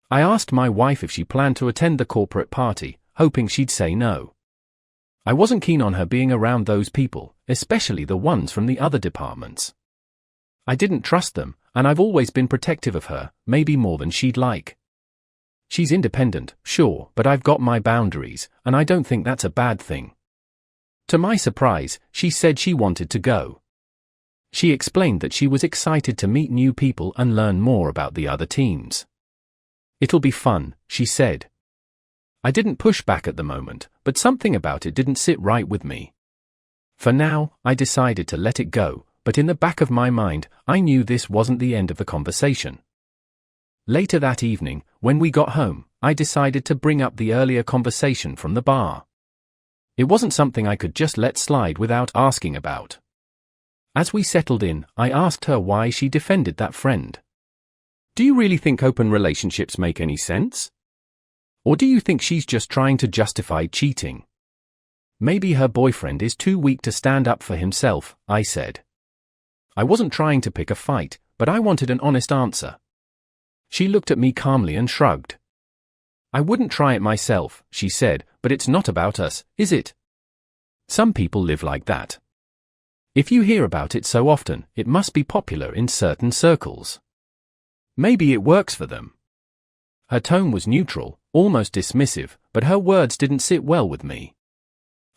I asked my wife if she planned to attend the corporate party, hoping she'd say no. I wasn't keen on her being around those people, especially the ones from the other departments. I didn't trust them, and I've always been protective of her, maybe more than she'd like. She's independent, sure, but I've got my boundaries, and I don't think that's a bad thing. To my surprise, she said she wanted to go. She explained that she was excited to meet new people and learn more about the other teams. It'll be fun, she said. I didn't push back at the moment, but something about it didn't sit right with me. For now, I decided to let it go, but in the back of my mind, I knew this wasn't the end of the conversation. Later that evening, when we got home, I decided to bring up the earlier conversation from the bar. It wasn't something I could just let slide without asking about. As we settled in, I asked her why she defended that friend. Do you really think open relationships make any sense? Or do you think she's just trying to justify cheating? Maybe her boyfriend is too weak to stand up for himself, I said. I wasn't trying to pick a fight, but I wanted an honest answer. She looked at me calmly and shrugged. I wouldn't try it myself, she said, but it's not about us, is it? Some people live like that. If you hear about it so often, it must be popular in certain circles. Maybe it works for them. Her tone was neutral, almost dismissive, but her words didn't sit well with me.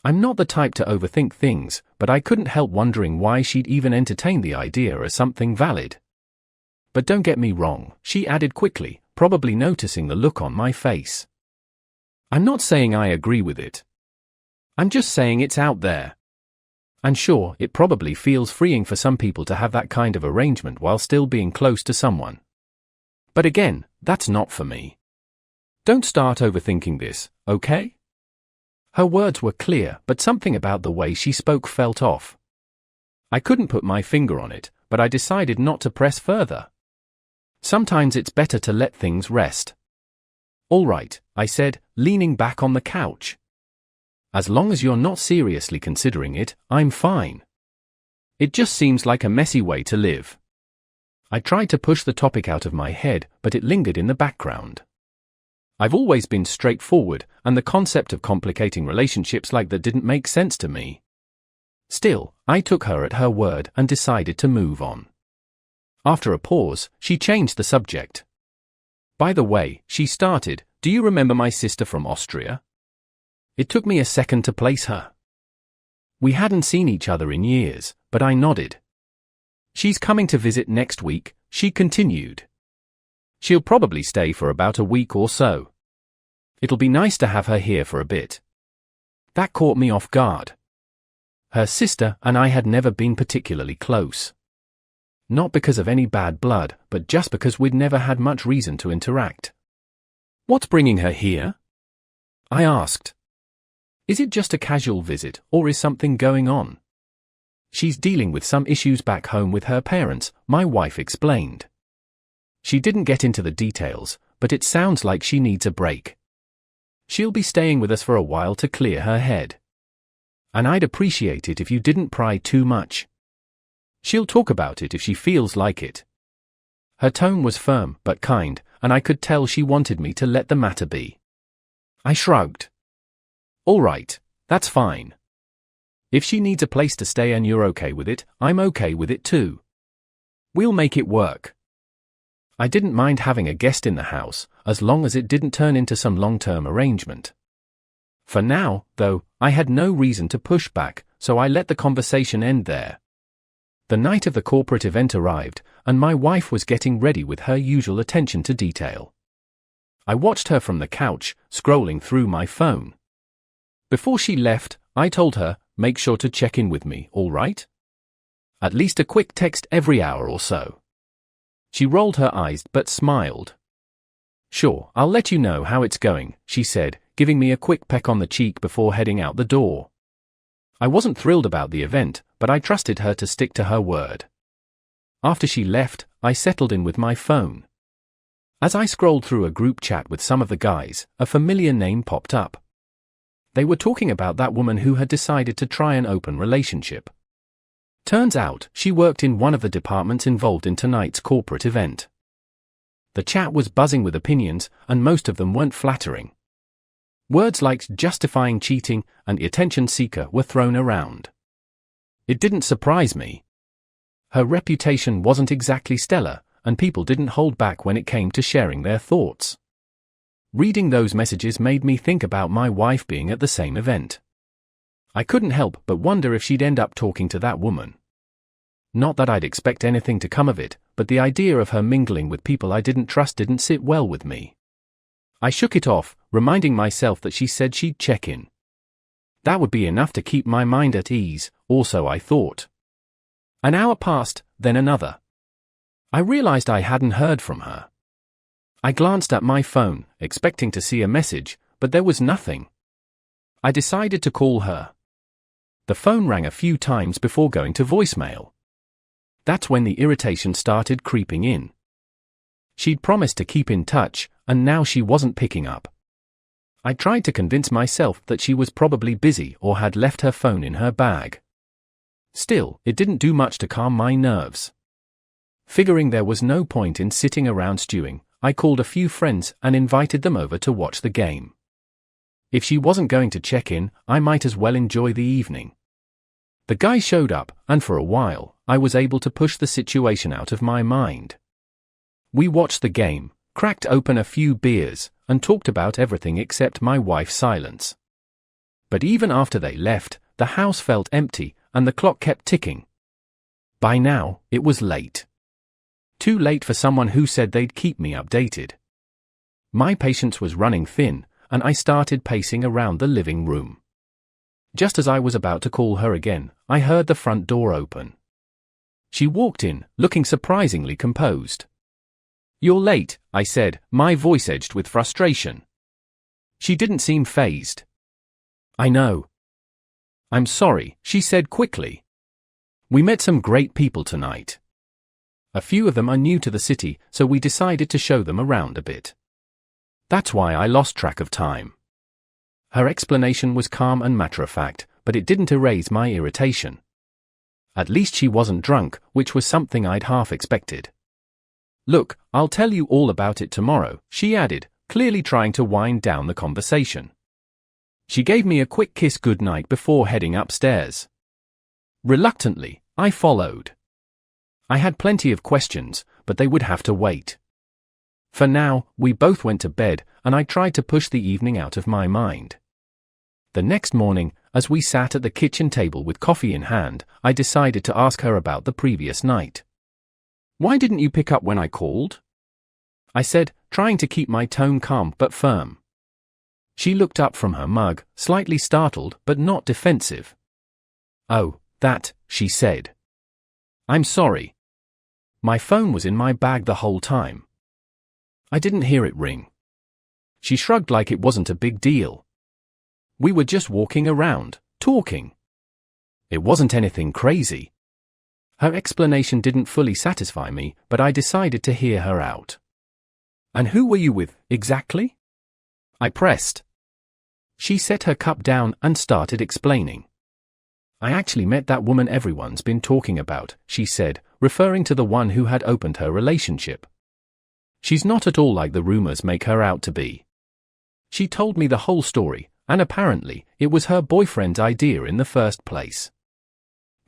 I'm not the type to overthink things, but I couldn't help wondering why she'd even entertain the idea as something valid. But don't get me wrong, she added quickly, probably noticing the look on my face. I'm not saying I agree with it. I'm just saying it's out there. And sure, it probably feels freeing for some people to have that kind of arrangement while still being close to someone. But again, that's not for me. Don't start overthinking this, okay? Her words were clear, but something about the way she spoke felt off. I couldn't put my finger on it, but I decided not to press further. Sometimes it's better to let things rest. All right, I said, leaning back on the couch. As long as you're not seriously considering it, I'm fine. It just seems like a messy way to live. I tried to push the topic out of my head, but it lingered in the background. I've always been straightforward, and the concept of complicating relationships like that didn't make sense to me. Still, I took her at her word and decided to move on. After a pause, she changed the subject. By the way, she started, do you remember my sister from Austria? It took me a second to place her. We hadn't seen each other in years, but I nodded. She's coming to visit next week, she continued. She'll probably stay for about a week or so. It'll be nice to have her here for a bit. That caught me off guard. Her sister and I had never been particularly close. Not because of any bad blood, but just because we'd never had much reason to interact. What's bringing her here? I asked. Is it just a casual visit, or is something going on? She's dealing with some issues back home with her parents, my wife explained. She didn't get into the details, but it sounds like she needs a break. She'll be staying with us for a while to clear her head. And I'd appreciate it if you didn't pry too much. She'll talk about it if she feels like it. Her tone was firm but kind, and I could tell she wanted me to let the matter be. I shrugged. All right, that's fine. If she needs a place to stay and you're okay with it, I'm okay with it too. We'll make it work. I didn't mind having a guest in the house, as long as it didn't turn into some long-term arrangement. For now, though, I had no reason to push back, so I let the conversation end there. The night of the corporate event arrived, and my wife was getting ready with her usual attention to detail. I watched her from the couch, scrolling through my phone. Before she left, I told her, make sure to check in with me, all right? At least a quick text every hour or so. She rolled her eyes but smiled. Sure, I'll let you know how it's going, she said, giving me a quick peck on the cheek before heading out the door. I wasn't thrilled about the event, but I trusted her to stick to her word. After she left, I settled in with my phone. As I scrolled through a group chat with some of the guys, a familiar name popped up. They were talking about that woman who had decided to try an open relationship. Turns out, she worked in one of the departments involved in tonight's corporate event. The chat was buzzing with opinions, and most of them weren't flattering. Words like justifying cheating and attention seeker were thrown around. It didn't surprise me. Her reputation wasn't exactly stellar, and people didn't hold back when it came to sharing their thoughts. Reading those messages made me think about my wife being at the same event. I couldn't help but wonder if she'd end up talking to that woman. Not that I'd expect anything to come of it, but the idea of her mingling with people I didn't trust didn't sit well with me. I shook it off, reminding myself that she said she'd check in. That would be enough to keep my mind at ease, or so I thought. An hour passed, then another. I realized I hadn't heard from her. I glanced at my phone, expecting to see a message, but there was nothing. I decided to call her. The phone rang a few times before going to voicemail. That's when the irritation started creeping in. She'd promised to keep in touch, and now she wasn't picking up. I tried to convince myself that she was probably busy or had left her phone in her bag. Still, it didn't do much to calm my nerves. Figuring there was no point in sitting around stewing, I called a few friends and invited them over to watch the game. If she wasn't going to check in, I might as well enjoy the evening. The guy showed up, and for a while, I was able to push the situation out of my mind. We watched the game, cracked open a few beers, and talked about everything except my wife's silence. But even after they left, the house felt empty, and the clock kept ticking. By now, it was late. Too late for someone who said they'd keep me updated. My patience was running thin, and I started pacing around the living room. Just as I was about to call her again, I heard the front door open. She walked in, looking surprisingly composed. "You're late," I said, my voice edged with frustration. She didn't seem fazed. "I know." "I'm sorry," she said quickly. "We met some great people tonight. A few of them are new to the city, so we decided to show them around a bit. That's why I lost track of time." Her explanation was calm and matter-of-fact, but it didn't erase my irritation. At least she wasn't drunk, which was something I'd half expected. "Look, I'll tell you all about it tomorrow," she added, clearly trying to wind down the conversation. She gave me a quick kiss goodnight before heading upstairs. Reluctantly, I followed. I had plenty of questions, but they would have to wait. For now, we both went to bed, and I tried to push the evening out of my mind. The next morning, as we sat at the kitchen table with coffee in hand, I decided to ask her about the previous night. "Why didn't you pick up when I called?" I said, trying to keep my tone calm but firm. She looked up from her mug, slightly startled but not defensive. "Oh, that," she said. "I'm sorry. My phone was in my bag the whole time. I didn't hear it ring." She shrugged like it wasn't a big deal. "We were just walking around, talking. It wasn't anything crazy." Her explanation didn't fully satisfy me, but I decided to hear her out. "And who were you with, exactly?" I pressed. She set her cup down and started explaining. "I actually met that woman everyone's been talking about," she said, referring to the one who had opened her relationship. "She's not at all like the rumors make her out to be." She told me the whole story, And apparently, it was her boyfriend's idea in the first place.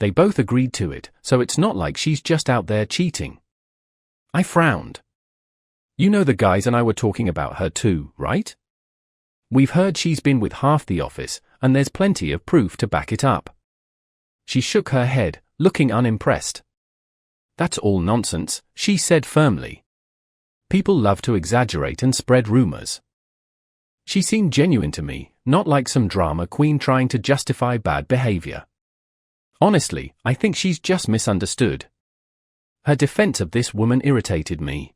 They both agreed to it, so it's not like she's just out there cheating. I frowned. You know the guys and I were talking about her too, right? We've heard she's been with half the office, and there's plenty of proof to back it up. She shook her head, looking unimpressed. That's all nonsense, she said firmly. People love to exaggerate and spread rumors. She seemed genuine to me, not like some drama queen trying to justify bad behavior. Honestly, I think she's just misunderstood. Her defense of this woman irritated me.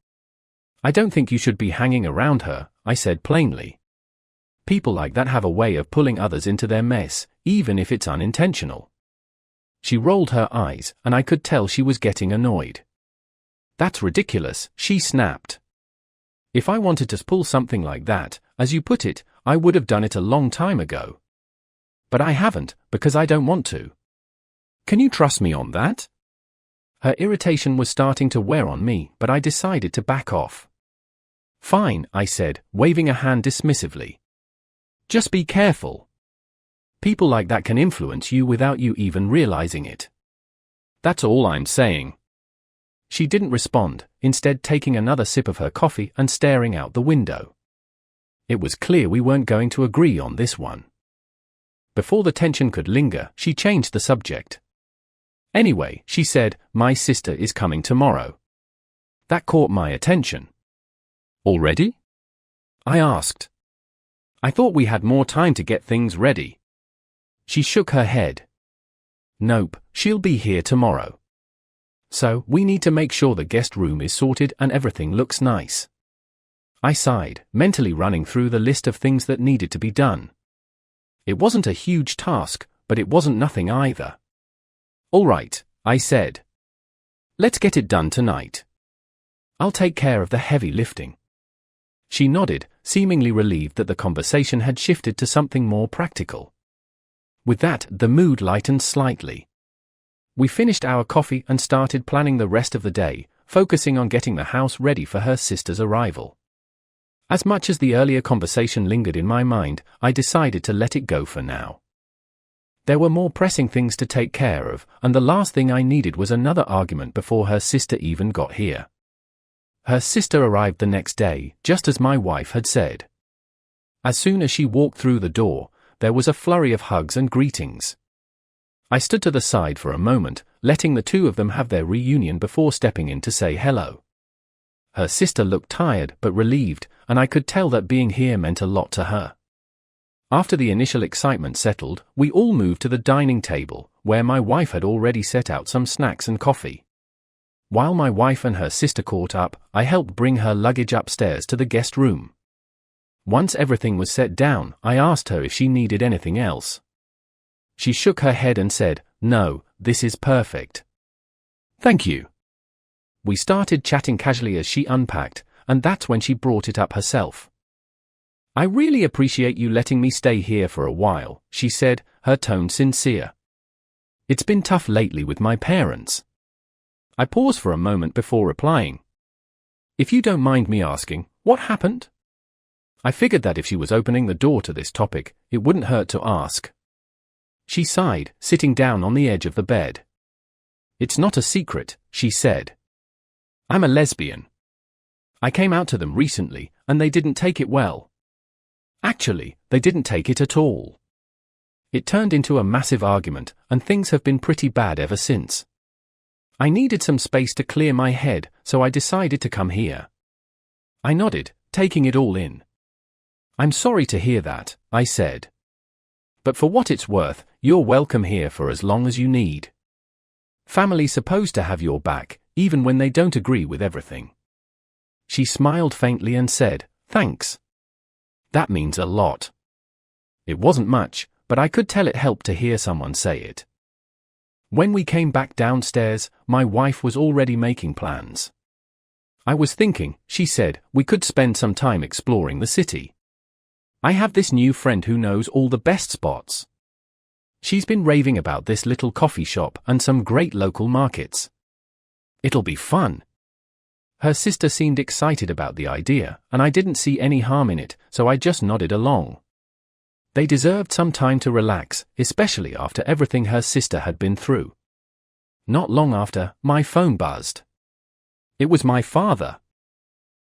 I don't think you should be hanging around her, I said plainly. People like that have a way of pulling others into their mess, even if it's unintentional. She rolled her eyes, and I could tell she was getting annoyed. That's ridiculous, she snapped. If I wanted to pull something like that, as you put it, I would have done it a long time ago. But I haven't, because I don't want to. Can you trust me on that? Her irritation was starting to wear on me, but I decided to back off. Fine, I said, waving a hand dismissively. Just be careful. People like that can influence you without you even realizing it. That's all I'm saying. She didn't respond, instead taking another sip of her coffee and staring out the window. It was clear we weren't going to agree on this one. Before the tension could linger, she changed the subject. Anyway, she said, my sister is coming tomorrow. That caught my attention. Already? I asked. I thought we had more time to get things ready. She shook her head. Nope, she'll be here tomorrow. So, we need to make sure the guest room is sorted and everything looks nice. I sighed, mentally running through the list of things that needed to be done. It wasn't a huge task, but it wasn't nothing either. All right, I said. Let's get it done tonight. I'll take care of the heavy lifting. She nodded, seemingly relieved that the conversation had shifted to something more practical. With that, the mood lightened slightly. We finished our coffee and started planning the rest of the day, focusing on getting the house ready for her sister's arrival. As much as the earlier conversation lingered in my mind, I decided to let it go for now. There were more pressing things to take care of, and the last thing I needed was another argument before her sister even got here. Her sister arrived the next day, just as my wife had said. As soon as she walked through the door, there was a flurry of hugs and greetings. I stood to the side for a moment, letting the two of them have their reunion before stepping in to say hello. Her sister looked tired but relieved, and I could tell that being here meant a lot to her. After the initial excitement settled, we all moved to the dining table, where my wife had already set out some snacks and coffee. While my wife and her sister caught up, I helped bring her luggage upstairs to the guest room. Once everything was set down, I asked her if she needed anything else. She shook her head and said, "No, this is perfect." "Thank you." We started chatting casually as she unpacked, and that's when she brought it up herself. "I really appreciate you letting me stay here for a while," she said, her tone sincere. "It's been tough lately with my parents." I paused for a moment before replying. "If you don't mind me asking, what happened?" I figured that if she was opening the door to this topic, it wouldn't hurt to ask. She sighed, sitting down on the edge of the bed. "It's not a secret," she said. "I'm a lesbian. I came out to them recently, and they didn't take it well. Actually, they didn't take it at all. It turned into a massive argument, and things have been pretty bad ever since. I needed some space to clear my head, so I decided to come here." I nodded, taking it all in. "I'm sorry to hear that," I said. "But for what it's worth, you're welcome here for as long as you need. Family's supposed to have your back, even when they don't agree with everything." She smiled faintly and said, "Thanks. That means a lot." It wasn't much, but I could tell it helped to hear someone say it. When we came back downstairs, my wife was already making plans. "I was thinking," she said, "we could spend some time exploring the city. I have this new friend who knows all the best spots. She's been raving about this little coffee shop and some great local markets. It'll be fun." Her sister seemed excited about the idea, and I didn't see any harm in it, so I just nodded along. They deserved some time to relax, especially after everything her sister had been through. Not long after, my phone buzzed. It was my father.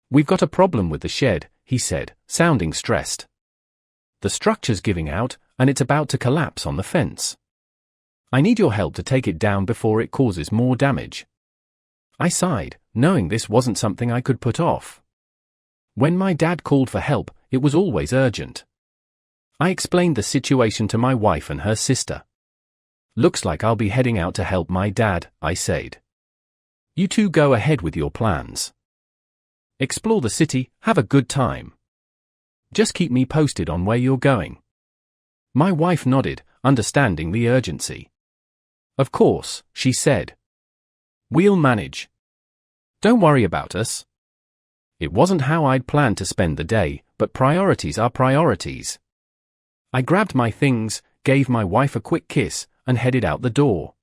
"We've got a problem with the shed," he said, sounding stressed. "The structure's giving out, and it's about to collapse on the fence. I need your help to take it down before it causes more damage." I sighed, knowing this wasn't something I could put off. When my dad called for help, it was always urgent. I explained the situation to my wife and her sister. "Looks like I'll be heading out to help my dad," I said. "You two go ahead with your plans. Explore the city, have a good time. Just keep me posted on where you're going." My wife nodded, understanding the urgency. "Of course," she said. "We'll manage. Don't worry about us." It wasn't how I'd planned to spend the day, but priorities are priorities. I grabbed my things, gave my wife a quick kiss, and headed out the door.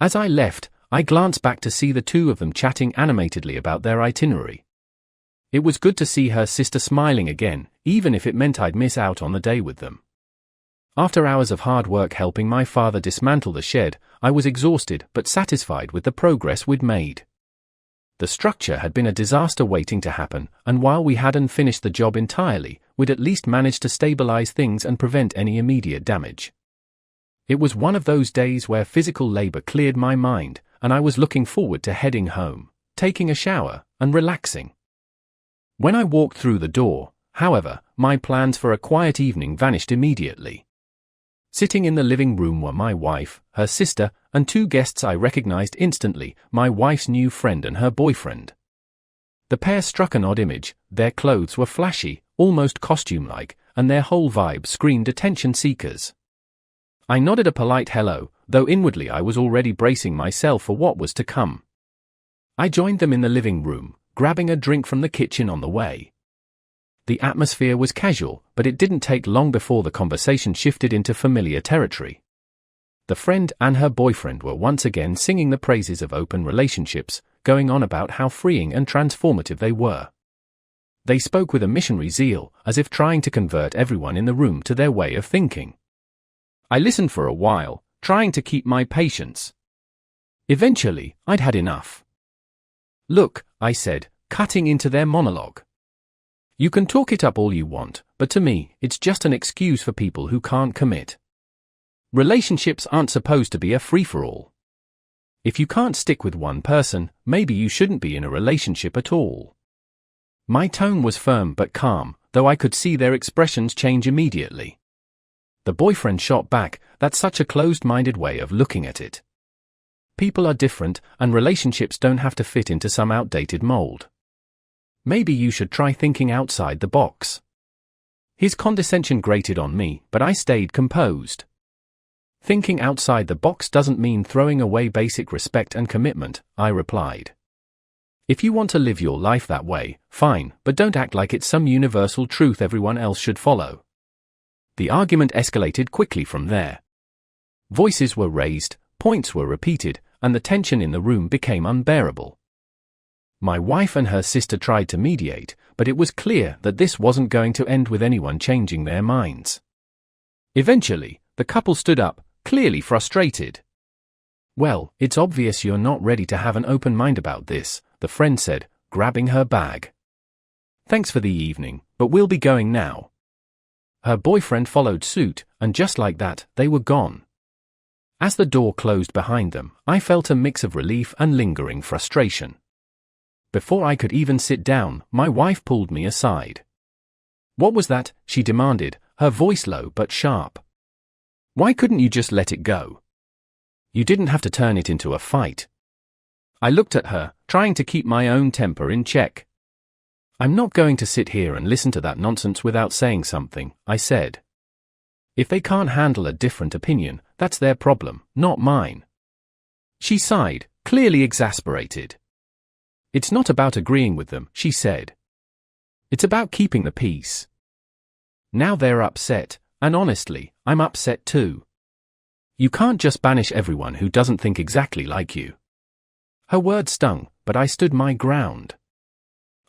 As I left, I glanced back to see the two of them chatting animatedly about their itinerary. It was good to see her sister smiling again, even if it meant I'd miss out on the day with them. After hours of hard work helping my father dismantle the shed, I was exhausted but satisfied with the progress we'd made. The structure had been a disaster waiting to happen, and while we hadn't finished the job entirely, we'd at least managed to stabilize things and prevent any immediate damage. It was one of those days where physical labor cleared my mind, and I was looking forward to heading home, taking a shower, and relaxing. When I walked through the door, however, my plans for a quiet evening vanished immediately. Sitting in the living room were my wife, her sister, and two guests I recognized instantly, my wife's new friend and her boyfriend. The pair struck an odd image. Their clothes were flashy, almost costume-like, and their whole vibe screamed attention seekers. I nodded a polite hello, though inwardly I was already bracing myself for what was to come. I joined them in the living room, grabbing a drink from the kitchen on the way. The atmosphere was casual, but it didn't take long before the conversation shifted into familiar territory. The friend and her boyfriend were once again singing the praises of open relationships, going on about how freeing and transformative they were. They spoke with a missionary zeal, as if trying to convert everyone in the room to their way of thinking. I listened for a while, trying to keep my patience. Eventually, I'd had enough. "Look," I said, cutting into their monologue. "You can talk it up all you want, but to me, it's just an excuse for people who can't commit. Relationships aren't supposed to be a free-for-all. If you can't stick with one person, maybe you shouldn't be in a relationship at all." My tone was firm but calm, though I could see their expressions change immediately. The boyfriend shot back, "That's such a closed-minded way of looking at it. People are different, and relationships don't have to fit into some outdated mold. Maybe you should try thinking outside the box." His condescension grated on me, but I stayed composed. "Thinking outside the box doesn't mean throwing away basic respect and commitment," I replied. "If you want to live your life that way, fine, but don't act like it's some universal truth everyone else should follow." The argument escalated quickly from there. Voices were raised, points were repeated, and the tension in the room became unbearable. My wife and her sister tried to mediate, but it was clear that this wasn't going to end with anyone changing their minds. Eventually, the couple stood up, clearly frustrated. "Well, it's obvious you're not ready to have an open mind about this," the friend said, grabbing her bag. "Thanks for the evening, but we'll be going now." Her boyfriend followed suit, and just like that, they were gone. As the door closed behind them, I felt a mix of relief and lingering frustration. Before I could even sit down, my wife pulled me aside. "What was that?" she demanded, her voice low but sharp. "Why couldn't you just let it go? You didn't have to turn it into a fight." I looked at her, trying to keep my own temper in check. "I'm not going to sit here and listen to that nonsense without saying something," I said. "If they can't handle a different opinion, that's their problem, not mine." She sighed, clearly exasperated. "It's not about agreeing with them," she said. "It's about keeping the peace. Now they're upset, and honestly, I'm upset too. You can't just banish everyone who doesn't think exactly like you." Her words stung, but I stood my ground.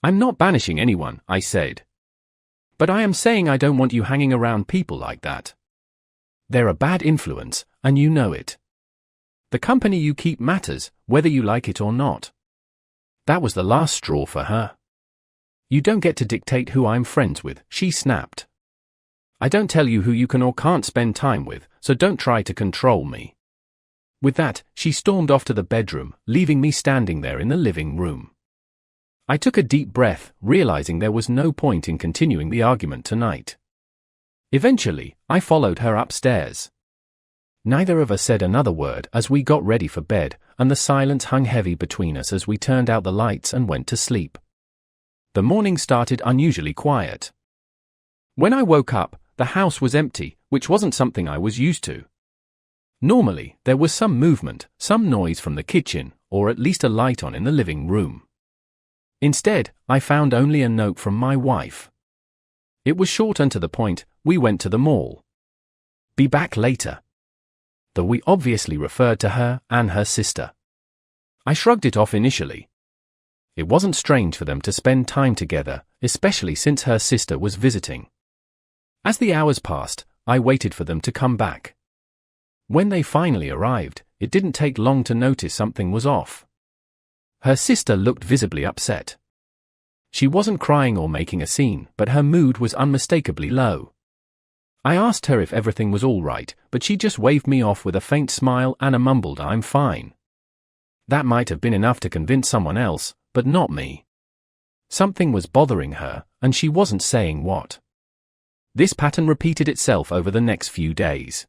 "I'm not banishing anyone," I said. But I am saying I don't want you hanging around people like that. They're a bad influence, and you know it. The company you keep matters, whether you like it or not. That was the last straw for her. You don't get to dictate who I'm friends with, she snapped. I don't tell you who you can or can't spend time with, so don't try to control me. With that, she stormed off to the bedroom, leaving me standing there in the living room. I took a deep breath, realizing there was no point in continuing the argument tonight. Eventually, I followed her upstairs. Neither of us said another word as we got ready for bed, and the silence hung heavy between us as we turned out the lights and went to sleep. The morning started unusually quiet. When I woke up, the house was empty, which wasn't something I was used to. Normally, there was some movement, some noise from the kitchen, or at least a light on in the living room. Instead, I found only a note from my wife. It was short and to the point. We went to the mall. Be back later. Though we obviously referred to her and her sister. I shrugged it off initially. It wasn't strange for them to spend time together, especially since her sister was visiting. As the hours passed, I waited for them to come back. When they finally arrived, it didn't take long to notice something was off. Her sister looked visibly upset. She wasn't crying or making a scene, but her mood was unmistakably low. I asked her if everything was all right, but she just waved me off with a faint smile and a mumbled "I'm fine." That might have been enough to convince someone else, but not me. Something was bothering her, and she wasn't saying what. This pattern repeated itself over the next few days.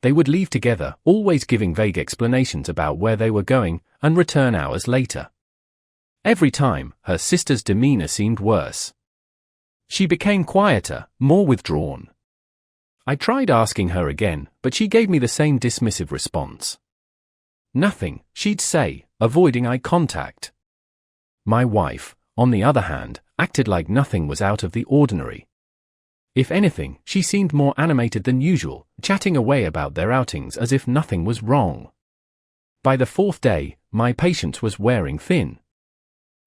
They would leave together, always giving vague explanations about where they were going, and return hours later. Every time, her sister's demeanor seemed worse. She became quieter, more withdrawn. I tried asking her again, but she gave me the same dismissive response. Nothing, she'd say, avoiding eye contact. My wife, on the other hand, acted like nothing was out of the ordinary. If anything, she seemed more animated than usual, chatting away about their outings as if nothing was wrong. By the fourth day, my patience was wearing thin.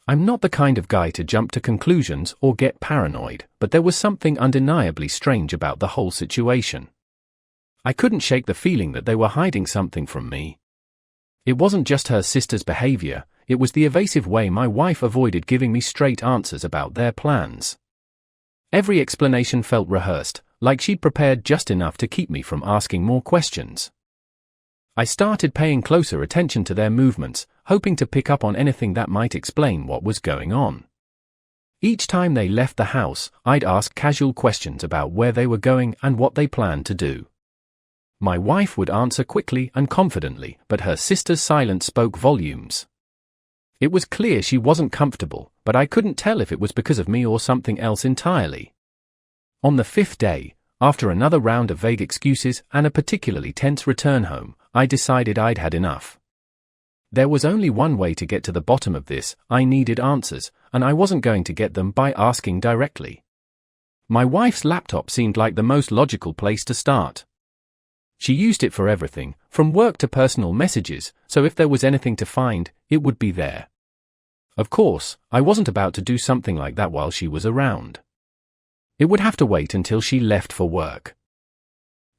I'm not the kind of guy to jump to conclusions or get paranoid, but there was something undeniably strange about the whole situation. I couldn't shake the feeling that they were hiding something from me. It wasn't just her sister's behavior, it was the evasive way my wife avoided giving me straight answers about their plans. Every explanation felt rehearsed, like she'd prepared just enough to keep me from asking more questions. I started paying closer attention to their movements, hoping to pick up on anything that might explain what was going on. Each time they left the house, I'd ask casual questions about where they were going and what they planned to do. My wife would answer quickly and confidently, but her sister's silence spoke volumes. It was clear she wasn't comfortable, but I couldn't tell if it was because of me or something else entirely. On the fifth day, after another round of vague excuses and a particularly tense return home, I decided I'd had enough. There was only one way to get to the bottom of this. I needed answers, and I wasn't going to get them by asking directly. My wife's laptop seemed like the most logical place to start. She used it for everything, from work to personal messages, so if there was anything to find, it would be there. Of course, I wasn't about to do something like that while she was around. It would have to wait until she left for work.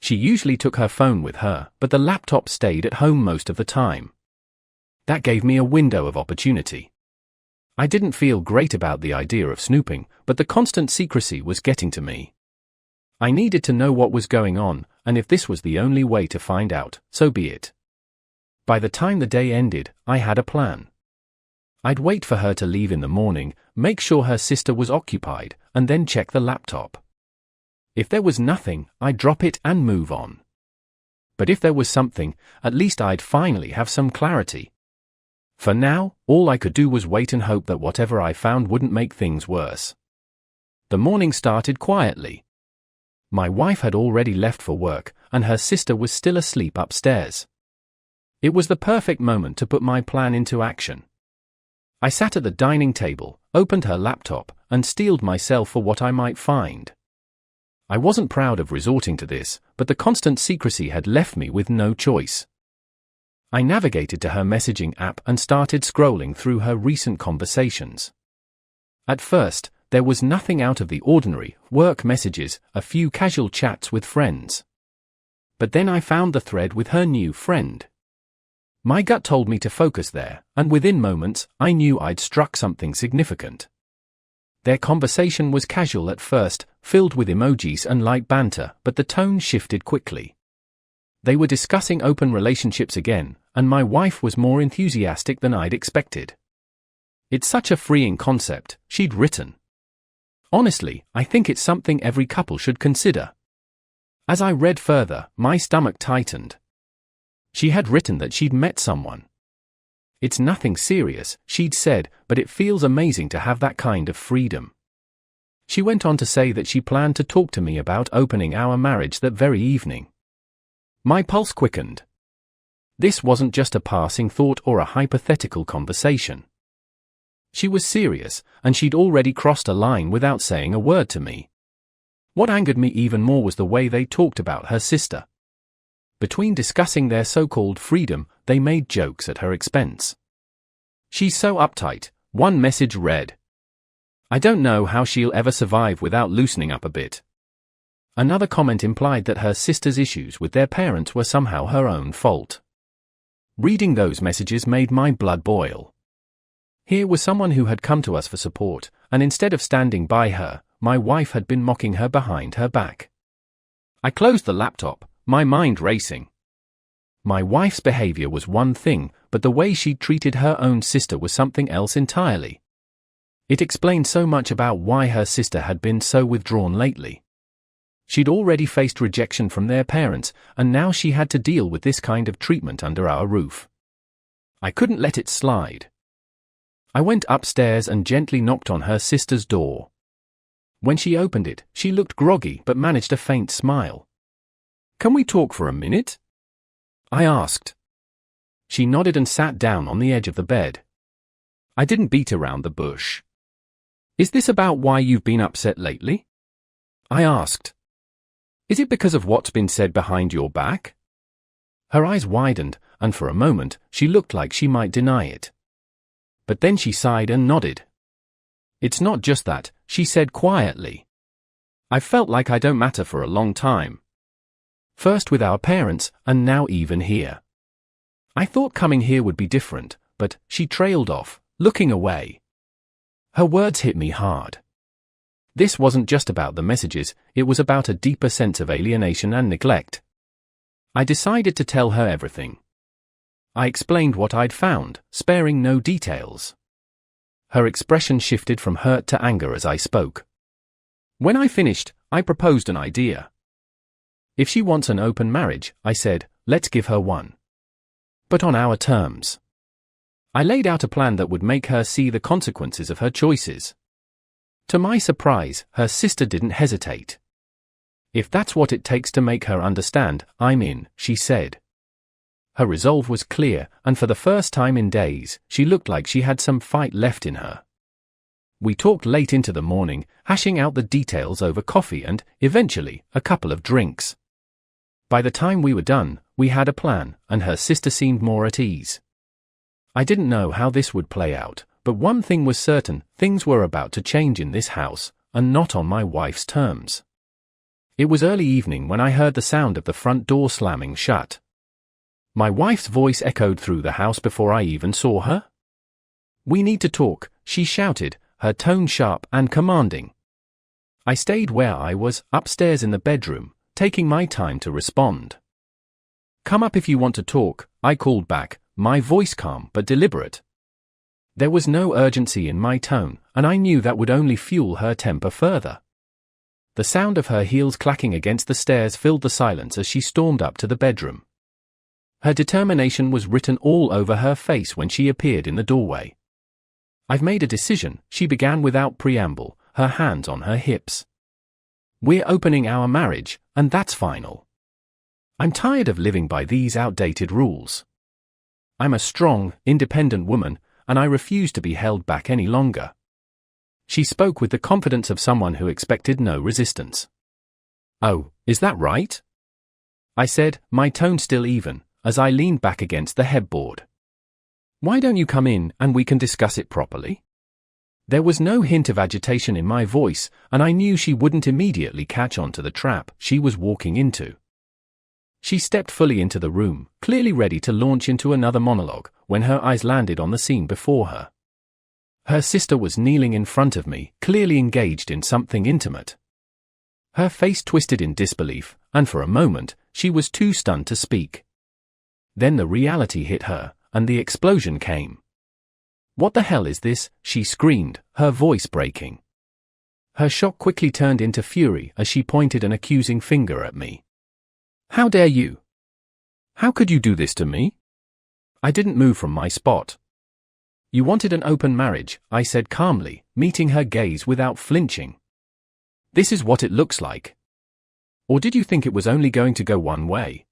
She usually took her phone with her, but the laptop stayed at home most of the time. That gave me a window of opportunity. I didn't feel great about the idea of snooping, but the constant secrecy was getting to me. I needed to know what was going on, and if this was the only way to find out, so be it. By the time the day ended, I had a plan. I'd wait for her to leave in the morning, make sure her sister was occupied, and then check the laptop. If there was nothing, I'd drop it and move on. But if there was something, at least I'd finally have some clarity. For now, all I could do was wait and hope that whatever I found wouldn't make things worse. The morning started quietly. My wife had already left for work, and her sister was still asleep upstairs. It was the perfect moment to put my plan into action. I sat at the dining table, opened her laptop, and steeled myself for what I might find. I wasn't proud of resorting to this, but the constant secrecy had left me with no choice. I navigated to her messaging app and started scrolling through her recent conversations. At first, There was nothing out of the ordinary, work messages, a few casual chats with friends. But then I found the thread with her new friend. My gut told me to focus there, and within moments, I knew I'd struck something significant. Their conversation was casual at first, filled with emojis and light banter, but the tone shifted quickly. They were discussing open relationships again, and my wife was more enthusiastic than I'd expected. It's such a freeing concept, she'd written. Honestly, I think it's something every couple should consider. As I read further, my stomach tightened. She had written that she'd met someone. It's nothing serious, she'd said, but it feels amazing to have that kind of freedom. She went on to say that she planned to talk to me about opening our marriage that very evening. My pulse quickened. This wasn't just a passing thought or a hypothetical conversation. She was serious, and she'd already crossed a line without saying a word to me. What angered me even more was the way they talked about her sister. Between discussing their so-called freedom, they made jokes at her expense. "She's so uptight," one message read. "I don't know how she'll ever survive without loosening up a bit." Another comment implied that her sister's issues with their parents were somehow her own fault. Reading those messages made my blood boil. Here was someone who had come to us for support, and instead of standing by her, my wife had been mocking her behind her back. I closed the laptop, my mind racing. My wife's behavior was one thing, but the way she'd treated her own sister was something else entirely. It explained so much about why her sister had been so withdrawn lately. She'd already faced rejection from their parents, and now she had to deal with this kind of treatment under our roof. I couldn't let it slide. I went upstairs and gently knocked on her sister's door. When she opened it, she looked groggy but managed a faint smile. "Can we talk for a minute?" I asked. She nodded and sat down on the edge of the bed. I didn't beat around the bush. "Is this about why you've been upset lately?" I asked. "Is it because of what's been said behind your back?" Her eyes widened, and for a moment, she looked like she might deny it. But then she sighed and nodded. "It's not just that," she said quietly. "I've felt like I don't matter for a long time. First with our parents, and now even here. I thought coming here would be different, but," she trailed off, looking away. Her words hit me hard. This wasn't just about the messages, it was about a deeper sense of alienation and neglect. I decided to tell her everything. I explained what I'd found, sparing no details. Her expression shifted from hurt to anger as I spoke. When I finished, I proposed an idea. "If she wants an open marriage," I said, "let's give her one. But on our terms." I laid out a plan that would make her see the consequences of her choices. To my surprise, her sister didn't hesitate. "If that's what it takes to make her understand, I'm in," she said. Her resolve was clear, and for the first time in days, she looked like she had some fight left in her. We talked late into the morning, hashing out the details over coffee and, eventually, a couple of drinks. By the time we were done, we had a plan, and her sister seemed more at ease. I didn't know how this would play out, but one thing was certain, things were about to change in this house, and not on my wife's terms. It was early evening when I heard the sound of the front door slamming shut. My wife's voice echoed through the house before I even saw her. "We need to talk," she shouted, her tone sharp and commanding. I stayed where I was, upstairs in the bedroom, taking my time to respond. "Come up if you want to talk," I called back, my voice calm but deliberate. There was no urgency in my tone, and I knew that would only fuel her temper further. The sound of her heels clacking against the stairs filled the silence as she stormed up to the bedroom. Her determination was written all over her face when she appeared in the doorway. "I've made a decision," she began without preamble, her hands on her hips. "We're opening our marriage, and that's final. I'm tired of living by these outdated rules. I'm a strong, independent woman, and I refuse to be held back any longer." She spoke with the confidence of someone who expected no resistance. "Oh, is that right?" I said, my tone still even, as I leaned back against the headboard. "Why don't you come in and we can discuss it properly?" There was no hint of agitation in my voice, and I knew she wouldn't immediately catch on to the trap she was walking into. She stepped fully into the room, clearly ready to launch into another monologue, when her eyes landed on the scene before her. Her sister was kneeling in front of me, clearly engaged in something intimate. Her face twisted in disbelief, and for a moment, she was too stunned to speak. Then the reality hit her, and the explosion came. "What the hell is this?" she screamed, her voice breaking. Her shock quickly turned into fury as she pointed an accusing finger at me. "How dare you? How could you do this to me?" I didn't move from my spot. "You wanted an open marriage," I said calmly, meeting her gaze without flinching. "This is what it looks like. Or did you think it was only going to go one way?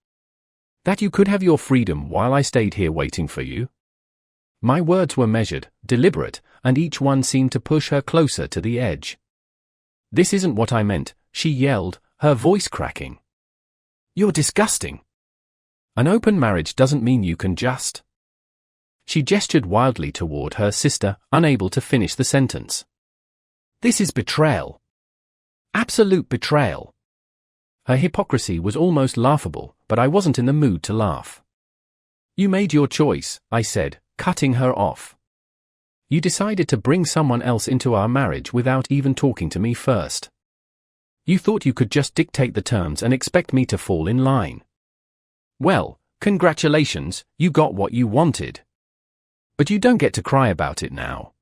That you could have your freedom while I stayed here waiting for you?" My words were measured, deliberate, and each one seemed to push her closer to the edge. "This isn't what I meant," she yelled, her voice cracking. "You're disgusting. An open marriage doesn't mean you can just..." She gestured wildly toward her sister, unable to finish the sentence. "This is betrayal. Absolute betrayal." Her hypocrisy was almost laughable, but I wasn't in the mood to laugh. "You made your choice," I said, cutting her off. "You decided to bring someone else into our marriage without even talking to me first. You thought you could just dictate the terms and expect me to fall in line. Well, congratulations, you got what you wanted. But you don't get to cry about it now."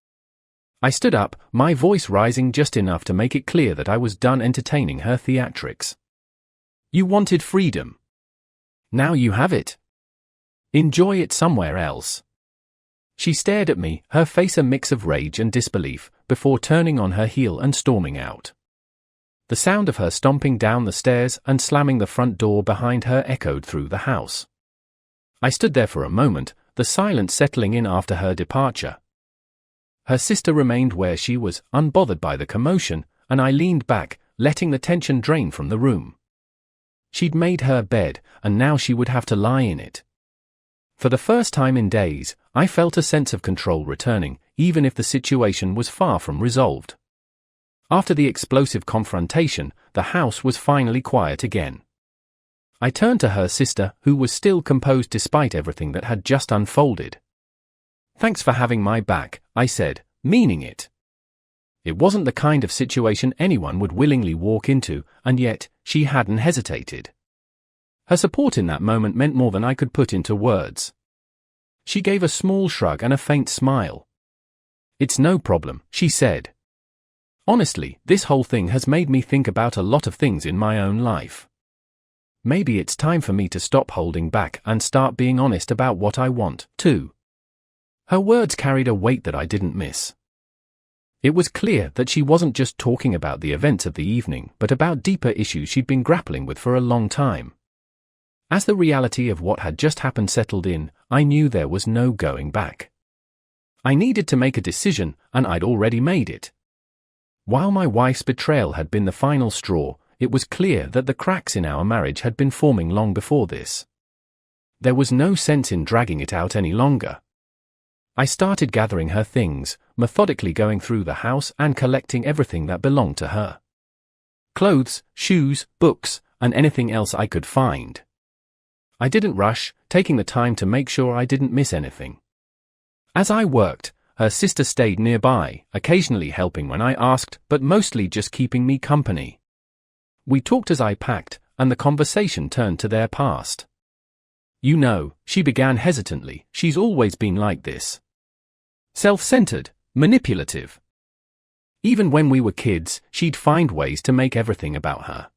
I stood up, my voice rising just enough to make it clear that I was done entertaining her theatrics. "You wanted freedom. Now you have it. Enjoy it somewhere else." She stared at me, her face a mix of rage and disbelief, before turning on her heel and storming out. The sound of her stomping down the stairs and slamming the front door behind her echoed through the house. I stood there for a moment, the silence settling in after her departure. Her sister remained where she was, unbothered by the commotion, and I leaned back, letting the tension drain from the room. She'd made her bed, and now she would have to lie in it. For the first time in days, I felt a sense of control returning, even if the situation was far from resolved. After the explosive confrontation, the house was finally quiet again. I turned to her sister, who was still composed despite everything that had just unfolded. "Thanks for having my back," I said, meaning it. It wasn't the kind of situation anyone would willingly walk into, and yet, she hadn't hesitated. Her support in that moment meant more than I could put into words. She gave a small shrug and a faint smile. "It's no problem," she said. "Honestly, this whole thing has made me think about a lot of things in my own life. Maybe it's time for me to stop holding back and start being honest about what I want, too." Her words carried a weight that I didn't miss. It was clear that she wasn't just talking about the events of the evening, but about deeper issues she'd been grappling with for a long time. As the reality of what had just happened settled in, I knew there was no going back. I needed to make a decision, and I'd already made it. While my wife's betrayal had been the final straw, it was clear that the cracks in our marriage had been forming long before this. There was no sense in dragging it out any longer. I started gathering her things, methodically going through the house and collecting everything that belonged to her. Clothes, shoes, books, and anything else I could find. I didn't rush, taking the time to make sure I didn't miss anything. As I worked, her sister stayed nearby, occasionally helping when I asked, but mostly just keeping me company. We talked as I packed, and the conversation turned to their past. "You know," she began hesitantly, "she's always been like this. Self-centered, manipulative. Even when we were kids, she'd find ways to make everything about her.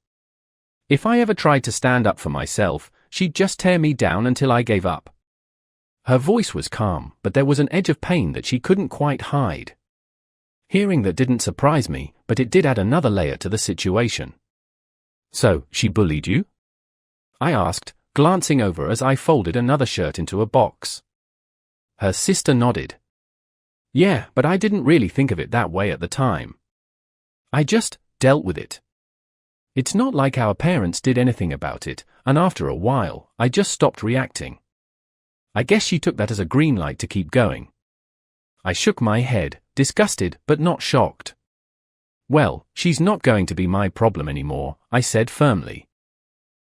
If I ever tried to stand up for myself, she'd just tear me down until I gave up." Her voice was calm, but there was an edge of pain that she couldn't quite hide. Hearing that didn't surprise me, but it did add another layer to the situation. "So, she bullied you?" I asked, glancing over as I folded another shirt into a box. Her sister nodded. "Yeah, but I didn't really think of it that way at the time. I just dealt with it. It's not like our parents did anything about it, and after a while, I just stopped reacting. I guess she took that as a green light to keep going." I shook my head, disgusted but not shocked. "Well, she's not going to be my problem anymore," I said firmly.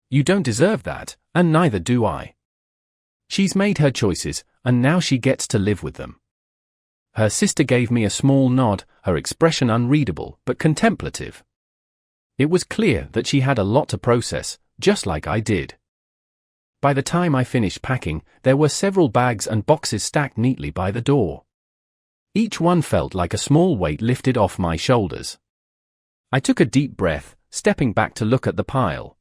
"You don't deserve that, and neither do I. She's made her choices, and now she gets to live with them." Her sister gave me a small nod, her expression unreadable but contemplative. It was clear that she had a lot to process, just like I did. By the time I finished packing, there were several bags and boxes stacked neatly by the door. Each one felt like a small weight lifted off my shoulders. I took a deep breath, stepping back to look at the pile.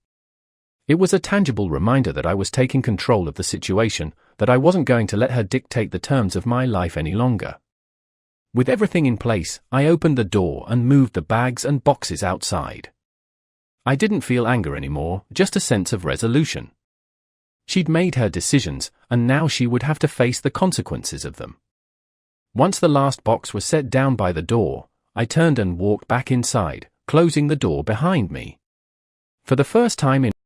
It was a tangible reminder that I was taking control of the situation, that I wasn't going to let her dictate the terms of my life any longer. With everything in place, I opened the door and moved the bags and boxes outside. I didn't feel anger anymore, just a sense of resolution. She'd made her decisions, and now she would have to face the consequences of them. Once the last box was set down by the door, I turned and walked back inside, closing the door behind me. For the first time in